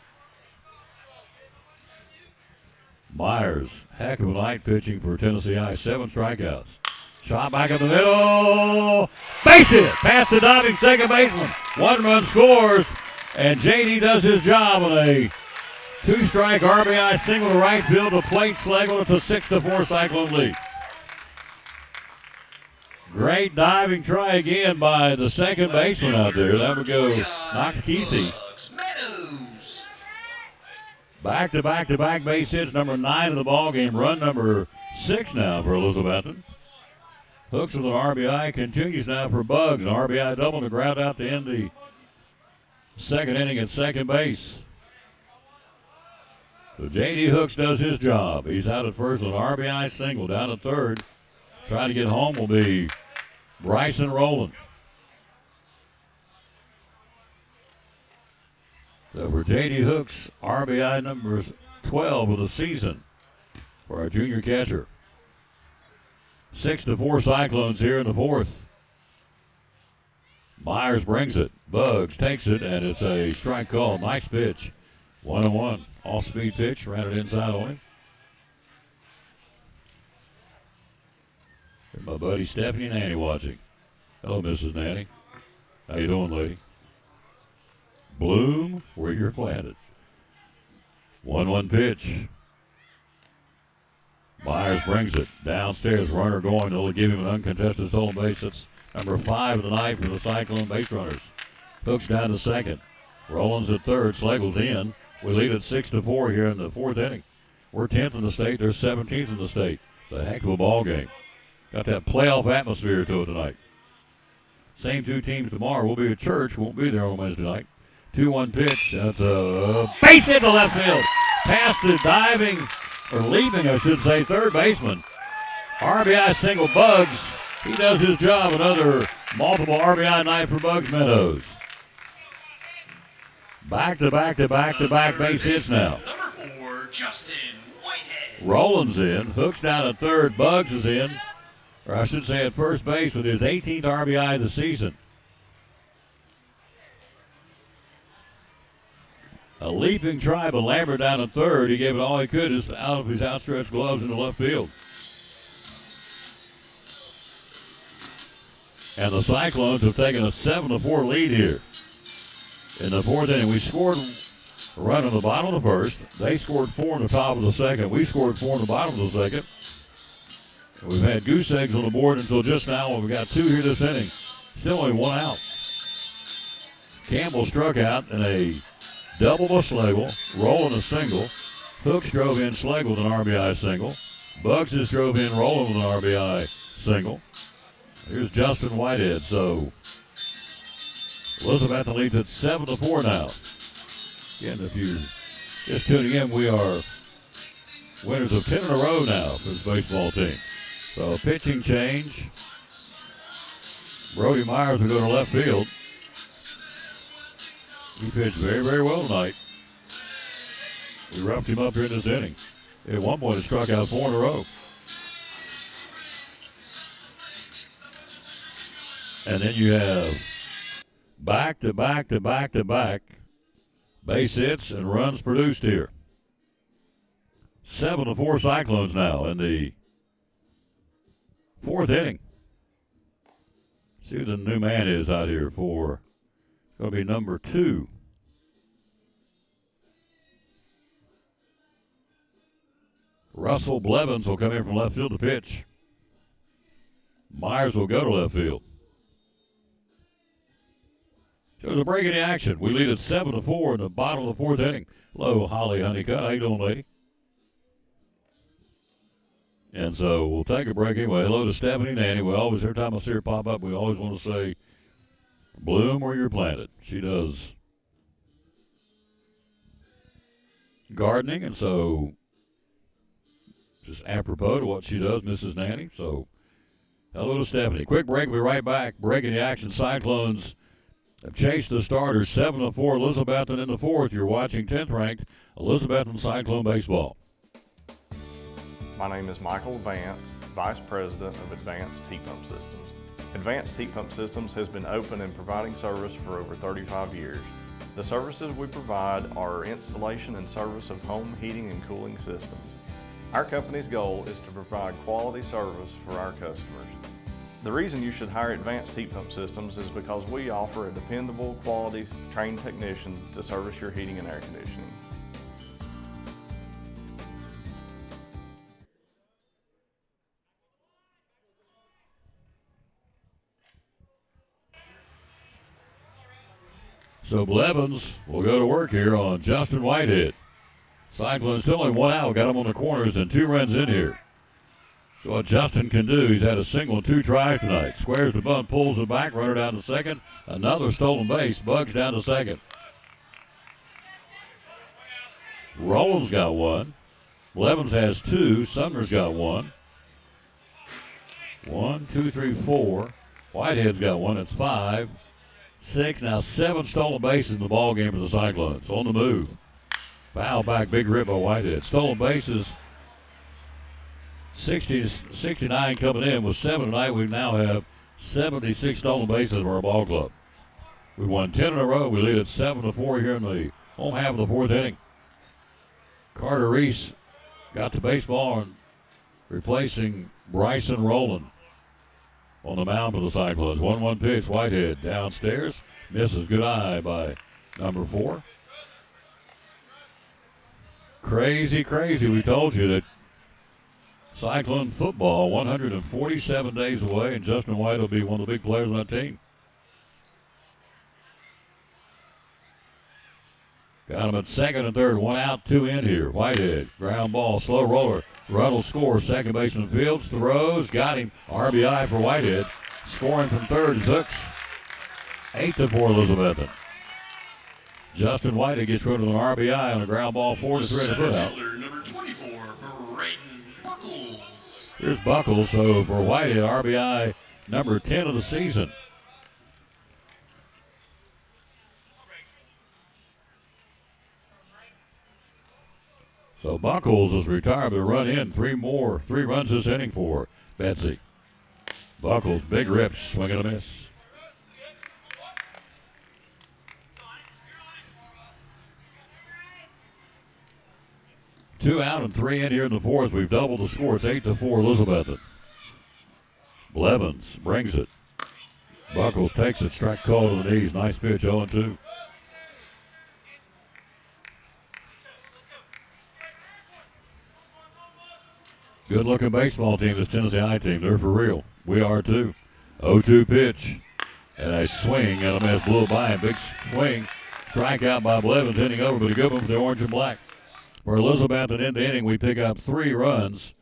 Myers, heck of a night pitching for Tennessee High. 7 strikeouts. Shot back up the middle. Base hit. Past the diving second baseman. 1 run scores. And JD does his job on a 2-strike RBI single to right field to plate Schlegel. It's a 6-4 Cyclone lead. Great diving try again by the second baseman out there. That would go Knox Kesey. Back-to-back base hits, number 9 of the ball game. Run number 6 now for Elizabethton. Hooks with an RBI, continues now for Bugs. An RBI double to ground out to end the second inning at second base. So J.D. Hooks does his job. He's out at first with an RBI single. Down at third. Trying to get home will be Bryson Rowland. So for J.D. Hooks, RBI number 12 of the season for our junior catcher. 6-4 Cyclones here in the 4th. Myers brings it. Bugs takes it, and it's a strike call. Nice pitch. 1-1. Off-speed pitch. Ran it inside on him. Here's my buddy Stephanie Nanny watching. Hello, Mrs. Nanny. How you doing, lady? Bloom where you're planted. 1-1 pitch. Myers brings it downstairs. Runner going. They'll give him an uncontested stolen base. That's number 5 of the night for the Cyclone base runners. Hooks down to second. Rollins at third. Schlegel's in. We lead at 6-4 here in the 4th inning. We're 10th in the state. They're 17th in the state. It's a heck of a ball game. Got that playoff atmosphere to it tonight. Same 2 teams tomorrow. We'll be at church. Won't be there on Wednesday night. 2-1 pitch. That's a base hit to left field. Past the diving, or leaping, I should say, third baseman. RBI single. Bugs. He does his job. Another multiple RBI night for Bugs Meadows. Back-to-back base hits now. Number 4, Justin Whitehead. Rollins in. Hooks down at third. Bugs is in. Or I should say at first base with his 18th RBI of the season. A leaping try, but Lambert down at third. He gave it all he could just out of his outstretched gloves into left field. And the Cyclones have taken a 7-4 lead here. In the 4th inning, we scored a run in the bottom of the first. They scored 4 in the top of the second. We scored 4 in the bottom of the second. And we've had goose eggs on the board until just now. We've got 2 here this inning. Still only 1 out. Campbell struck out in a double by Schlegel, Rowland a single. Hooks drove in Schlegel with an RBI single. Bugs just drove in Rowland with an RBI single. Here's Justin Whitehead. So Elizabethton leads at 7-4 now. Again, if you Just tuning in, we are winners of 10 in a row now for this baseball team. So pitching change. Brody Myers will go to left field. He pitched very, very well tonight. We roughed him up here in this inning. At one point, he struck out 4 in a row. And then you have back-to-back base hits and runs produced here. 7-4 Cyclones now in the 4th inning. See who the new man is out here for. It's going to be number 2. Russell Blevins will come in from left field to pitch. Myers will go to left field. So there's a break in the action. We lead at 7-4 in the bottom of the 4th inning. Hello, Holly Honeycutt. How you doing, lady? And so we'll take a break anyway. Hello to Stephanie Nanny. We always, every time I see her pop up, we always want to say, bloom where you're planted. She does gardening, and so just apropos to what she does, Mrs. Nanny. So hello to Stephanie. Quick break. We'll be right back. Breaking the action. Cyclones have chased the starters 7-4. Elizabethton in the 4th. You're watching 10th ranked Elizabethton Cyclone Baseball. My name is Michael Vance, Vice President of Advanced Heat Pump Systems. Advanced Heat Pump Systems has been open and providing service for over 35 years. The services we provide are installation and service of home heating and cooling systems. Our company's goal is to provide quality service for our customers. The reason you should hire Advanced Heat Pump Systems is because we offer a dependable, quality, trained technician to service your heating and air conditioning. So Blevins will go to work here on Justin Whitehead. Cyclones still only 1 out, got him on the corners and 2 runs in here. So what Justin can do, he's had a single and 2 tries tonight. Squares the bunt, pulls it back, runner down to second. Another stolen base, Bugs down to second. Rowland's got 1. Blevins has 2. Sumner's got 1. 1, 2, 3, 4. Whitehead's got 1. That's 5. 6, now 7 stolen bases in the ball game for the Cyclones. On the move. Foul back, big rip by Whitehead. Stolen bases, 69 coming in. With 7 tonight, we now have 76 stolen bases for our ball club. We won 10 in a row. We lead at 7-4 here in the home half of the 4th inning. Carter Reese got the baseball and replacing Bryson Rowland on the mound for the Cyclones. 1-1 pitch, Whitehead downstairs. Misses, good eye by number 4. Crazy. We told you that Cyclone football, 147 days away, and Justin White will be one of the big players on that team. Got him at second and third, 1 out, 2 in here. Whitehead, ground ball, slow roller. Ruddle scores, second baseman Fields throws, got him. RBI for Whitehead. Scoring from third is Hooks. 8-4 Elizabethton. Justin Whitehead gets rid of an RBI on a ground ball, 4-3 to put out. Number 24, Brayton Buckles. Here's Buckles, so for Whitehead, RBI number 10 of the season. So Buckles is retired to run in 3 runs this inning for Betsy. Buckles, big rips, swing and a miss. Two out and 3 in here in the 4th. We've doubled the score. It's 8-4 Elizabethton. Blevins brings it. Buckles takes it, strike call to the knees. Nice pitch, 0-2. Good-looking baseball team, this Tennessee High team. They're for real. We are, too. 0-2 pitch. And a swing and a miss. Blew by him. Big swing. Strikeout by Blevins, hitting over, but a good one for the orange and black. For Elizabethton in the inning, we pick up 3 runs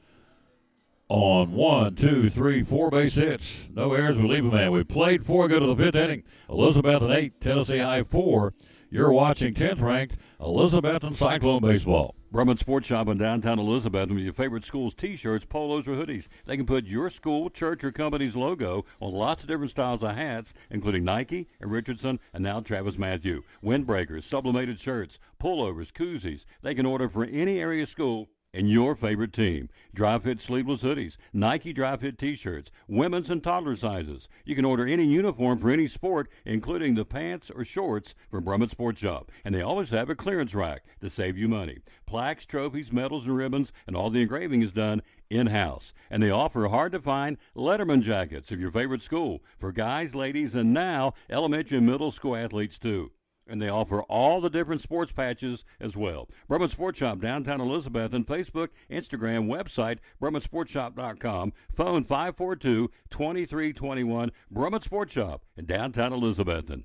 on 1, 2, 3, 4 base hits. No errors. We leave a man. We played 4, go to the 5th inning. Elizabethton 8, Tennessee High 4. You're watching 10th ranked Elizabethton Cyclone Baseball. Brummett Sports Shop in downtown Elizabethton with your favorite school's T-shirts, polos, or hoodies. They can put your school, church, or company's logo on lots of different styles of hats, including Nike and Richardson and now Travis Matthew. Windbreakers, sublimated shirts, pullovers, koozies. They can order for any area school and your favorite team. Dry fit sleeveless hoodies, Nike dry fit T-shirts, women's and toddler sizes. You can order any uniform for any sport, including the pants or shorts from Brummett Sports Shop. And they always have a clearance rack to save you money. Plaques, trophies, medals, and ribbons, and all the engraving is done in-house. And they offer hard-to-find Letterman jackets of your favorite school for guys, ladies, and now elementary and middle school athletes too. And they offer all the different sports patches as well. Brummett Sports Shop, downtown Elizabethton, Facebook, Instagram, website, BrummettSportsShop.com, phone 542-2321, Brummett Sports Shop in downtown Elizabethton.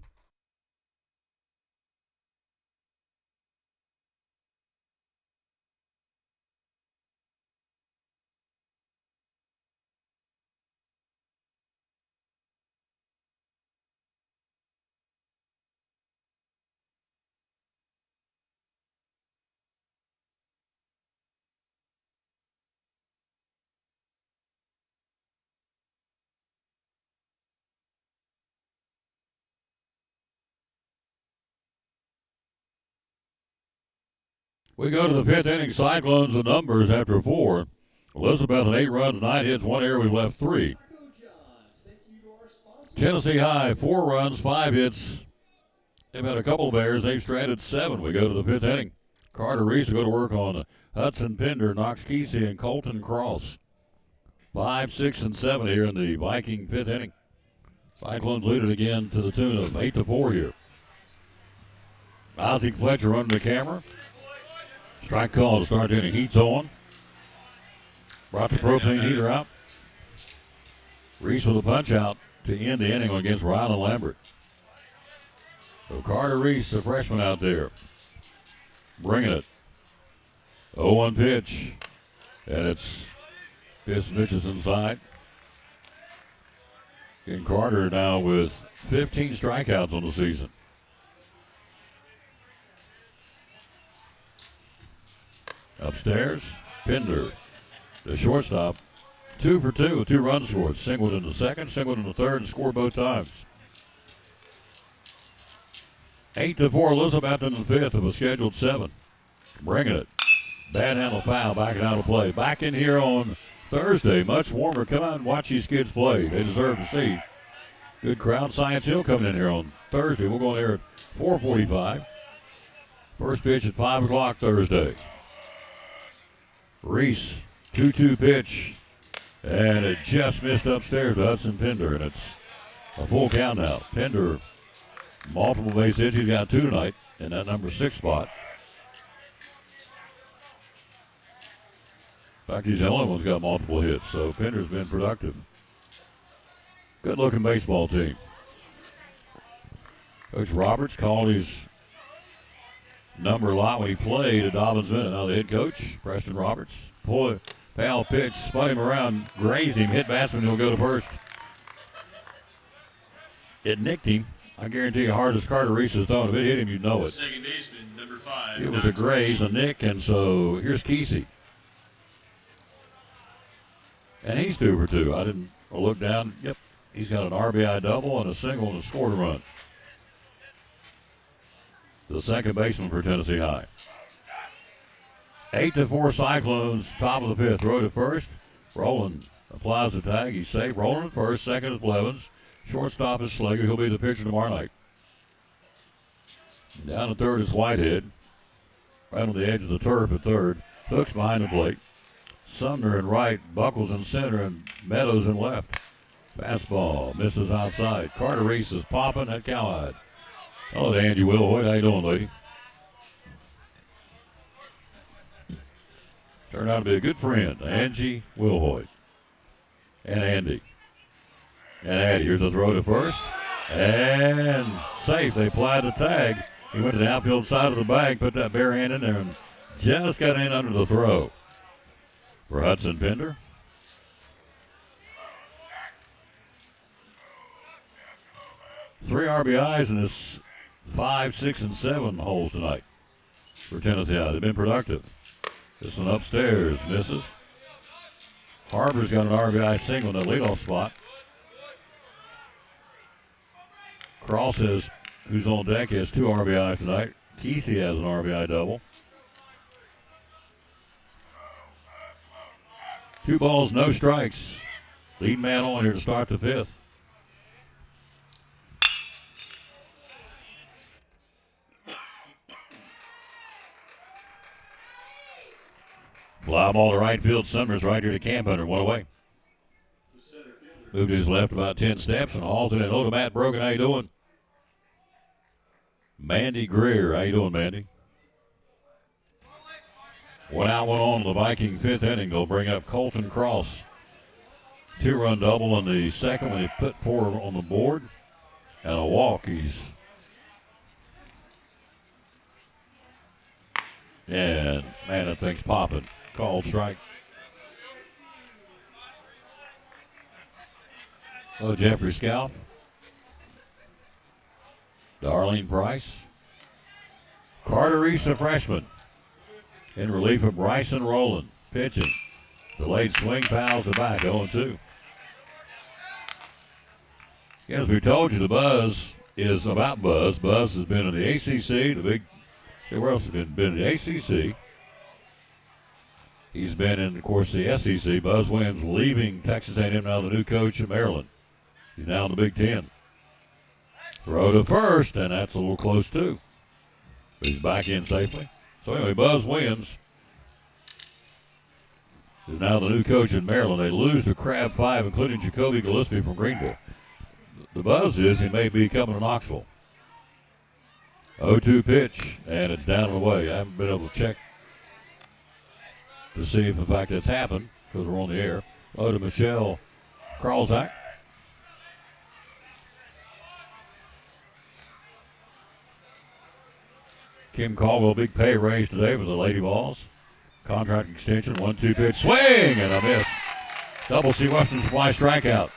We go to the fifth inning. Cyclones, the numbers after 4. Elizabethton 8 runs, 9 hits, 1 error. We left 3. Tennessee High 4 runs, 5 hits. They've had a couple of errors. They've stranded 7. We go to the fifth inning. Carter Reese will go to work on Hudson Pender, Knox Kesey, and Colton Cross. 5, 6, and 7 here in the Viking fifth inning. Cyclones lead it again to the tune of 8-4 here. Isaac Fletcher running the camera. Strike call to start the inning. Heat's on. Brought the propane heater out. Reese with a punch out to end the inning against Rylan Lambert. So Carter Reese, the freshman out there, bringing it. 0-1 pitch. And it's pitches inside. And Carter now with 15 strikeouts on the season. Upstairs, Pender, the shortstop, 2 for 2 with 2 runs scored. Singled in the second, singled in the third, and scored both times. 8-4 Elizabethton in the fifth of a scheduled 7. Bringing it. Bad handle foul, backing out of play. Back in here on Thursday, much warmer. Come out and watch these kids play. They deserve to see. Good crowd. Science Hill coming in here on Thursday. We'll go in there at 4:45. First pitch at 5 o'clock Thursday. Reese, 2-2 pitch, and it just missed upstairs to Hudson Pender, and it's a full count now. Pender, multiple base hits. He's got 2 tonight in that number 6 spot. In fact, he's the only one who's got multiple hits, so Pender's been productive. Good-looking baseball team. Coach Roberts called his number a lot when he played at Dobbins Minute. Now the head coach, Preston Roberts, foul pitch, spun him around, grazed him, hit batsman, he'll go to first. It nicked him. I guarantee you, hard as Carter Reese has thrown, if it hit him, you know it. Second baseman, number 5. It was a graze, a nick, and so here's Kesey. And he's 2 for 2. I look down. Yep, he's got an RBI double and a single and scored a run. The second baseman for Tennessee High. 8-4 Cyclones, top of the fifth. Throw to first. Rowland applies the tag. He's safe. Rowland at first. Second is Blevins. Shortstop is Slager. He'll be the pitcher tomorrow night. Down at third is Whitehead. Right on the edge of the turf at third. Hooks behind the plate. Sumner in right. Buckles in center. And Meadows in left. Fastball misses outside. Carter Reese is popping at Cowhide. Hello to Angie Wilhoit. How you doing, lady? Turned out to be a good friend, Angie Wilhoit. And Andy. And Addie. Here's a throw to first. And safe. They applied the tag. He went to the outfield side of the bag, put that bare hand in there, and just got in under the throw. For Hudson Pender. Three RBIs in his 5, 6, and 7 holes tonight for Tennessee High. They've been productive. This one upstairs misses. Harbor's got an RBI single in the leadoff spot. Cross who's on deck, has 2 RBIs tonight. Kesey has an RBI double. 2 balls, no strikes. Lead man on here to start the 5th. Fly ball to right field. Summers right here to Camp Hunter. 1 away. Moved to his left about 10 steps and hauls it in. Hello to Matt Brogan. How you doing? Mandy Greer. How you doing, Mandy? 1 out, 1 on in the Viking 5th inning. They'll bring up Colton Cross. 2-run double in the second when he put 4 on the board. And a walk. And, man, that thing's popping. Called strike. Hello, Jeffrey Scalf. Darlene Price. Carter Reese, a freshman. In relief of Bryson Rowland. Pitching. Delayed swing, fouls it back. 0-2. As we told you, the buzz is about Buzz. Buzz has been in the ACC. Where else has been in the ACC? He's been in, of course, the SEC. Buzz Williams leaving Texas A&M, now the new coach at Maryland. He's now in the Big Ten. Throw to first, and that's a little close too. But he's back in safely. So anyway, Buzz Williams is now the new coach in Maryland. They lose to Crab 5, including Jacoby Gillespie from Greenville. The buzz is he may be coming to Knoxville. 0-2 pitch, and it's down and away. I haven't been able to check to see if, in fact, that's happened because we're on the air. To Michelle Kralzak. Kim Caldwell, big pay raise today with the Lady Balls. Contract extension, 1-2 pitch, swing, and a miss. Double C Western Supply strikeout.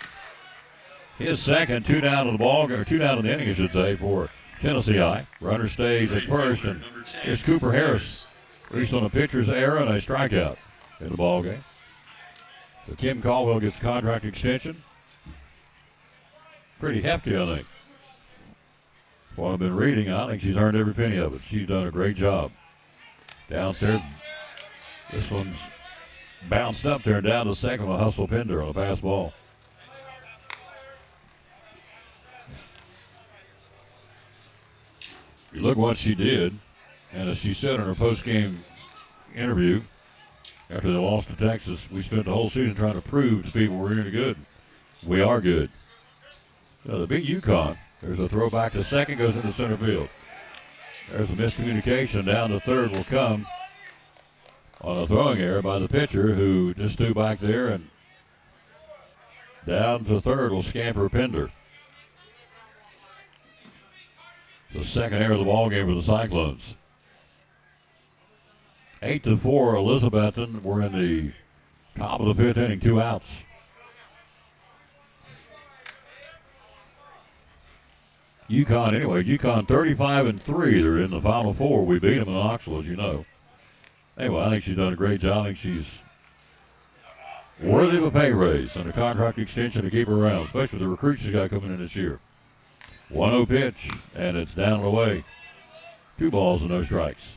His second, 2 down in the ball, or 2 down in the inning, I should say, for Tennessee High. Runner stays at first, and here's Cooper Harris. Reached on a pitcher's error and a strikeout in the ball game. So Kim Caldwell gets contract extension. Pretty hefty, I think. What I've been reading, I think she's earned every penny of it. She's done a great job. Downstairs, this one's bounced up there and down to second with Hustle Pender on a pass ball. You look what she did, and as she said in her post-game interview after they lost to Texas, we spent the whole season trying to prove to people we're really good. We are good. So the big UConn. There's a throw back to second, goes into center field. There's a miscommunication. Down to third will come on a throwing error by the pitcher who just threw back there, and down to third will scamper Pender. The second error of the ball game for the Cyclones. 8-4, Elizabethton. We're in the top of the 5th inning, 2 outs. UConn, anyway, UConn 35-3. They're in the Final Four. We beat them in Knoxville, as you know. Anyway, I think she's done a great job. I think she's worthy of a pay raise and a contract extension to keep her around, especially the recruits she's got coming in this year. 1-0 pitch, and it's down and away. 2 balls and no strikes.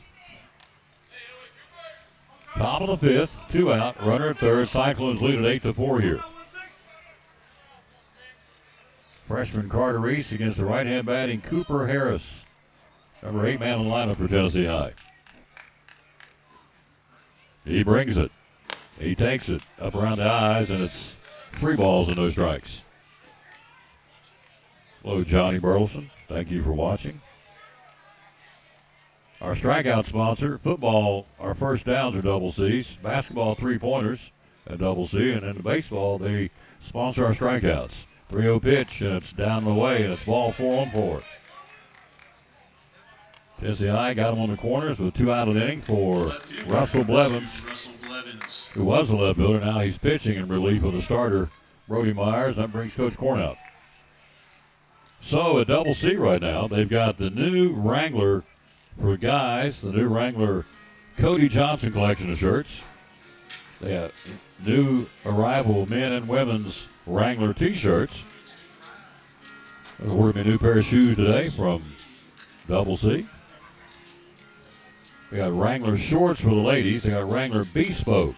Top of the 5th, 2 out, runner at third. Cyclones lead at 8-4 here. Freshman Carter Reese against the right-hand batting Cooper Harris. Number 8 man in the lineup for Tennessee High. He brings it. He takes it up around the eyes, and it's 3 balls and no strikes. Hello, Johnny Burleson. Thank you for watching. Our strikeout sponsor, football, our first downs are double C's. Basketball, 3-pointers at double C. And in baseball, they sponsor our strikeouts. 3-0 pitch, and it's down and away, and it's ball 4-on-4. Tennessee High got him on the corners with 2 out of the inning for Russell Blevins, who was a left fielder. Now he's pitching in relief of the starter, Brody Myers. That brings Coach Corn out. So at Double C right now, they've got the new Wrangler for guys, the new Wrangler Cody Johnson collection of shirts. They have new arrival men and women's Wrangler T-shirts. They're ordering a new pair of shoes today from Double C. They got Wrangler shorts for the ladies. They got Wrangler Bespoke,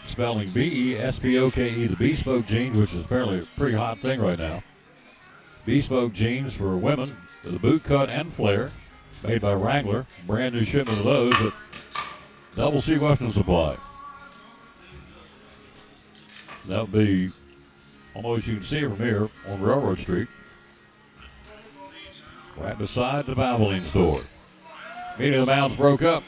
spelling B-E-S-P-O-K-E, the Bespoke jeans, which is apparently a pretty hot thing right now. Bespoke jeans for women with a boot cut and flare, made by Wrangler. Brand new shipment of those at Double C Western Supply. That would be almost, you can see it from here on Railroad Street, right beside the Valvoline store. Meeting of the mounds broke up.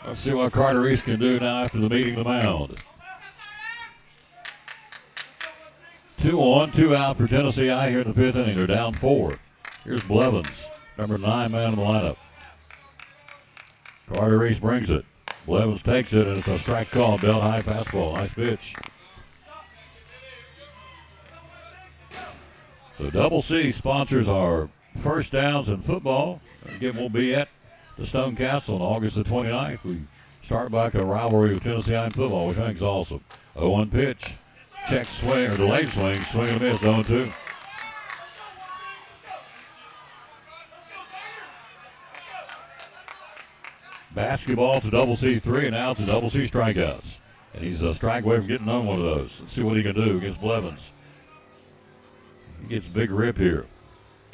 Let's see what Carter East can do now after the meeting of the mound. 2 on, 2 out for Tennessee I here in the 5th inning. They're down 4. Here's Blevins, number 9 man in the lineup. Carter East brings it. Blevins takes it, and it's a strike call. Belt high fastball. Nice pitch. So Double C sponsors our first downs in football. Again, we'll be at the Stone Castle on August the 29th. We start back a rivalry with Tennessee in football, which I think is awesome. 0-1 pitch. Check swing, or delayed swing. Swing and a miss, 0-2. Basketball to Double C 3, and now to Double C strikeouts. And he's a strike away from getting on one of those. Let's see what he can do against Blevins. He gets a big rip here.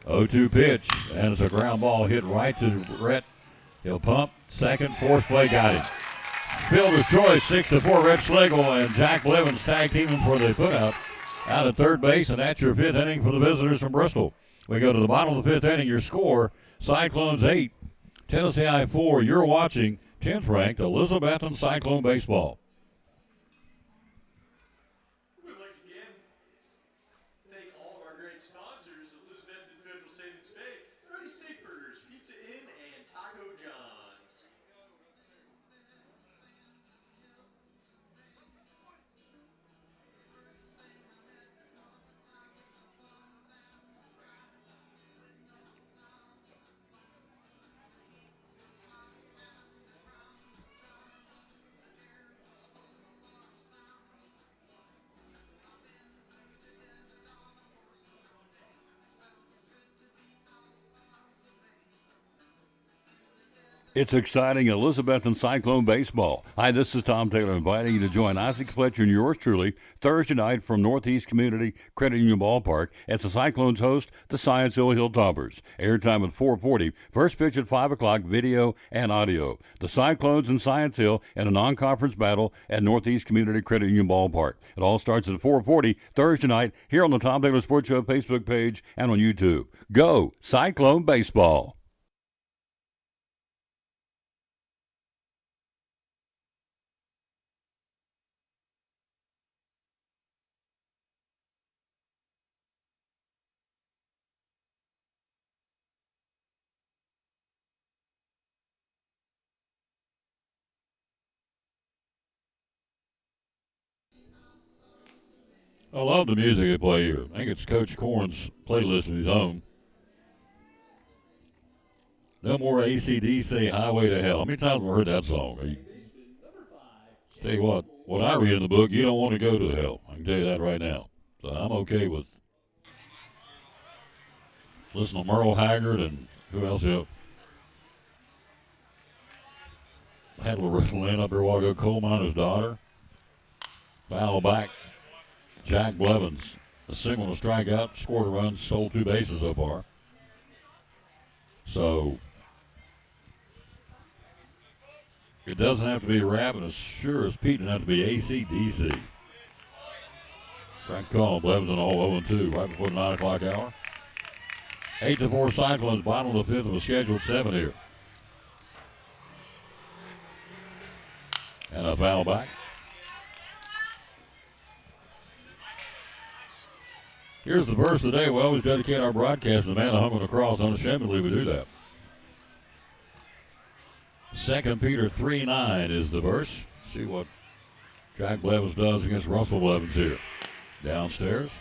0-2 pitch, and it's a ground ball hit right to Rhett. He'll pump, second, force play, got him. Fielder's choice, 6-4, Rhett Schlegel and Jack Blevins tag teaming for the putout out at third base, and that's your 5th inning for the visitors from Bristol. We go to the bottom of the 5th inning. Your score, Cyclones 8, Tennessee I 4. You're watching 10th ranked Elizabethton Cyclone Baseball. We'd like to again thank all of our great sponsors, Elizabethton Federal Savings Bank, Freddy Steak Burgers, Pizza Inn, and Taco John's. It's exciting Elizabethton Cyclone Baseball. Hi, this is Tom Taylor inviting you to join Isaac Fletcher and yours truly Thursday night from Northeast Community Credit Union Ballpark as the Cyclones host the Science Hill Hilltoppers. Airtime at 4:40. First pitch at 5 o'clock, video and audio. The Cyclones and Science Hill in a non-conference battle at Northeast Community Credit Union Ballpark. It all starts at 4:40 Thursday night here on the Tom Taylor Sports Show Facebook page and on YouTube. Go Cyclone Baseball. I love the music they play here. I think it's Coach Corn's playlist of his own. No more AC/DC, Highway to Hell. How many times have we heard that song? Tell you what I read in the book, you don't want to go to hell. I can tell you that right now. So I'm okay with listening to Merle Haggard and who else? I had a little wrestling up here a while ago. Coal Miner's Daughter. Foul back. Jack Blevins, a single and a strikeout, scored a run, stole 2 bases so far. So it doesn't have to be rap, and as sure as Pete doesn't have to be AC/DC. Strike call, Blevins on all 0-2 right before the 9 o'clock hour. 8-4 Cyclones, bottom of the 5th of a scheduled 7 here. And a foul back. Here's the verse of the day. We always dedicate our broadcast to the man that hung on the cross. Unashamedly, we do that. 2 Peter 3:9 is the verse. See what Jack Blevins does against Russell Blevins here. Downstairs.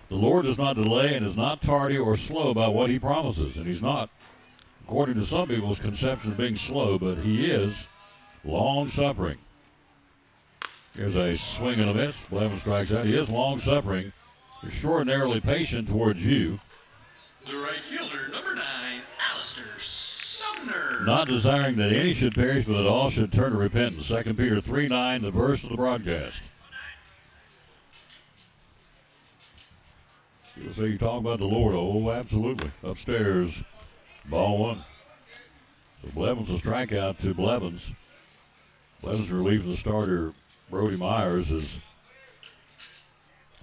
The Lord does not delay and is not tardy or slow about what he promises, and he's not, according to some people's conception of being slow, but he is long-suffering. Here's a swing and a miss. Blevins strikes out. He is long-suffering, extraordinarily patient towards you. The right fielder, number 9, Alistair Sumner. Not desiring that any should perish, but that all should turn to repentance. 2 Peter 3:9, the verse of the broadcast. People say you talk about the Lord. Oh, absolutely. Upstairs, ball one. So Blevins a strikeout to Blevins. Blevins relieving the starter, Brody Myers, has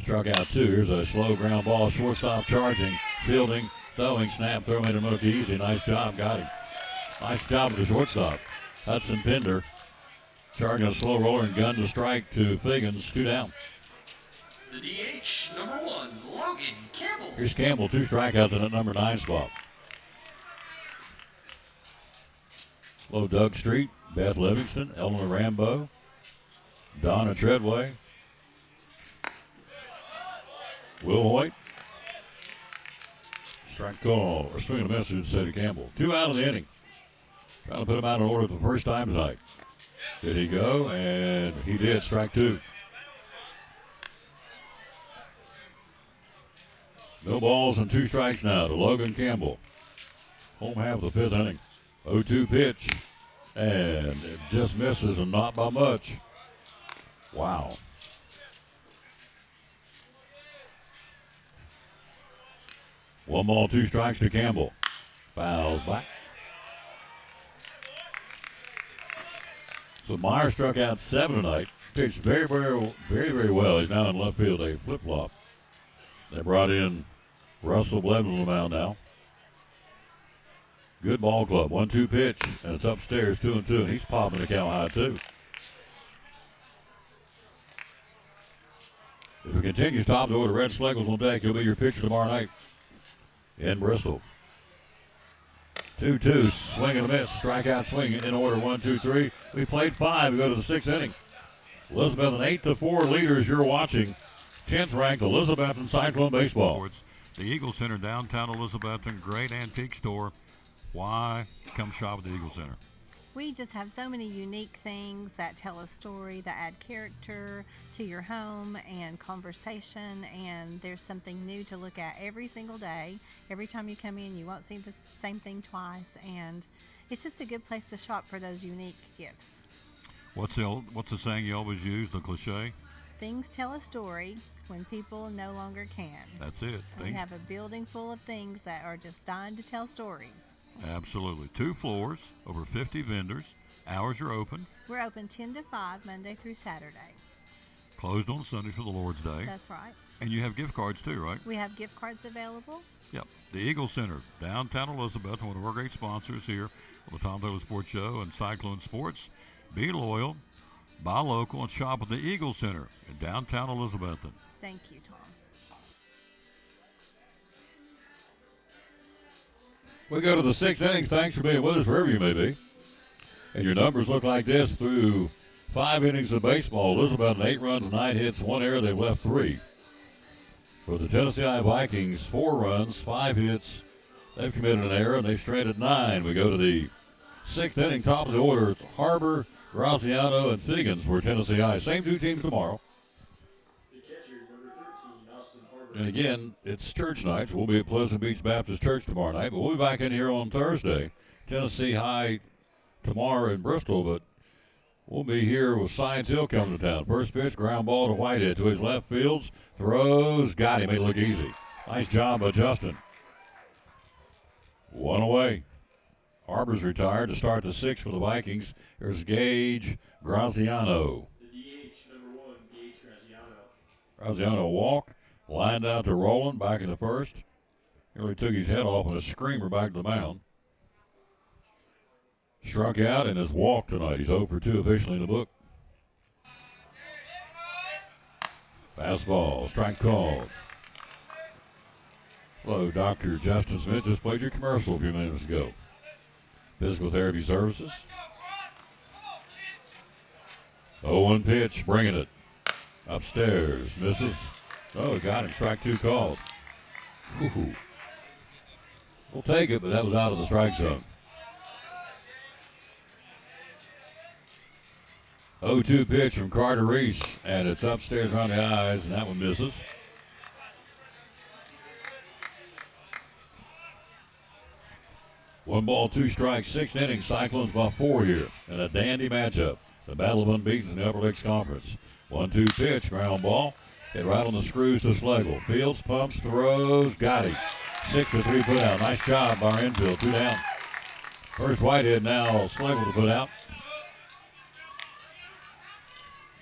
struck out 2. Here's a slow ground ball. Shortstop charging, fielding, throwing, snap, throw made him look easy. Nice job, got him. Nice job with the shortstop. Hudson Pender charging a slow roller and gun to strike to Figgins. 2 down. The DH, number 1, Logan Campbell. Here's Campbell, 2 strikeouts in that number 9 spot. Low Doug Street, Beth Livingston, Eleanor Rambo, Donna Treadway, Will Hoyt. Strike call, or swing and a miss, should say to Campbell. 2 out of the inning. Trying to put him out in order for the first time tonight. Did he go? And he did. Strike 2. No balls and 2 strikes now to Logan Campbell. Home half of the 5th inning. 0-2 pitch. And it just misses, and not by much. Wow. One ball, 2 strikes to Campbell. Fouls back. So Meyer struck out 7 tonight. Pitched very, very well. He's now in left field, a flip-flop. They brought in Russell Blevins on the mound now. Good ball club. 1-2 pitch, and it's upstairs 2-2, and he's popping the count high too. If it continues top of the order, Red Schlegel's on deck. He'll be your pitcher tomorrow night in Bristol. 2-2, swing and a miss, strikeout swing in order, 1-2-3. We played 5. We go to the 6th inning. Elizabethton 8-4 leaders. You're watching 10th ranked Elizabethton Cyclone Baseball. The Eagle Center, downtown Elizabethton, great antique store. Why come shop at the Eagle Center? We just have so many unique things that tell a story, that add character to your home and conversation, and there's something new to look at every single day. Every time you come in, you won't see the same thing twice, and it's just a good place to shop for those unique gifts. What's the saying you always use, the cliche? Things tell a story when people no longer can. That's it. We have a building full of things that are just dying to tell stories. Absolutely. 2 floors, over 50 vendors. Hours are open. We're open 10 to 5 Monday through Saturday. Closed on Sunday for the Lord's Day. That's right. And you have gift cards too, right? We have gift cards available. Yep. The Eagle Center, downtown Elizabeth, one of our great sponsors here on the Tom Taylor Sports Show and Cyclone Sports. Be loyal, buy local, and shop at the Eagle Center in downtown Elizabethton. Thank you, Tom. We go to the 6th inning. Thanks for being with us wherever you may be. And your numbers look like this through 5 innings of baseball. Elizabethton 8 runs, 9 hits, 1 error. They've left 3. For the Tennessee Vikings, 4 runs, 5 hits. They've committed an error, and they've stranded 9. We go to the 6th inning, top of the order. It's Harbor, Graziano, and Figgins for Tennessee High. Same 2 teams tomorrow. And again, it's church night. We'll be at Pleasant Beach Baptist Church tomorrow night, but we'll be back in here on Thursday. Tennessee High tomorrow in Bristol, but we'll be here with Science Hill coming to town. First pitch, ground ball to Whitehead to his left fields. Throws, got him. Made it look easy. Nice job by Justin. 1 away. Harbor's retired to start the 6th for the Vikings. There's Gage Graziano. The DH, number 1, Gage Graziano. Graziano walk. Lined out to Roland, back in the first. Nearly took his head off on a screamer back to the mound. Struck out in his walk tonight. He's 0 for 2 officially in the book. Fastball, strike called. Hello, Dr. Justin Smith. Just played your commercial a few minutes ago. Physical therapy services. 0-1 pitch, bringing it. Upstairs, misses. Oh, got him. Strike 2 called. Whew. We'll take it, but that was out of the strike zone. 0-2 pitch from Carter Reese, and it's upstairs around the eyes, and that one misses. One ball, 2 strikes, 6 innings. Cyclones by 4 here in a dandy matchup. The battle of unbeaten in the Upper Lakes Conference. 1-2 pitch, ground ball. Hit right on the screws to Schlegel. Fields, pumps, throws, got him. 6-3 put out. Nice job by our infield. 2 down. First Whitehead, now Schlegel to put out.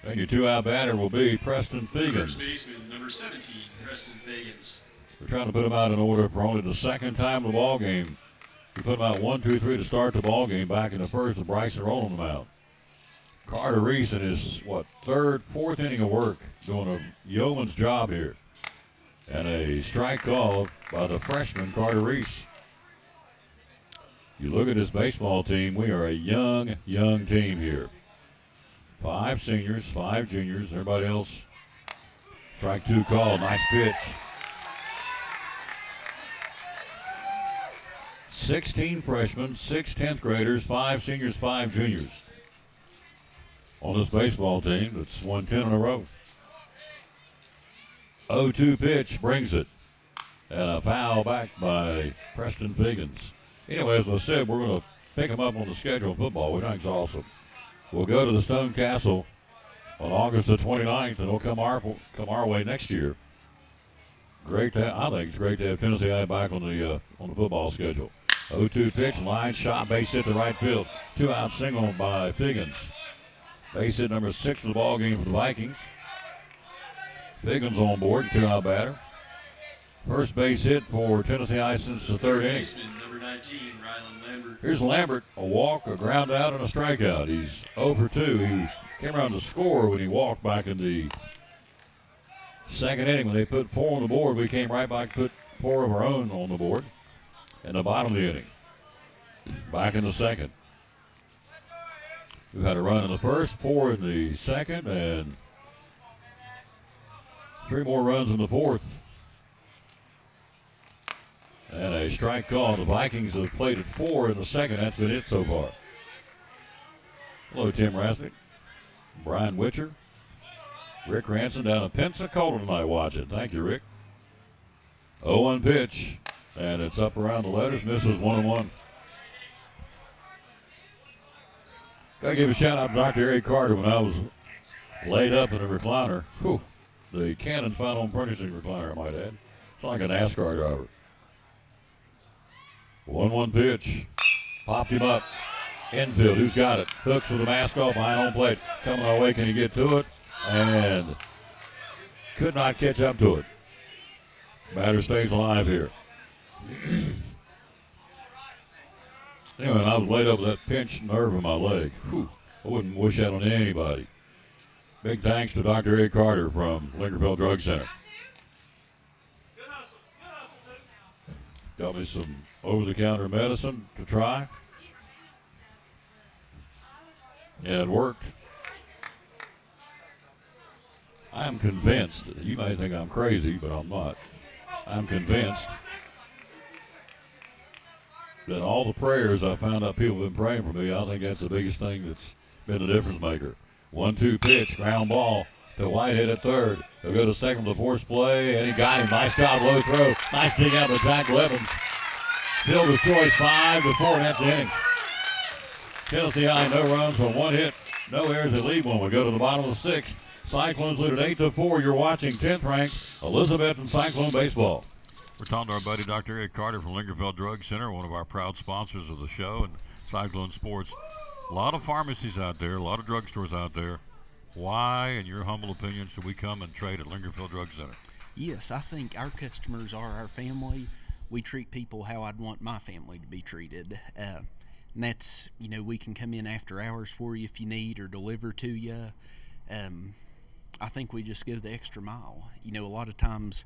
And your 2-out batter will be Preston Fegans. First baseman, number 17, Preston Fegans. We're trying to put him out in order for only the second time in the ball game. We put him out 1-2-3 to start the ball game back in the first with Bryson rolling them out. Carter Reese in his, fourth inning of work, doing a yeoman's job here. And a strike called by the freshman, Carter Reese. You look at this baseball team, we are a young team here. 5 seniors, 5 juniors, everybody else. Strike 2 called, nice pitch. 16 freshmen, 6 10th graders, 5 seniors, 5 juniors on this baseball team that's won 10 in a row. 0-2 pitch, brings it. And a foul back by Preston Fegans. Anyway, as I said, we're going to pick them up on the schedule of football, which I think is awesome. We'll go to the Stone Castle on August the 29th, and it'll come our way next year. I think it's great to have Tennessee High back on the football schedule. 0-2 pitch, line shot, base hit to right field. 2-out single by Fegans. Base hit number 6 of the ball game for the Vikings. Fegans on board, 2-out batter. First base hit for Tennessee High since the third inning. Number 19, Rylan Lambert. Here's Lambert, a walk, a ground out, and a strikeout. He's 0 for 2. He came around to score when he walked back in the second inning. When they put 4 on the board, we came right back, put 4 of our own on the board in the bottom of the inning. Back in the second. We've had a run in the first, 4 in the second, and 3 more runs in the fourth. And a strike call. The Vikings have played at 4 in the second. That's been it so far. Hello, Tim Rasnick, Brian Witcher, Rick Ranson down in Pensacola tonight watching. Thank you, Rick. 0-1 pitch, and it's up around the letters. Misses 1-1. Got to give a shout out to Dr. Eric Carter when I was laid up in a recliner. Whew, the Canon Final Home Furnishing recliner, I might add. It's like a NASCAR driver. 1-1 pitch. Popped him up. Infield, who's got it? Hooks with the mask off behind home plate. Coming our way, can he get to it? And could not catch up to it. Batter stays alive here. Anyway, I was laid up with that pinched nerve in my leg. Whew, I wouldn't wish that on anybody. Big thanks to Dr. Ed Carter from Lingerfeld Drug Center. Got me some over-the-counter medicine to try. And it worked. I'm convinced, you may think I'm crazy, but I'm not. I'm convinced that all the prayers I found out people have been praying for me, I think that's the biggest thing that's been the difference maker. 1-2 pitch, ground ball to Whitehead at third. He'll go to second with the force play, and he got him. Nice job, low throw. Nice dig out of Jack Levins. Fielder's choice, 5-4, and that's the inning. Tennessee High, no runs on 1 hit, no errors. They lead one. We go to the bottom of the 6th. Cyclones lead at 8-4. You're watching 10th ranked Elizabethton Cyclone baseball. We're talking to our buddy Dr. Ed Carter from Lingerfeld Drug Center, one of our proud sponsors of the show and Cyclone Sports. A lot of pharmacies out there, a lot of drugstores out there. Why, in your humble opinion, should we come and trade at Lingerfeld Drug Center? Yes, I think our customers are our family. We treat people how I'd want my family to be treated. And that's, we can come in after hours for you if you need, or deliver to you. I think we just go the extra mile. A lot of times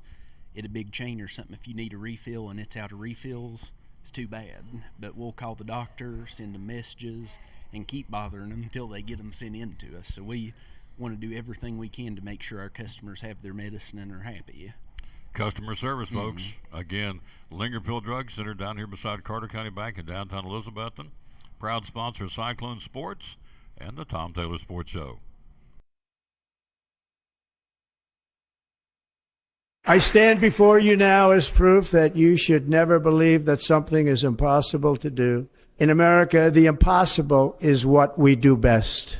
at a big chain or something, if you need a refill and it's out of refills, it's too bad. But we'll call the doctor, send them messages, and keep bothering them until they get them sent in to us. So we want to do everything we can to make sure our customers have their medicine and are happy. Customer service, folks. Again, Lingerfield Drug Center down here beside Carter County Bank in downtown Elizabethton. Proud sponsor of Cyclone Sports and the Tom Taylor Sports Show. I stand before you now as proof that you should never believe that something is impossible to do. In America, the impossible is what we do best.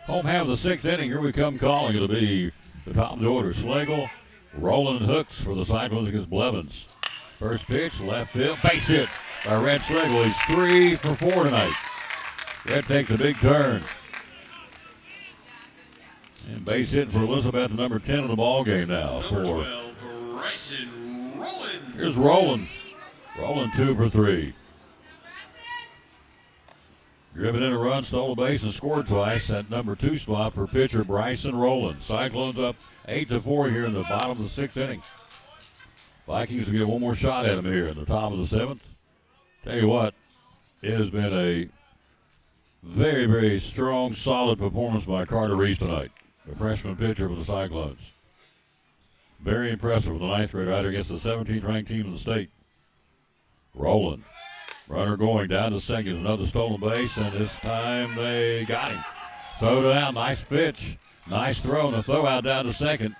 Home half of the sixth inning. Here we come calling. It'll be the top of the order. Schlegel, Roland, Hooks for the Cyclones against Blevins. First pitch, left field, base hit by Red Schlegel. He's 3 for 4 tonight. Red takes a big turn. And base hit for Elizabeth, number 10 in the ball game now. Number 12, Bryson Roland. Here's Roland. Roland 2 for 3. Driven in a run, stole a base, and scored twice at number 2 spot for pitcher Bryson Roland. Cyclones up 8-4 here in the bottom of the sixth inning. Vikings will get one more shot at him here in the top of the seventh. Tell you what, it has been a very, very strong, solid performance by Carter Reese tonight, the freshman pitcher for the Cyclones. Very impressive with the ninth grade rider against the 17th ranked team in the state. Roland. Runner going down to second. Another stolen base, and this time they got him. Throwed it out. Nice pitch. Nice throw, and a throw out down to second.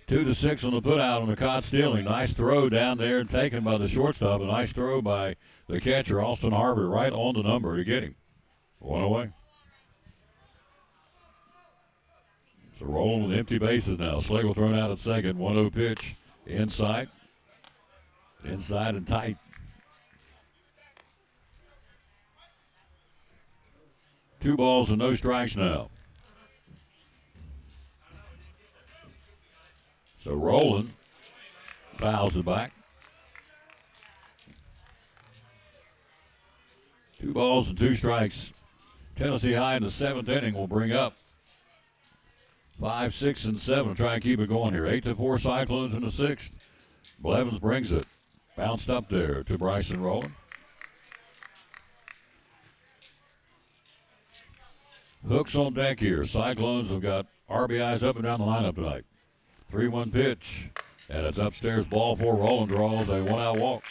2-6 on the put out on the caught stealing. Nice throw down there and taken by the shortstop. A nice throw by the catcher, Austin Harbor, right on the number to get him. One away. So rolling with empty bases now. Schlegel thrown out at second. 1-0 pitch. Inside. Inside and tight. Two balls and no strikes now. So Roland fouls it back. 2 balls and 2 strikes. Tennessee High in the seventh inning will bring up 5, 6, and 7. Try and keep it going here. 8-4 Cyclones in the sixth. Blevins brings it. Bounced up there to Bryson Roland. Hooks on deck here. Cyclones have got RBIs up and down the lineup tonight. 3-1 pitch. And it's upstairs ball for Roland. Draws a 1-out walk.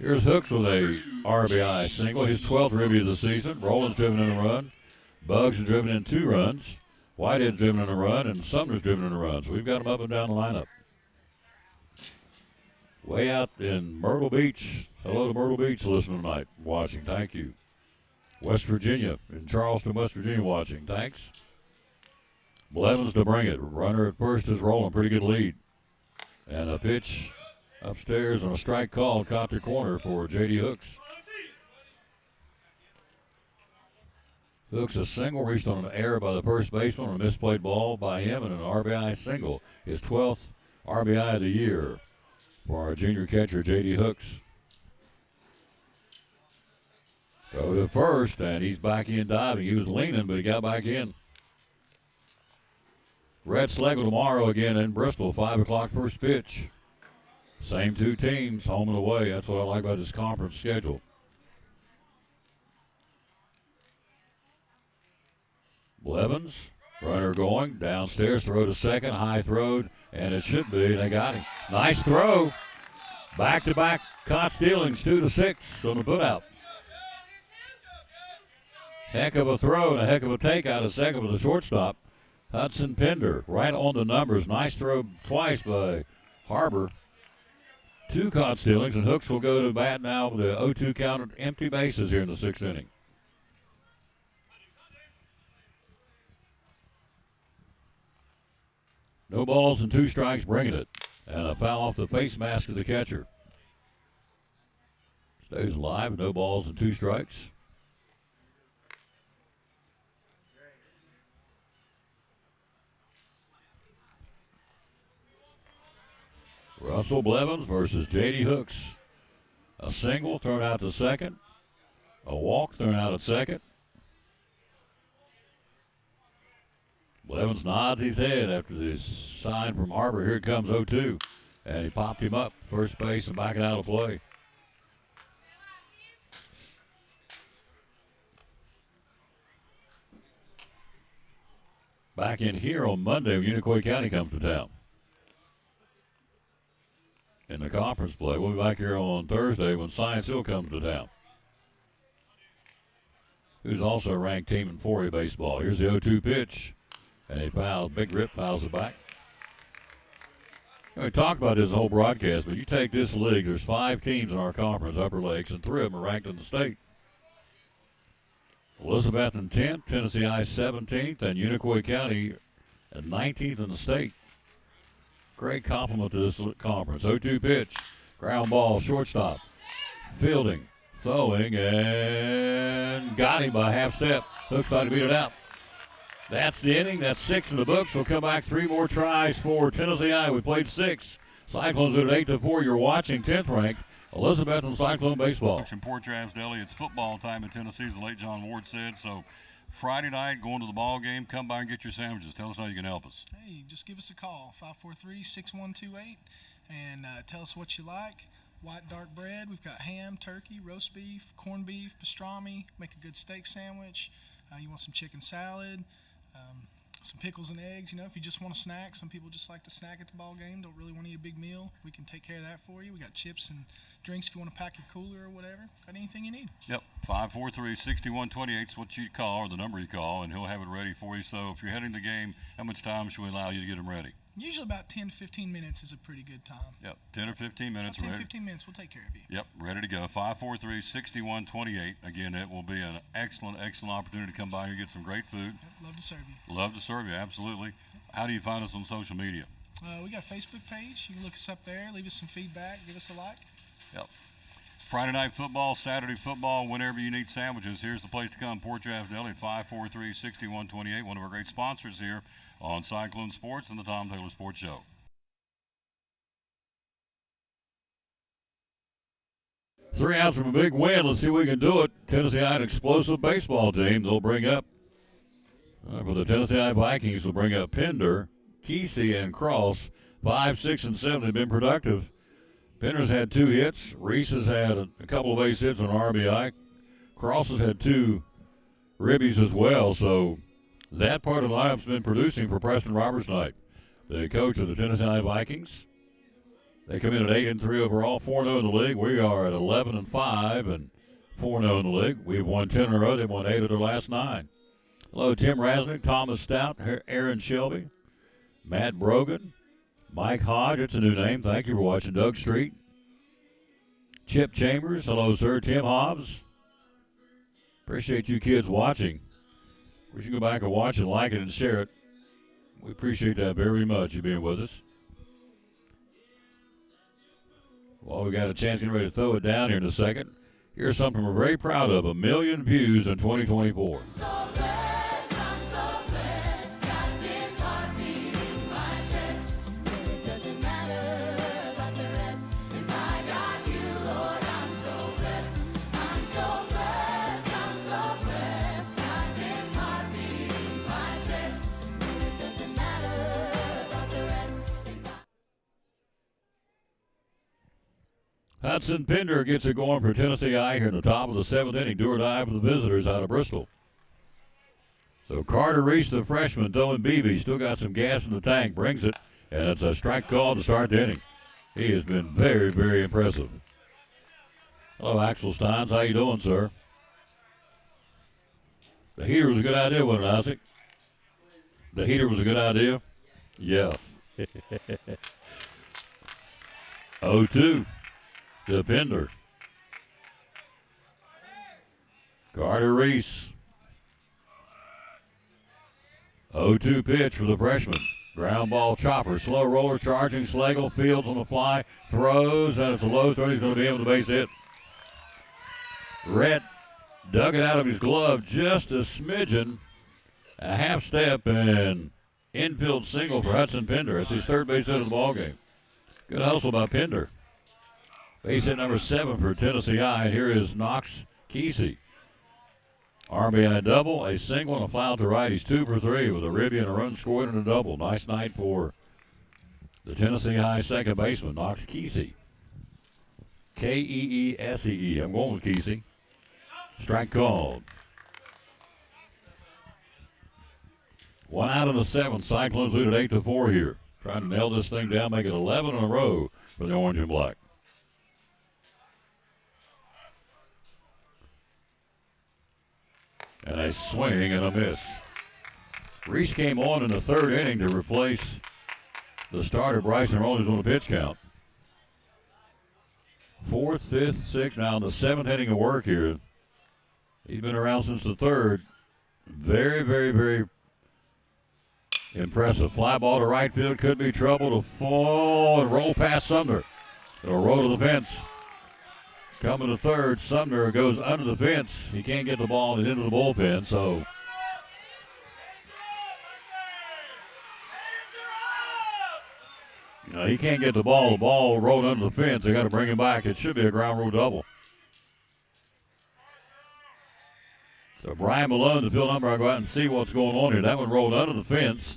Here's Hooks with a RBI single. His 12th ribby of the season. Roland's driven in a run. Buggs has driven in 2 runs. Whitehead's driven in a run. And Sumner's driven in a run. So we've got them up and down the lineup. Way out in Myrtle Beach. Hello to Myrtle Beach listening tonight. Watching. Thank you. West Virginia. In Charleston, West Virginia watching. Thanks. Blevins to bring it. Runner at first is Roland. Pretty good lead. And a pitch upstairs and a strike call. Caught the corner for J.D. Hooks. Hooks a single. Reached on an error by the first baseman. A misplayed ball by him and an RBI single. His 12th RBI of the year for our junior catcher, J.D. Hooks. Go to first, and he's back in diving. He was leaning, but he got back in. Red Schlegel tomorrow again in Bristol, 5 o'clock first pitch. Same 2 teams, home and away. That's what I like about this conference schedule. Blevins, runner going, downstairs, throw to second, high throw, and it should be, they got him. Nice throw. Back-to-back caught stealings, 2-6 on the putout. Heck of a throw and a heck of a take out of second with the shortstop. Hudson Pender right on the numbers. Nice throw twice by Harbor. 2 caught stealings, and Hooks will go to bat now with the 0-2 count, empty bases here in the sixth inning. No balls and 2 strikes bringing it. And a foul off the face mask of the catcher. Stays alive, no balls and 2 strikes. Russell Blevins versus J.D. Hooks. A single thrown out to second. A walk thrown out at second. Blevins nods his head after this sign from Harbor. Here it comes 0-2. And he popped him up first base and backing out of play. Back in here on Monday when Unicoi County comes to town. In the conference play. We'll be back here on Thursday when Science Hill comes to town. Who's also a ranked team in 4A baseball. Here's the 0-2 pitch. And he fouls, Big Rip fouls it back. We talked about this whole broadcast, but you take this league, there's 5 teams in our conference, Upper Lakes, and 3 of them are ranked in the state. Elizabethton 10th, Tennessee I 17th, and Unicoi County at 19th in the state. Great compliment to this conference. 0-2 pitch, ground ball, shortstop, fielding, throwing, and got him by half step. Hooks tried to beat it out. That's the inning. That's 6 in the books. We'll come back 3 more tries for Tennessee I. We played 6. Cyclones at 8-4. You're watching 10th ranked Elizabethton Cyclone baseball. In Port Travis Deli, it's football time in Tennessee, as the late John Ward said. So Friday night, going to the ball game, come by and get your sandwiches. Tell us how you can help us. Hey, just give us a call, 543-6128, and tell us what you like. White dark bread. We've got ham, turkey, roast beef, corned beef, pastrami. Make a good steak sandwich. You want some chicken salad. Some pickles and eggs. You know, if you just want a snack, some people just like to snack at the ball game, don't really want to eat a big meal. We can take care of that for you. We got chips and drinks if you want to pack your cooler or whatever. Got anything you need. Yep, 543-6128 is what you call, or the number you call, and he'll have it ready for you. So if you're heading to the game, how much time should we allow you to get them ready? Usually about 10 to 15 minutes is a pretty good time. Yep, 10 or 15 minutes. About 10 to 15 minutes, we'll take care of you. Yep, ready to go. 543-6128. Again, it will be an excellent, excellent opportunity to come by and get some great food. Yep, love to serve you. Love to serve you, absolutely. Yep. How do you find us on social media? We got a Facebook page. You can look us up there, leave us some feedback, give us a like. Yep. Friday night football, Saturday football, whenever you need sandwiches, here's the place to come. Port Travis Deli at 543-6128, one of our great sponsors here on Cyclone Sports and the Tom Taylor Sports Show. 3 outs from a big win. Let's see if we can do it. Tennessee I, an explosive baseball team. They'll bring up, for the Tennessee I Vikings, will bring up Pender, Kesey, and Cross. 5, 6, and 7 have been productive. Pender's had 2 hits. Reese has had a couple of base hits on RBI. Cross has had 2 ribbies as well. So that part of the lineup's been producing for Preston Roberts tonight, the coach of the Tennessee I Vikings. They come in at 8-3 overall, 4-0 in the league. We are at 11-5 and 4-0 in the league. We've won 10 in a row. They've won 8 of their last 9. Hello, Tim Rasnick, Thomas Stout, Aaron Shelby, Matt Brogan, Mike Hodge. It's a new name. Thank you for watching. Doug Street, Chip Chambers. Hello, sir. Tim Hobbs. Appreciate you kids watching. We should go back and watch and like it and share it. We appreciate that very much, you being with us. Well, we got a chance getting ready to throw it down here in a second. Here's something we're very proud of: 1 million views in 2024. Hudson Pender gets it going for Tennessee I here in the top of the 7th inning. Do or die for the visitors out of Bristol. So Carter Reese, the freshman, throwing BB. Still got some gas in the tank. Brings it. And it's a strike call to start the inning. He has been very, very impressive. Hello, Axel Steins. How you doing, sir? The heater was a good idea, wasn't it, Isaac? The heater was a good idea? Yeah. 0-2. To Pender. Carter Reese. 0-2 pitch for the freshman. Ground ball chopper. Slow roller charging. Slagle fields on the fly. Throws, and it's a low throw. He's going to be able to base hit. Rhett dug it out of his glove just a smidgen. A half step and infield single for Hudson Pender. It's his 3rd base hit of the ball game. Good hustle by Pender. Base hit number 7 for Tennessee I. Here is Knox Kesey. RBI double, a single, and a foul to right. He's 2 for 3 with a ribby and a run scored and a double. Nice night for the Tennessee High second baseman, Knox Kesey. Keesee. I'm going with Kesey. Strike called. 1 out of the 7th. Cyclones lead at 8-4 here. Trying to nail this thing down, make it 11 in a row for the orange and black. And a swing and a miss. Reese came on in the 3rd inning to replace the starter, Bryson Rowley, on the pitch count. 4th, 5th, 6th, now in the 7th inning of work here. He's been around since the 3rd. Very, very, very impressive. Fly ball to right field, could be trouble to fall and roll past Sumner. It'll roll to the fence. Coming to 3rd, Sumner goes under the fence. He can't get the ball and into the bullpen, so he can't get the ball. The ball rolled under the fence. They got to bring him back. It should be a ground rule double. So Brian Malone, the field umpire, go out and see what's going on here. That one rolled under the fence.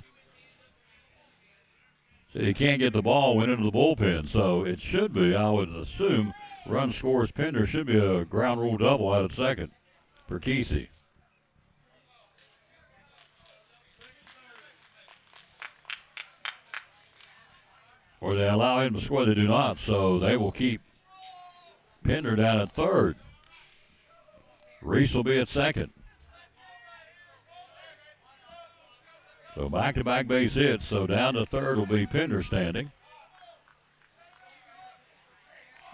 So he can't get the ball, went into the bullpen. So it should be, I would assume, run scores Pender, should be a ground rule double out at second for Kesey. Or they allow him to score, they do not. So they will keep Pender down at 3rd. Reese will be at 2nd. So back-to-back base hits. So down to 3rd will be Pender standing.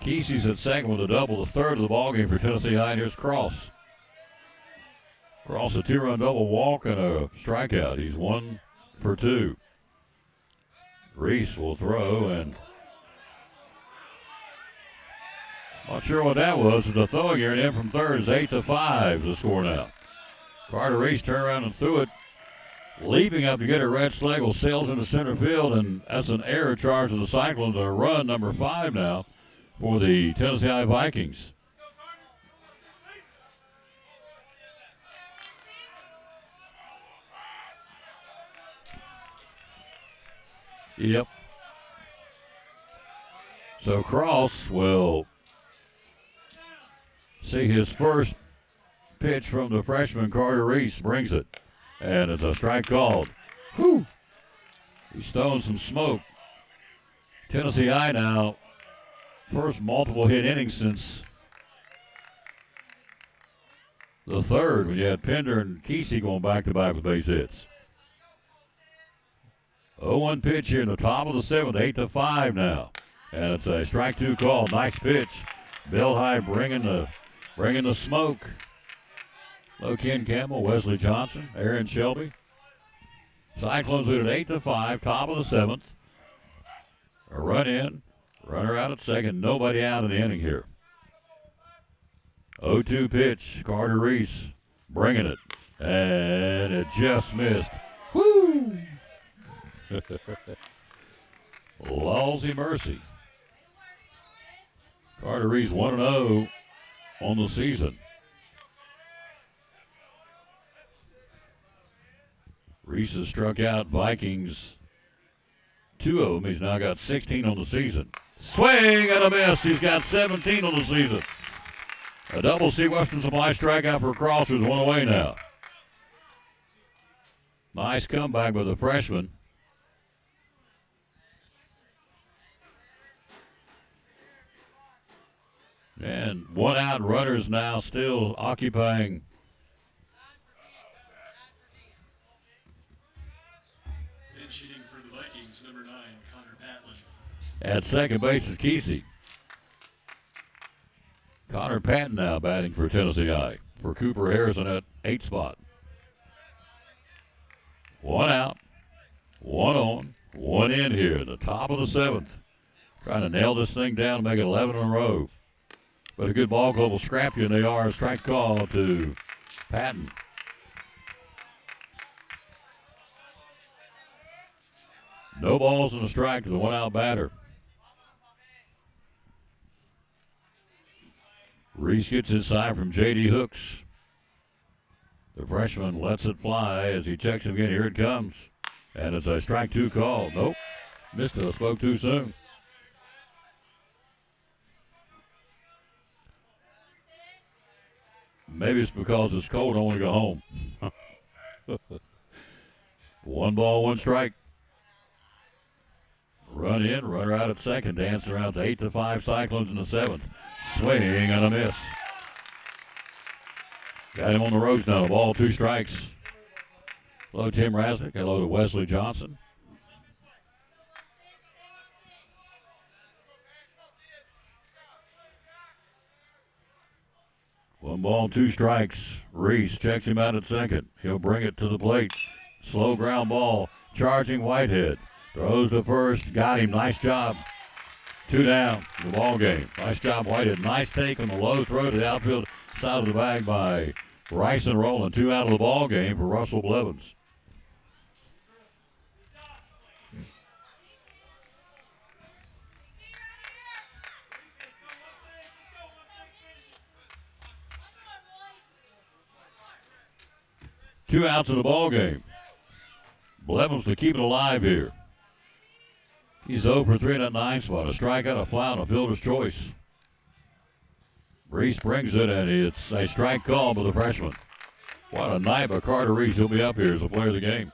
Kesey's at 2nd with a double, the 3rd of the ballgame for Tennessee High. Here's Cross. Cross, a 2-run double walk and a strikeout. He's 1 for 2. Reese will throw, and not sure what that was. The throwing here in from 3rd is 8-5 the score now. Carter Reese turned around and threw it. Leaping up to get a red Schlegel, sails into center field, and that's an error charge of the Cyclones. A run number 5 now for the Tennessee High Vikings. Yep. So Cross will see his first pitch from the freshman. Carter Reese brings it. And it's a strike called. Whew. He's throwing some smoke. Tennessee High now, first multiple hit inning since the 3rd, when you had Pender and Kesey going back-to-back with base hits. 0-1 pitch here in the top of the 7th, 8-5 now. And it's a strike 2 call. Nice pitch. Bill High bringing the smoke. Low Ken Campbell, Wesley Johnson, Aaron Shelby. Cyclones lead at 8-5, top of the 7th. A run in, runner out at 2nd, nobody out in the inning here. 0-2 pitch, Carter Reese bringing it, and it just missed. Woo! Lousy mercy. Carter Reese 1-0 on the season. Reese has struck out Vikings, 2 of them. He's now got 16 on the season. Swing and a miss. He's got 17 on the season. A double C Western Supply strikeout for Cross, who's 1 away now. Nice comeback by the freshman. And 1 out, runners now still occupying hitting for the Vikings, number 9, Connor Patlin. at second base is Kesey. Connor Patton now batting for Tennessee High. For Cooper Harrison at 8 spot. 1 out, 1 on, 1 in here. The top of the 7th. Trying to nail this thing down and make it 11 in a row. But a good ball club will scrap you, and they are. A strike call to Patton. No balls and a strike to the 1 out batter. Reese gets his side from J.D. Hooks. The freshman lets it fly as he checks him again. Here it comes. And it's a strike two call. Nope. Missed it. I spoke too soon. Maybe it's because it's cold. I want to go home. 1 ball, 1 strike. Run in, runner out at second. Dancing around to 8-5 Cyclones in the 7th. Swing and a miss. Got him on the ropes now. 1 ball, 2 strikes. Hello, Tim Rasnick. Hello to Wesley Johnson. One ball, 2 strikes. Reese checks him out at second. He'll bring it to the plate. Slow ground ball. Charging Whitehead. Throws to first. Got him. Nice job. 2 down. The ball game. Nice job, Whitehead. Nice take on the low throw to the outfield side of the bag by Rice and Rowland. 2 out of the ball game for Russell Blevins. Two outs in the ball game. Blevins to keep it alive here. He's 0 for 3 in that 9 spot. A strikeout, a fly, and a fielder's choice. Reese brings it, and it's a strike call by the freshman. What a night by Carter Reese. He'll be up here as the player of the game.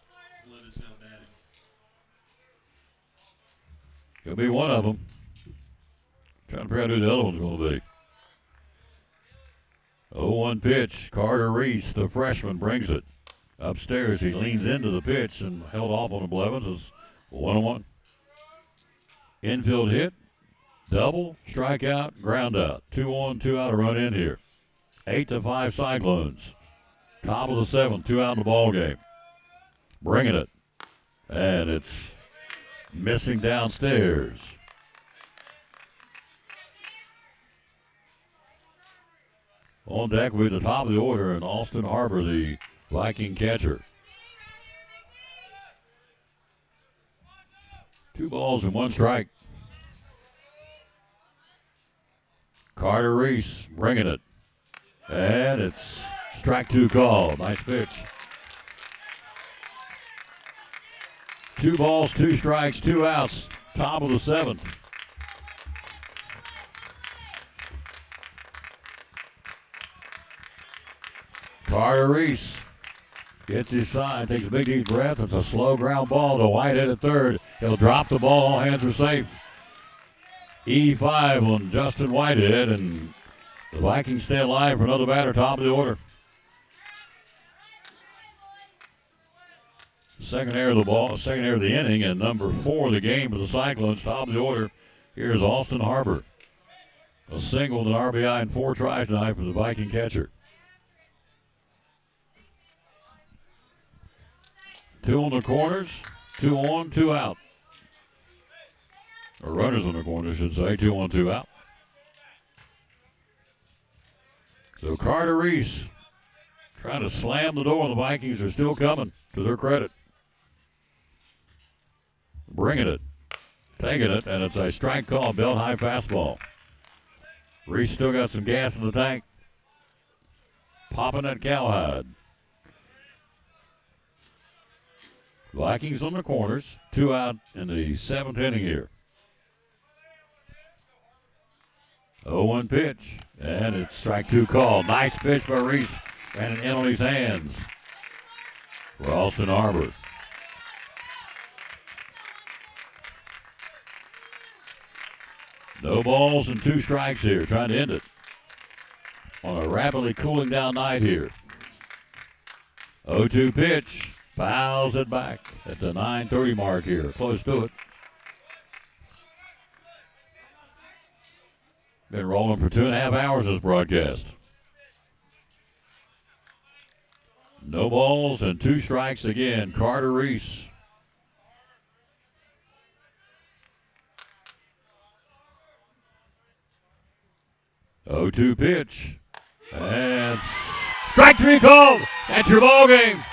He'll be one of them. Trying to figure out who the other one's going to be. 0-1 pitch. Carter Reese, the freshman, brings it. Upstairs, he leans into the pitch and held off on the Blevins. It's 1-1. Infield hit, double, strikeout, ground out. 2 on, 2 out, a run in here. 8-5 Cyclones. Top of the 7th, 2 out in the ball game. Bringing it. And it's missing downstairs. On deck with the top of the order, and Austin Harbor, the Viking catcher. 2 balls and 1 strike. Carter Reese bringing it. And it's strike 2 call. Nice pitch. 2 balls, 2 strikes, 2 outs. Top of the 7th. Carter Reese gets his sign, takes a big deep breath. It's a slow ground ball to Whitehead at third. He'll drop the ball. All hands are safe. E5 on Justin Whitehead, and the Vikings stay alive for another batter, top of the order. Second error of the ball, second error of the inning, and number 4 of the game for the Cyclones, top of the order. Here's Austin Harbor. A single, an RBI, and 4 tries tonight for the Viking catcher. 2 on the corners, 2 on, 2 out. Or runners on the corners, I should say. 2 on, 2 out. So Carter Reese trying to slam the door. The Vikings are still coming, to their credit. Bringing it, taking it, and it's a strike call, belt high fastball. Reese still got some gas in the tank. Popping that cowhide. Vikings on the corners, 2 out in the 7th inning here. 0-1 pitch, and it's strike 2 call. Nice pitch by Reese, and an in on his hands for Austin Harbor. No balls and 2 strikes here, trying to end it on a rapidly cooling down night here. 0-2 pitch. Fouls it back at the 9:30 mark here, close to it. Been rolling for 2.5 hours this broadcast. No balls and 2 strikes again. Carter Reese. Oh, 2 pitch. And strike 3 called. That's your ball game.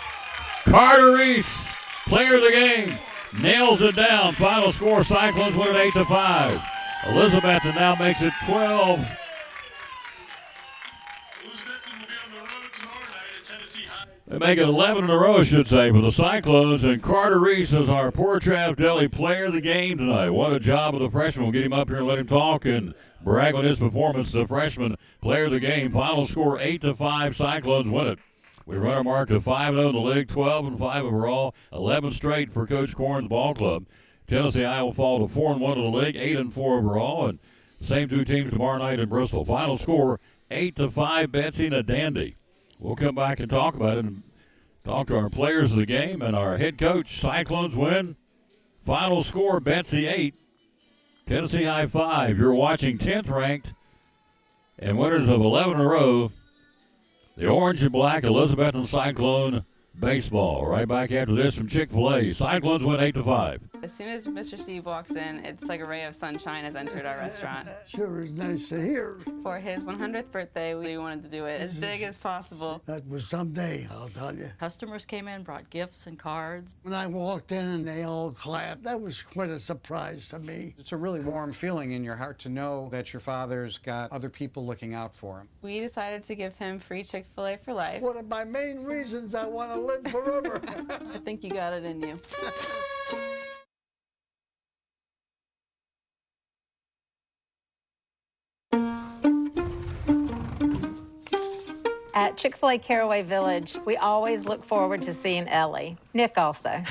Carter Reese, player of the game, nails it down. Final score, Cyclones win it 8-5. Elizabethton now makes it 12. Elizabethton will be on the road tomorrow night at They make it 11 in a row, I should say, for the Cyclones. And Carter Reese is our Port Trav Deli player of the game tonight. What a job of the freshman. We'll get him up here and let him talk and brag on his performance. The freshman player of the game. Final score 8-5. Cyclones win it. We run our mark to 5-0 in the league, 12-5 overall, 11 straight for Coach Corn's ball club. Tennessee I will fall to 4-1 in the league, 8-4 overall, and same two teams tomorrow night in Bristol. Final score 8-5. Betsy and a dandy. We'll come back and talk about it and talk to our players of the game and our head coach. Cyclones win. Final score, Betsy 8, Tennessee High 5. You're watching 10th ranked and winners of 11 in a row, the orange and black Elizabethton Cyclone baseball. Right back after this from Chick-fil-A. Cyclones win 8-5. As soon as Mr. Steve walks in, it's like a ray of sunshine has entered our restaurant. Sure is nice to hear. For his 100th birthday, we wanted to do it as big as possible. That was someday, I'll tell you. Customers came in, brought gifts and cards. When I walked in and they all clapped, that was quite a surprise to me. It's a really warm feeling in your heart to know that your father's got other people looking out for him. We decided to give him free Chick-fil-A for life. One of my main reasons I want to live forever. I think you got it in you. At Chick-fil-A Caraway Village, we always look forward to seeing Ellie. Nick also.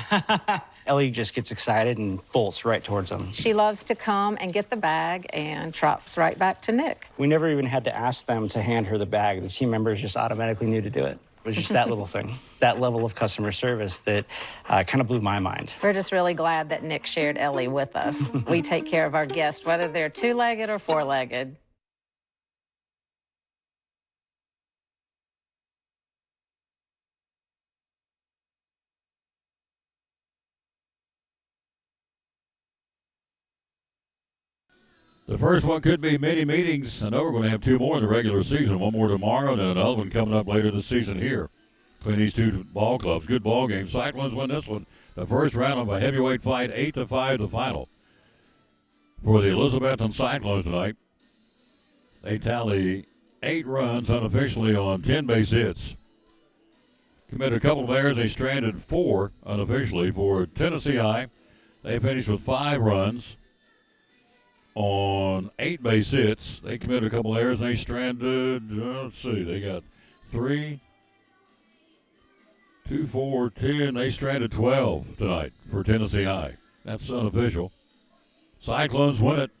Ellie just gets excited and bolts right towards them. She loves to come and get the bag and trots right back to Nick. We never even had to ask them to hand her the bag. The team members just automatically knew to do it. It was just that little thing, that level of customer service that kind of blew my mind. We're just really glad that Nick shared Ellie with us. We take care of our guests, whether they're two-legged or four-legged. The first one could be many meetings. I know we're going to have two more in the regular season. One more tomorrow, and then another one coming up later this season here between these two ball clubs. Good ball game. Cyclones win this one. The first round of a heavyweight fight, 8-5, the final. For the Elizabethton Cyclones tonight, they tally 8 runs unofficially on 10 base hits. Committed a couple of errors. They stranded 4 unofficially. For Tennessee High, they finished with 5 runs on 8 base hits. They committed a couple errors and they stranded, let's see, they got 3, 2, 4, 10. They stranded 12 tonight for Tennessee High. That's unofficial. Cyclones win it.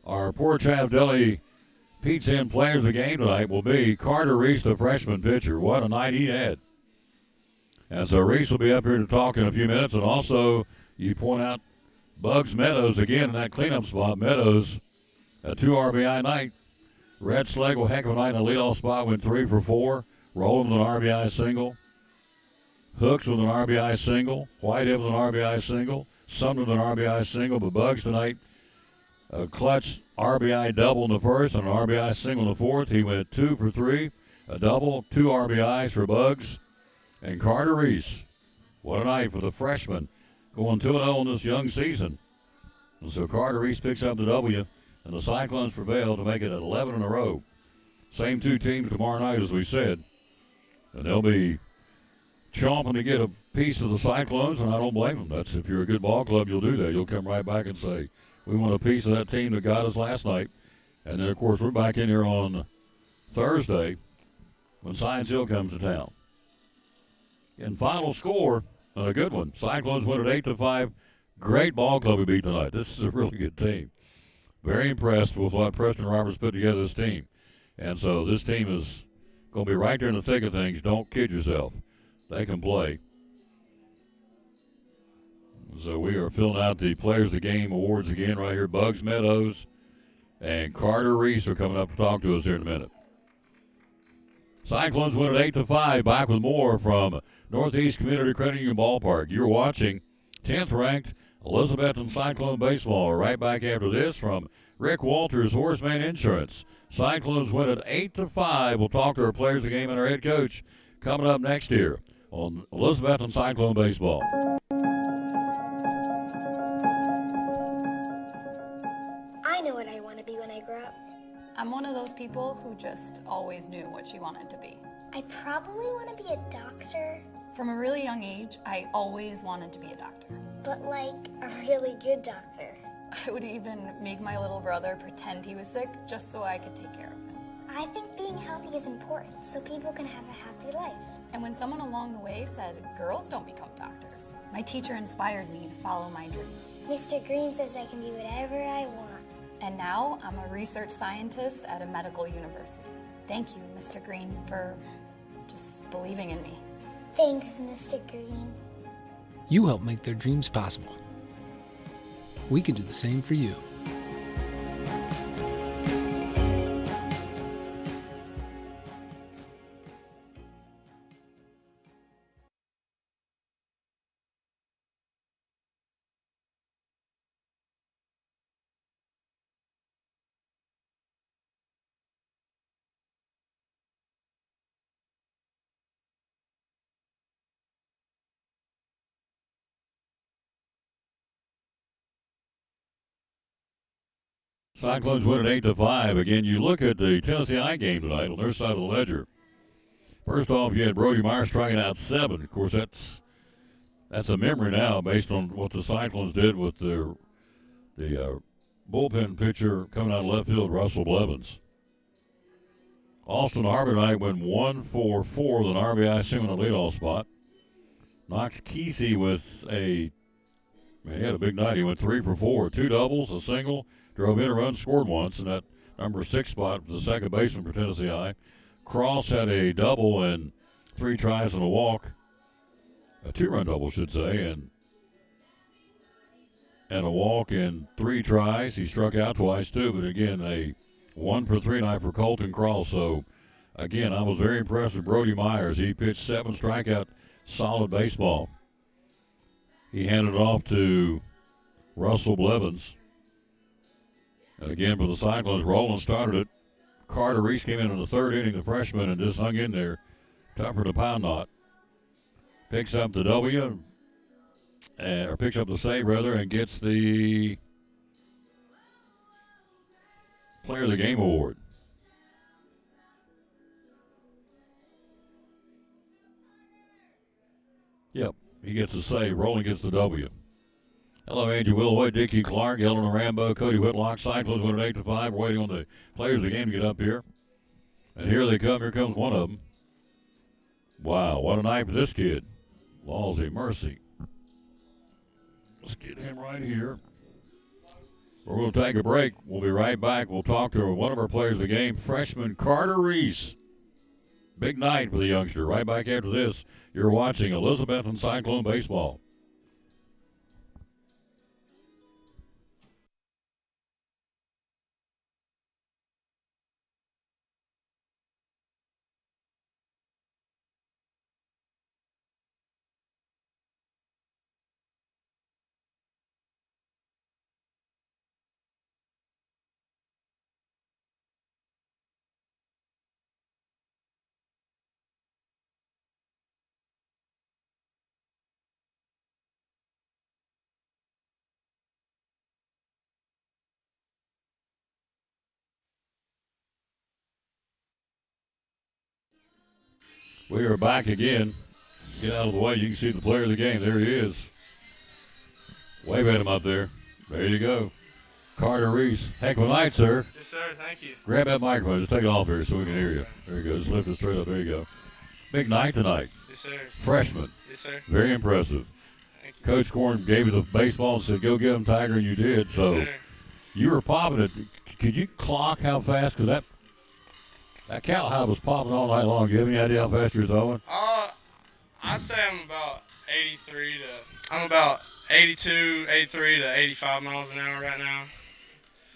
Our Port Trav Deli Pizza Inn players of the game tonight will be Carter Reese, the freshman pitcher. What a night he had. And so Reese will be up here to talk in a few minutes. And also, you point out Bugs Meadows again in that cleanup spot. Meadows, a 2 RBI night. Red Schlegel, heck of a night in the leadoff spot, went 3 for 4. Rowland with an RBI single. Hooks with an RBI single. Whitehead with an RBI single. Sumner with an RBI single. But Bugs tonight, a clutch RBI double in the first and an RBI single in the fourth. He went 2 for 3. A double, 2 RBIs for Bugs. And Carter Reese, what a night for the freshman. Going 2-0 in this young season. And so Carter Reese picks up the W, and the Cyclones prevail to make it at 11 in a row. Same two teams tomorrow night, as we said. And they'll be chomping to get a piece of the Cyclones, and I don't blame them. That's, if you're a good ball club, you'll do that. You'll come right back and say, we want a piece of that team that got us last night. And then, of course, we're back in here on Thursday when Science Hill comes to town. And final score, a good one. Cyclones win at 8-5. Great ball club we beat tonight. This is a really good team. Very impressed with what Preston Roberts put together this team. And so this team is going to be right there in the thick of things. Don't kid yourself. They can play. So we are filling out the Players of the Game awards again right here. Bugs Meadows and Carter Reese are coming up to talk to us here in a minute. Cyclones win at 8-5. Back with more from Northeast Community Credit Union Ballpark. You're watching 10th ranked Elizabethton Cyclone Baseball. Right back after this from Rick Walters, Horseman Insurance. Cyclones win at 8-5. We'll talk to our players of the game and our head coach coming up next year on Elizabethton Cyclone Baseball. I know what I want to be when I grow up. I'm one of those people who just always knew what she wanted to be. I probably want to be a doctor, From a really young age, I always wanted to be a doctor. but like a really good doctor. I would even make my little brother pretend he was sick just so I could take care of him. I think being healthy is important so people can have a happy life. And when someone along the way said, girls don't become doctors, my teacher inspired me to follow my dreams. Mr. Green says I can be whatever I want. And now I'm a research scientist at a medical university. Thank you, Mr. Green, for just believing in me. Thanks, Mr. Green. You help make their dreams possible. We can do the same for you. Cyclones win at 8-5. Again, you look at the Tennessee I game tonight on their side of the ledger. First off, you had Brody Myers striking out 7. Of course, that's a memory now based on what the Cyclones did with the bullpen pitcher coming out of left field, Russell Blevins. Austin Arbor tonight went 1-for-4 with an RBI single in the leadoff spot. Knox Kesey with he had a big night. He went 3-for-4, 2 doubles, a single, drove in a run, scored once in that number 6 spot for the second baseman for Tennessee I. Cross had a double and 3 tries and a walk, a 2-run double, should say, and a walk in 3 tries. He struck out twice too, but again a 1-for-3 night for Colton Cross. So again, I was very impressed with Brody Myers. He pitched 7 strikeout, solid baseball. He handed it off to Russell Blevins. And again, for the Cyclones, Rowland started it. Carter Reese came in the 3rd inning, the freshman, and just hung in there. Tougher to pound not. Picks up the W, or picks up the save, rather, and gets the Player of the Game award. Yep, he gets the save. Rowland gets the W. Hello, Andrew Willoy, Dickie Clark, Eleanor Rambo, Cody Whitlock. Cyclones win at 8-5. We're waiting on the players of the game to get up here. And here they come. Here comes one of them. Wow, what a night for this kid. Lawsy mercy. Let's get him right here. We're going to take a break. We'll be right back. We'll talk to one of our players of the game, freshman Carter Reese. Big night for the youngster. Right back after this, you're watching Elizabethton Cyclone Baseball. We are back again. Get out of the way. You can see the player of the game. There he is. Wave at him up there. There you go. Carter Reese. Heck of a night, sir. Yes, sir. Thank you. Grab that microphone. Just take it off here so we can hear you. There you go. Just lift it straight up. There you go. Big night tonight. Yes, sir. Freshman. Yes, sir. Very impressive. Thank you. Coach Corn gave you the baseball and said, go get him, Tiger, and you did. So Yes, sir. you were popping it. Could you clock how fast? Because that cowhide was popping all night long. Do you have any idea how fast you were throwing? I'd say I'm about 82, 83 to 85 miles an hour right now.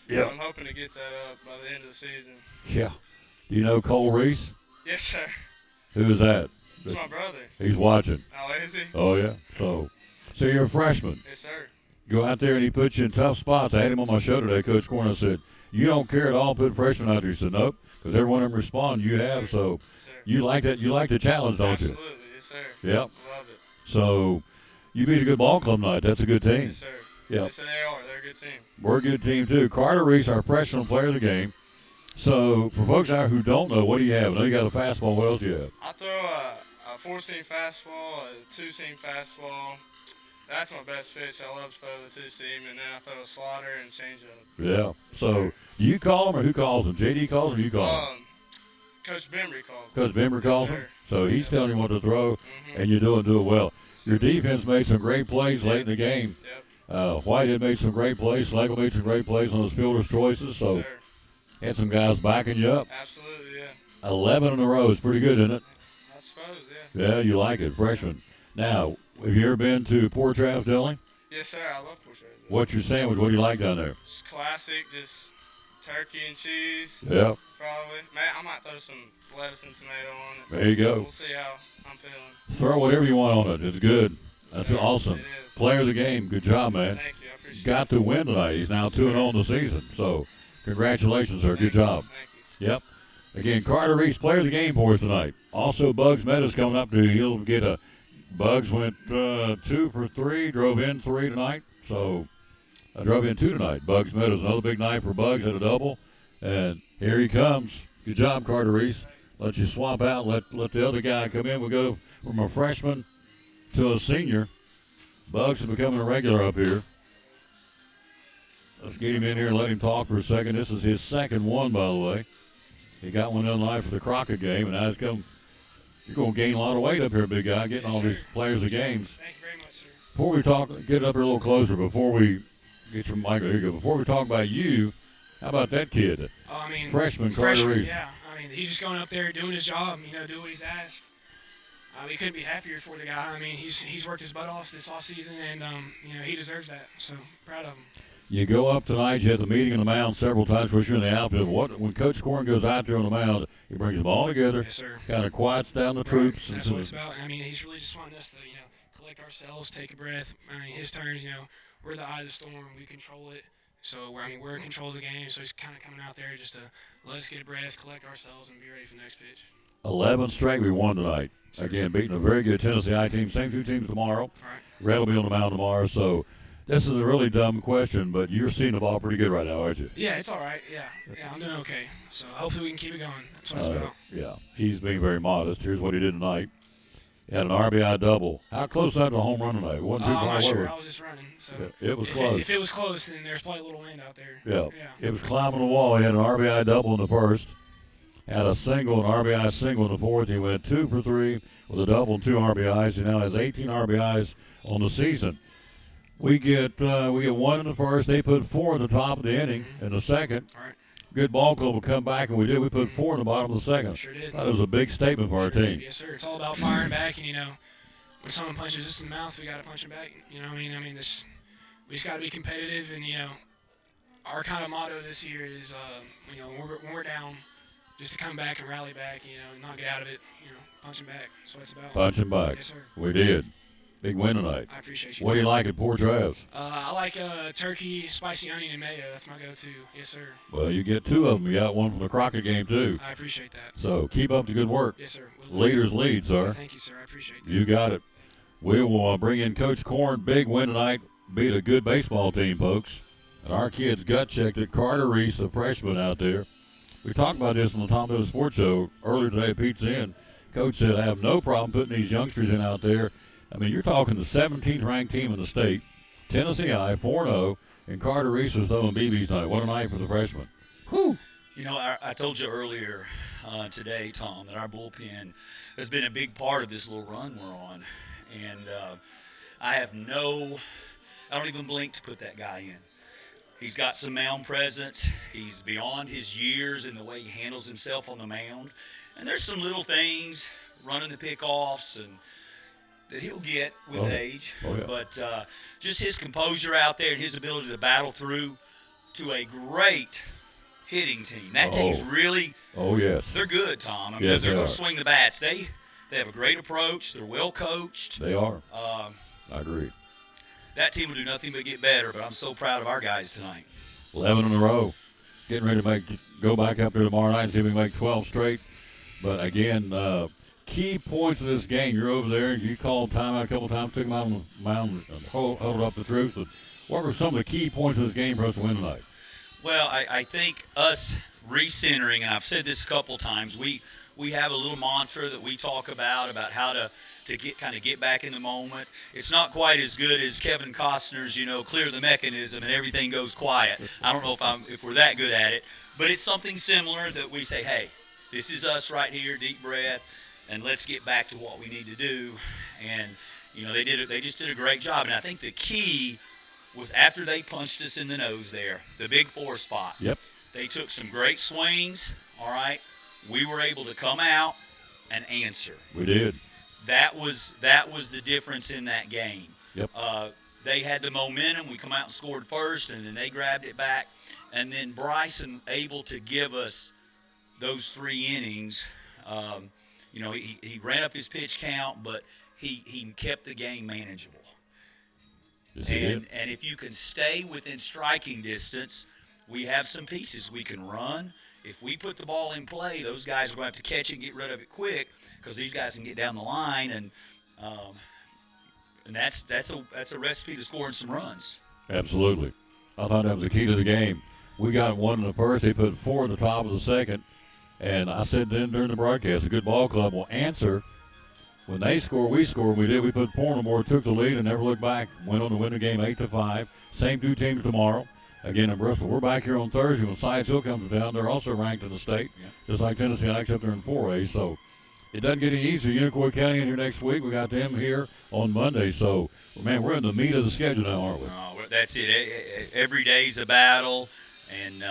Yeah. I'm hoping to get that up by the end of the season. Yeah. Do you know Cole Reese? Yes, sir. Who is that? It's my brother. He's watching. Oh, is he? Oh, yeah. So you're a freshman. Yes, sir. Go out there and he puts you in tough spots. I had him on my show today, Coach Corn. I said, you don't care at all, put freshmen out there. He said, nope, because every one of them respond. You Yes, have, sir. so you like that. You like the challenge, don't you? Absolutely. Yes, sir. Yep. Love it. So you beat a good ball club tonight. That's a good team. Yes, sir. Yep. Yes, they are. They're a good team. We're a good team, too. Carter Reese, our freshman player of the game. So, for folks out who don't know, what do you have? I know you got a fastball. What else do you have? I throw a 4-seam fastball, a 2-seam fastball. That's my best pitch. I love to throw the 2-seam, and then I throw a slider and changeup. Yeah. So, do you call them or who calls them? JD calls them or you call them? Coach Bembry calls Coach Bembry calls them? So, he's telling you what to throw, and you do it well. Your defense made some great plays late in the game. Whitehead made some great plays. Schlegel made some great plays on those fielder's choices. So, had some guys backing you up. Absolutely, yeah. 11 in a row is pretty good, isn't it? I suppose, yeah. Yeah, you like it, freshman. Now, have you ever been to Port Travis Deli? Yes, sir. I love Port Travis. What's your sandwich? What do you like down there? It's classic, just turkey and cheese. Yeah. Probably. I might throw some lettuce and tomato on it. There you go. We'll see how I'm feeling. Throw whatever you want on it. It's good. That's awesome. It is. Player of the game. Good job, man. Thank you. I appreciate it. Got to win tonight. He's now 2-0 in the season. So, congratulations, sir. Good job. Thank you. Yep. Again, Carter Reese, player of the game for us tonight. Also, Bugs Meadows coming up to you. He'll get a. Bugs went 2 for 3, drove in 3 tonight. So, I drove in 2 tonight. Bugs Meadows, another big night for Bugs, had a double. And here he comes. Good job, Carter Reese. Let you swap out. Let the other guy come in. We'll go from a freshman to a senior. Bugs is becoming a regular up here. Let's get him in here and let him talk for a second. This is his second one, by the way. He got one the other night for the Crockett game, and now it's come. You're going to gain a lot of weight up here, big guy, getting all these players of games. Thank you very much, sir. Before we talk, get up here a little closer before we get your mic. Here you go. Before we talk about you, how about that kid? Freshman Carter Reese. Yeah, he's just going up there doing his job, do what he's asked. We couldn't be happier for the guy. He's worked his butt off this offseason, and, he deserves that. So, proud of him. You go up tonight, you had the meeting on the mound several times, which you're in the outfield. When Coach Corn goes out there on the mound, he brings them all together, yes, sir. Kind of quiets down the troops. That's what it's about. He's really just wanting us to, collect ourselves, take a breath. His turns, we're the eye of the storm. We control it. So, we're in control of the game. So, he's kind of coming out there just to let us get a breath, collect ourselves, and be ready for the next pitch. 11 straight we won tonight. Again, beating a very good Tennessee I team. Same 2 teams tomorrow. All right. Red will be on the mound tomorrow. So, this is a really dumb question, but you're seeing the ball pretty good right now, aren't you? Yeah, it's all right. Yeah, I'm doing okay. So hopefully we can keep it going. That's what it's about. Yeah, he's being very modest. Here's what he did tonight. He had an RBI double. How close was that to a home run tonight? Wasn't too far. I'm not sure. I was just running. So yeah, it was close. If it was close, then there's probably a little wind out there. Yeah. It was climbing the wall. He had an RBI double in the first. Had a single, an RBI single in the fourth. He went 2 for 3 with a double and 2 RBIs. He now has 18 RBIs on the season. We get 1 in the first. They put 4 at the top of the inning in the second. All right. Good ball club will come back, and we did. We put 4 in the bottom of the second. Sure did. That was a big statement for our team. Yes, sir. It's all about firing back, and when someone punches us in the mouth, we got to punch him back. You know what I mean? We just got to be competitive, and our kind of motto this year is, when we're down, just to come back and rally back, and not get out of it, punch him back. That's what it's about. Punch him back. Yes, sir. We did. Big win tonight. I appreciate you. What do you like at Port Travis? I like turkey, spicy onion, and mayo. That's my go-to. Yes, sir. Well, you get 2 of them. You got one from the Crockett game, too. I appreciate that. So keep up the good work. Yes, sir. Leaders lead, sir. Thank you, sir. I appreciate that. You got it. We will bring in Coach Corn. Big win tonight. Beat a good baseball team, folks. And our kids gut checked it. Carter Reese, the freshman out there. We talked about this on the Tom Dillon Sports Show earlier today at Pizza Inn. Coach said, I have no problem putting these youngsters in out there. You're talking the 17th ranked team in the state, Tennessee I, 4-0, and Carter Reese was throwing BBs tonight. What a night for the freshman. Whew. I told you earlier today, Tom, that our bullpen has been a big part of this little run we're on. And I don't even blink to put that guy in. He's got some mound presence. He's beyond his years in the way he handles himself on the mound. And there's some little things, running the pickoffs and that he'll get with age. Oh, yeah. But just his composure out there and his ability to battle through to a great hitting team. That team's really yes. They're good, Tom. Yes, they're they going are. to swing the bats. They have a great approach. They're well coached. They are. I agree. That team will do nothing but get better, but I'm so proud of our guys tonight. 11 in a row. Getting ready to go back up there tomorrow night and see if we can make 12 straight. But again, key points of this game, you're over there, you called timeout a couple times, took them out on the mound, hold up the troops. What were some of the key points of this game for us to win tonight? Well, I think us recentering, and I've said this a couple times, we have a little mantra that we talk about how to get back in the moment. It's not quite as good as Kevin Costner's, clear the mechanism and everything goes quiet. I don't know if we're that good at it, but it's something similar that we say, hey, this is us right here, deep breath, and let's get back to what we need to do. And they just did a great job. And I think the key was after they punched us in the nose there, the big 4 spot. Yep. They took some great swings, all right? We were able to come out and answer. We did. That was the difference in that game. Yep. They had the momentum. We come out and scored first, and then they grabbed it back. And then Bryson able to give us those 3 innings. He ran up his pitch count, but he kept the game manageable. Yes, and if you can stay within striking distance, we have some pieces we can run. If we put the ball in play, those guys are going to have to catch it and get rid of it quick because these guys can get down the line, and that's a recipe to scoring some runs. Absolutely. I thought that was the key to the game. We got 1 in the first. They put 4 at the top of the second. And I said then during the broadcast, a good ball club will answer. When they score, we score. We did. We put 4 on the board, took the lead, and never looked back. Went on to win the game 8-5. Same 2 teams tomorrow. Again in Bristol. We're back here on Thursday when Science Hill comes to town. They're also ranked in the state, just like Tennessee High, except they're in 4A. So it doesn't get any easier. Unicoi County in here next week. We got them here on Monday. So, man, we're in the meat of the schedule now, aren't we? That's it. Every day's a battle. And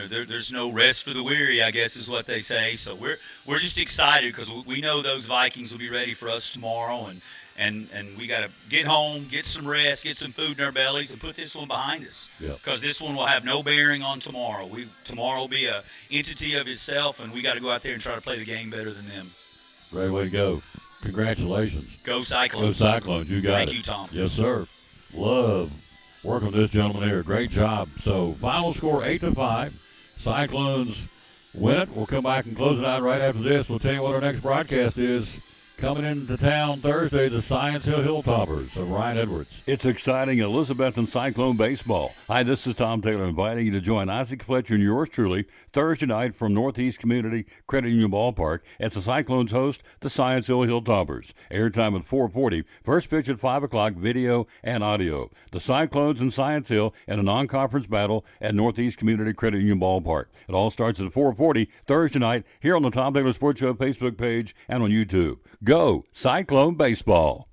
there's no rest for the weary, I guess is what they say. So we're just excited because we know those Vikings will be ready for us tomorrow, and we got to get home, get some rest, get some food in our bellies, and put this one behind us. Because this one will have no bearing on tomorrow. Tomorrow will be an entity of itself, and we got to go out there and try to play the game better than them. Great way to go. Congratulations. Go Cyclones. Go Cyclones. You got it. Thank you, Tom. Yes, sir. Love working with this gentleman here. Great job. So final score 8-5. Cyclones win it. We'll come back and close it out right after this. We'll tell you what our next broadcast is. Coming into town Thursday, the Science Hill Hilltoppers of Ryan Edwards. It's exciting Elizabethton Cyclone baseball. Hi, this is Tom Taylor inviting you to join Isaac Fletcher and yours truly Thursday night from Northeast Community Credit Union Ballpark as the Cyclones host the Science Hill Hilltoppers. Airtime at 4:40. First pitch at 5 o'clock, video and audio. The Cyclones and Science Hill in a non-conference battle at Northeast Community Credit Union Ballpark. It all starts at 4:40 Thursday night here on the Tom Taylor Sports Show Facebook page and on YouTube. Go Cyclone Baseball.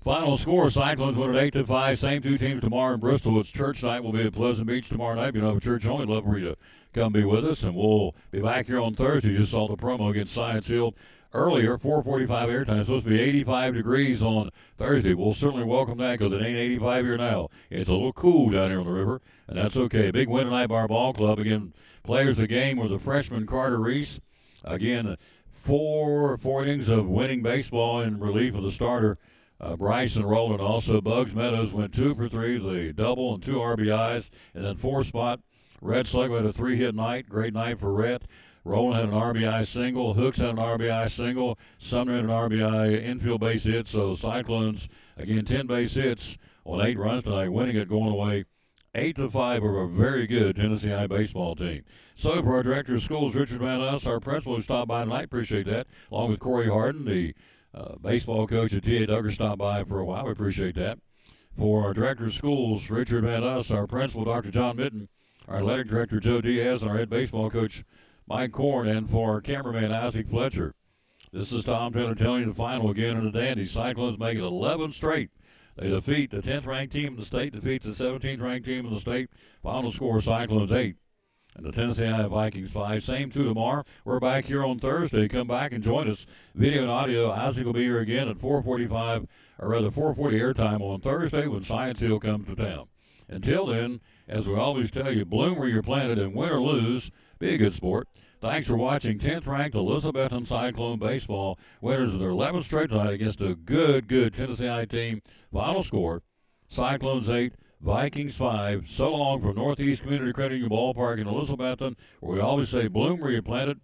Final score, Cyclones win at 8-5. Same 2 teams tomorrow in Bristol. It's church night. We'll be at Pleasant Beach tomorrow night. If you know of church home, we'd love for you to come be with us. And we'll be back here on Thursday. You just saw the promo against Science Hill earlier, 4:45 airtime. It's supposed to be 85 degrees on Thursday. We'll certainly welcome that because it ain't 85 here now. It's a little cool down here on the river, and that's okay. Big win tonight by our ball club. Again, players of the game were the freshman Carter Reese. Again, four innings of winning baseball in relief of the starter, Bryson Rowland. Also, Bugs Meadows went 2 for 3, the double and 2 RBIs. And then 4 spot, Rhett Sluggo had a 3-hit night. Great night for Rhett. Rowland had an RBI single. Hooks had an RBI single. Sumner had an RBI infield base hit. So Cyclones, again, 10 base hits on 8 runs tonight, winning it, going away 8-5 over a very good Tennessee High baseball team. So for our director of schools, Richard Van Us, our principal who stopped by tonight, appreciate that, along with Corey Harden, the baseball coach at T.A. Duggar, stopped by for a while. We appreciate that. For our director of schools, Richard Van Us, our principal, Dr. John Mitten, our athletic director, Joe Diaz, and our head baseball coach, Mike Korn, and for our cameraman, Isaac Fletcher. This is Tom Taylor telling you the final again in the Dandy. Cyclones make it 11 straight. They defeat the 10th-ranked team in the state, defeats the 17th-ranked team in the state. Final score, Cyclones 8. And the Tennessee High Vikings 5. Same 2 tomorrow. We're back here on Thursday. Come back and join us. Video and audio. Isaac will be here again at 4:45, or rather 4:40 airtime on Thursday when Science Hill comes to town. Until then, as we always tell you, bloom where you're planted and win or lose, be a good sport. Thanks for watching 10th-ranked Elizabethton Cyclone baseball. Winners of their 11th straight tonight against a good Tennessee High team. Final score, Cyclones 8, Vikings 5. So long from Northeast Community Credit Union Ballpark in Elizabethton, where we always say bloom where you planted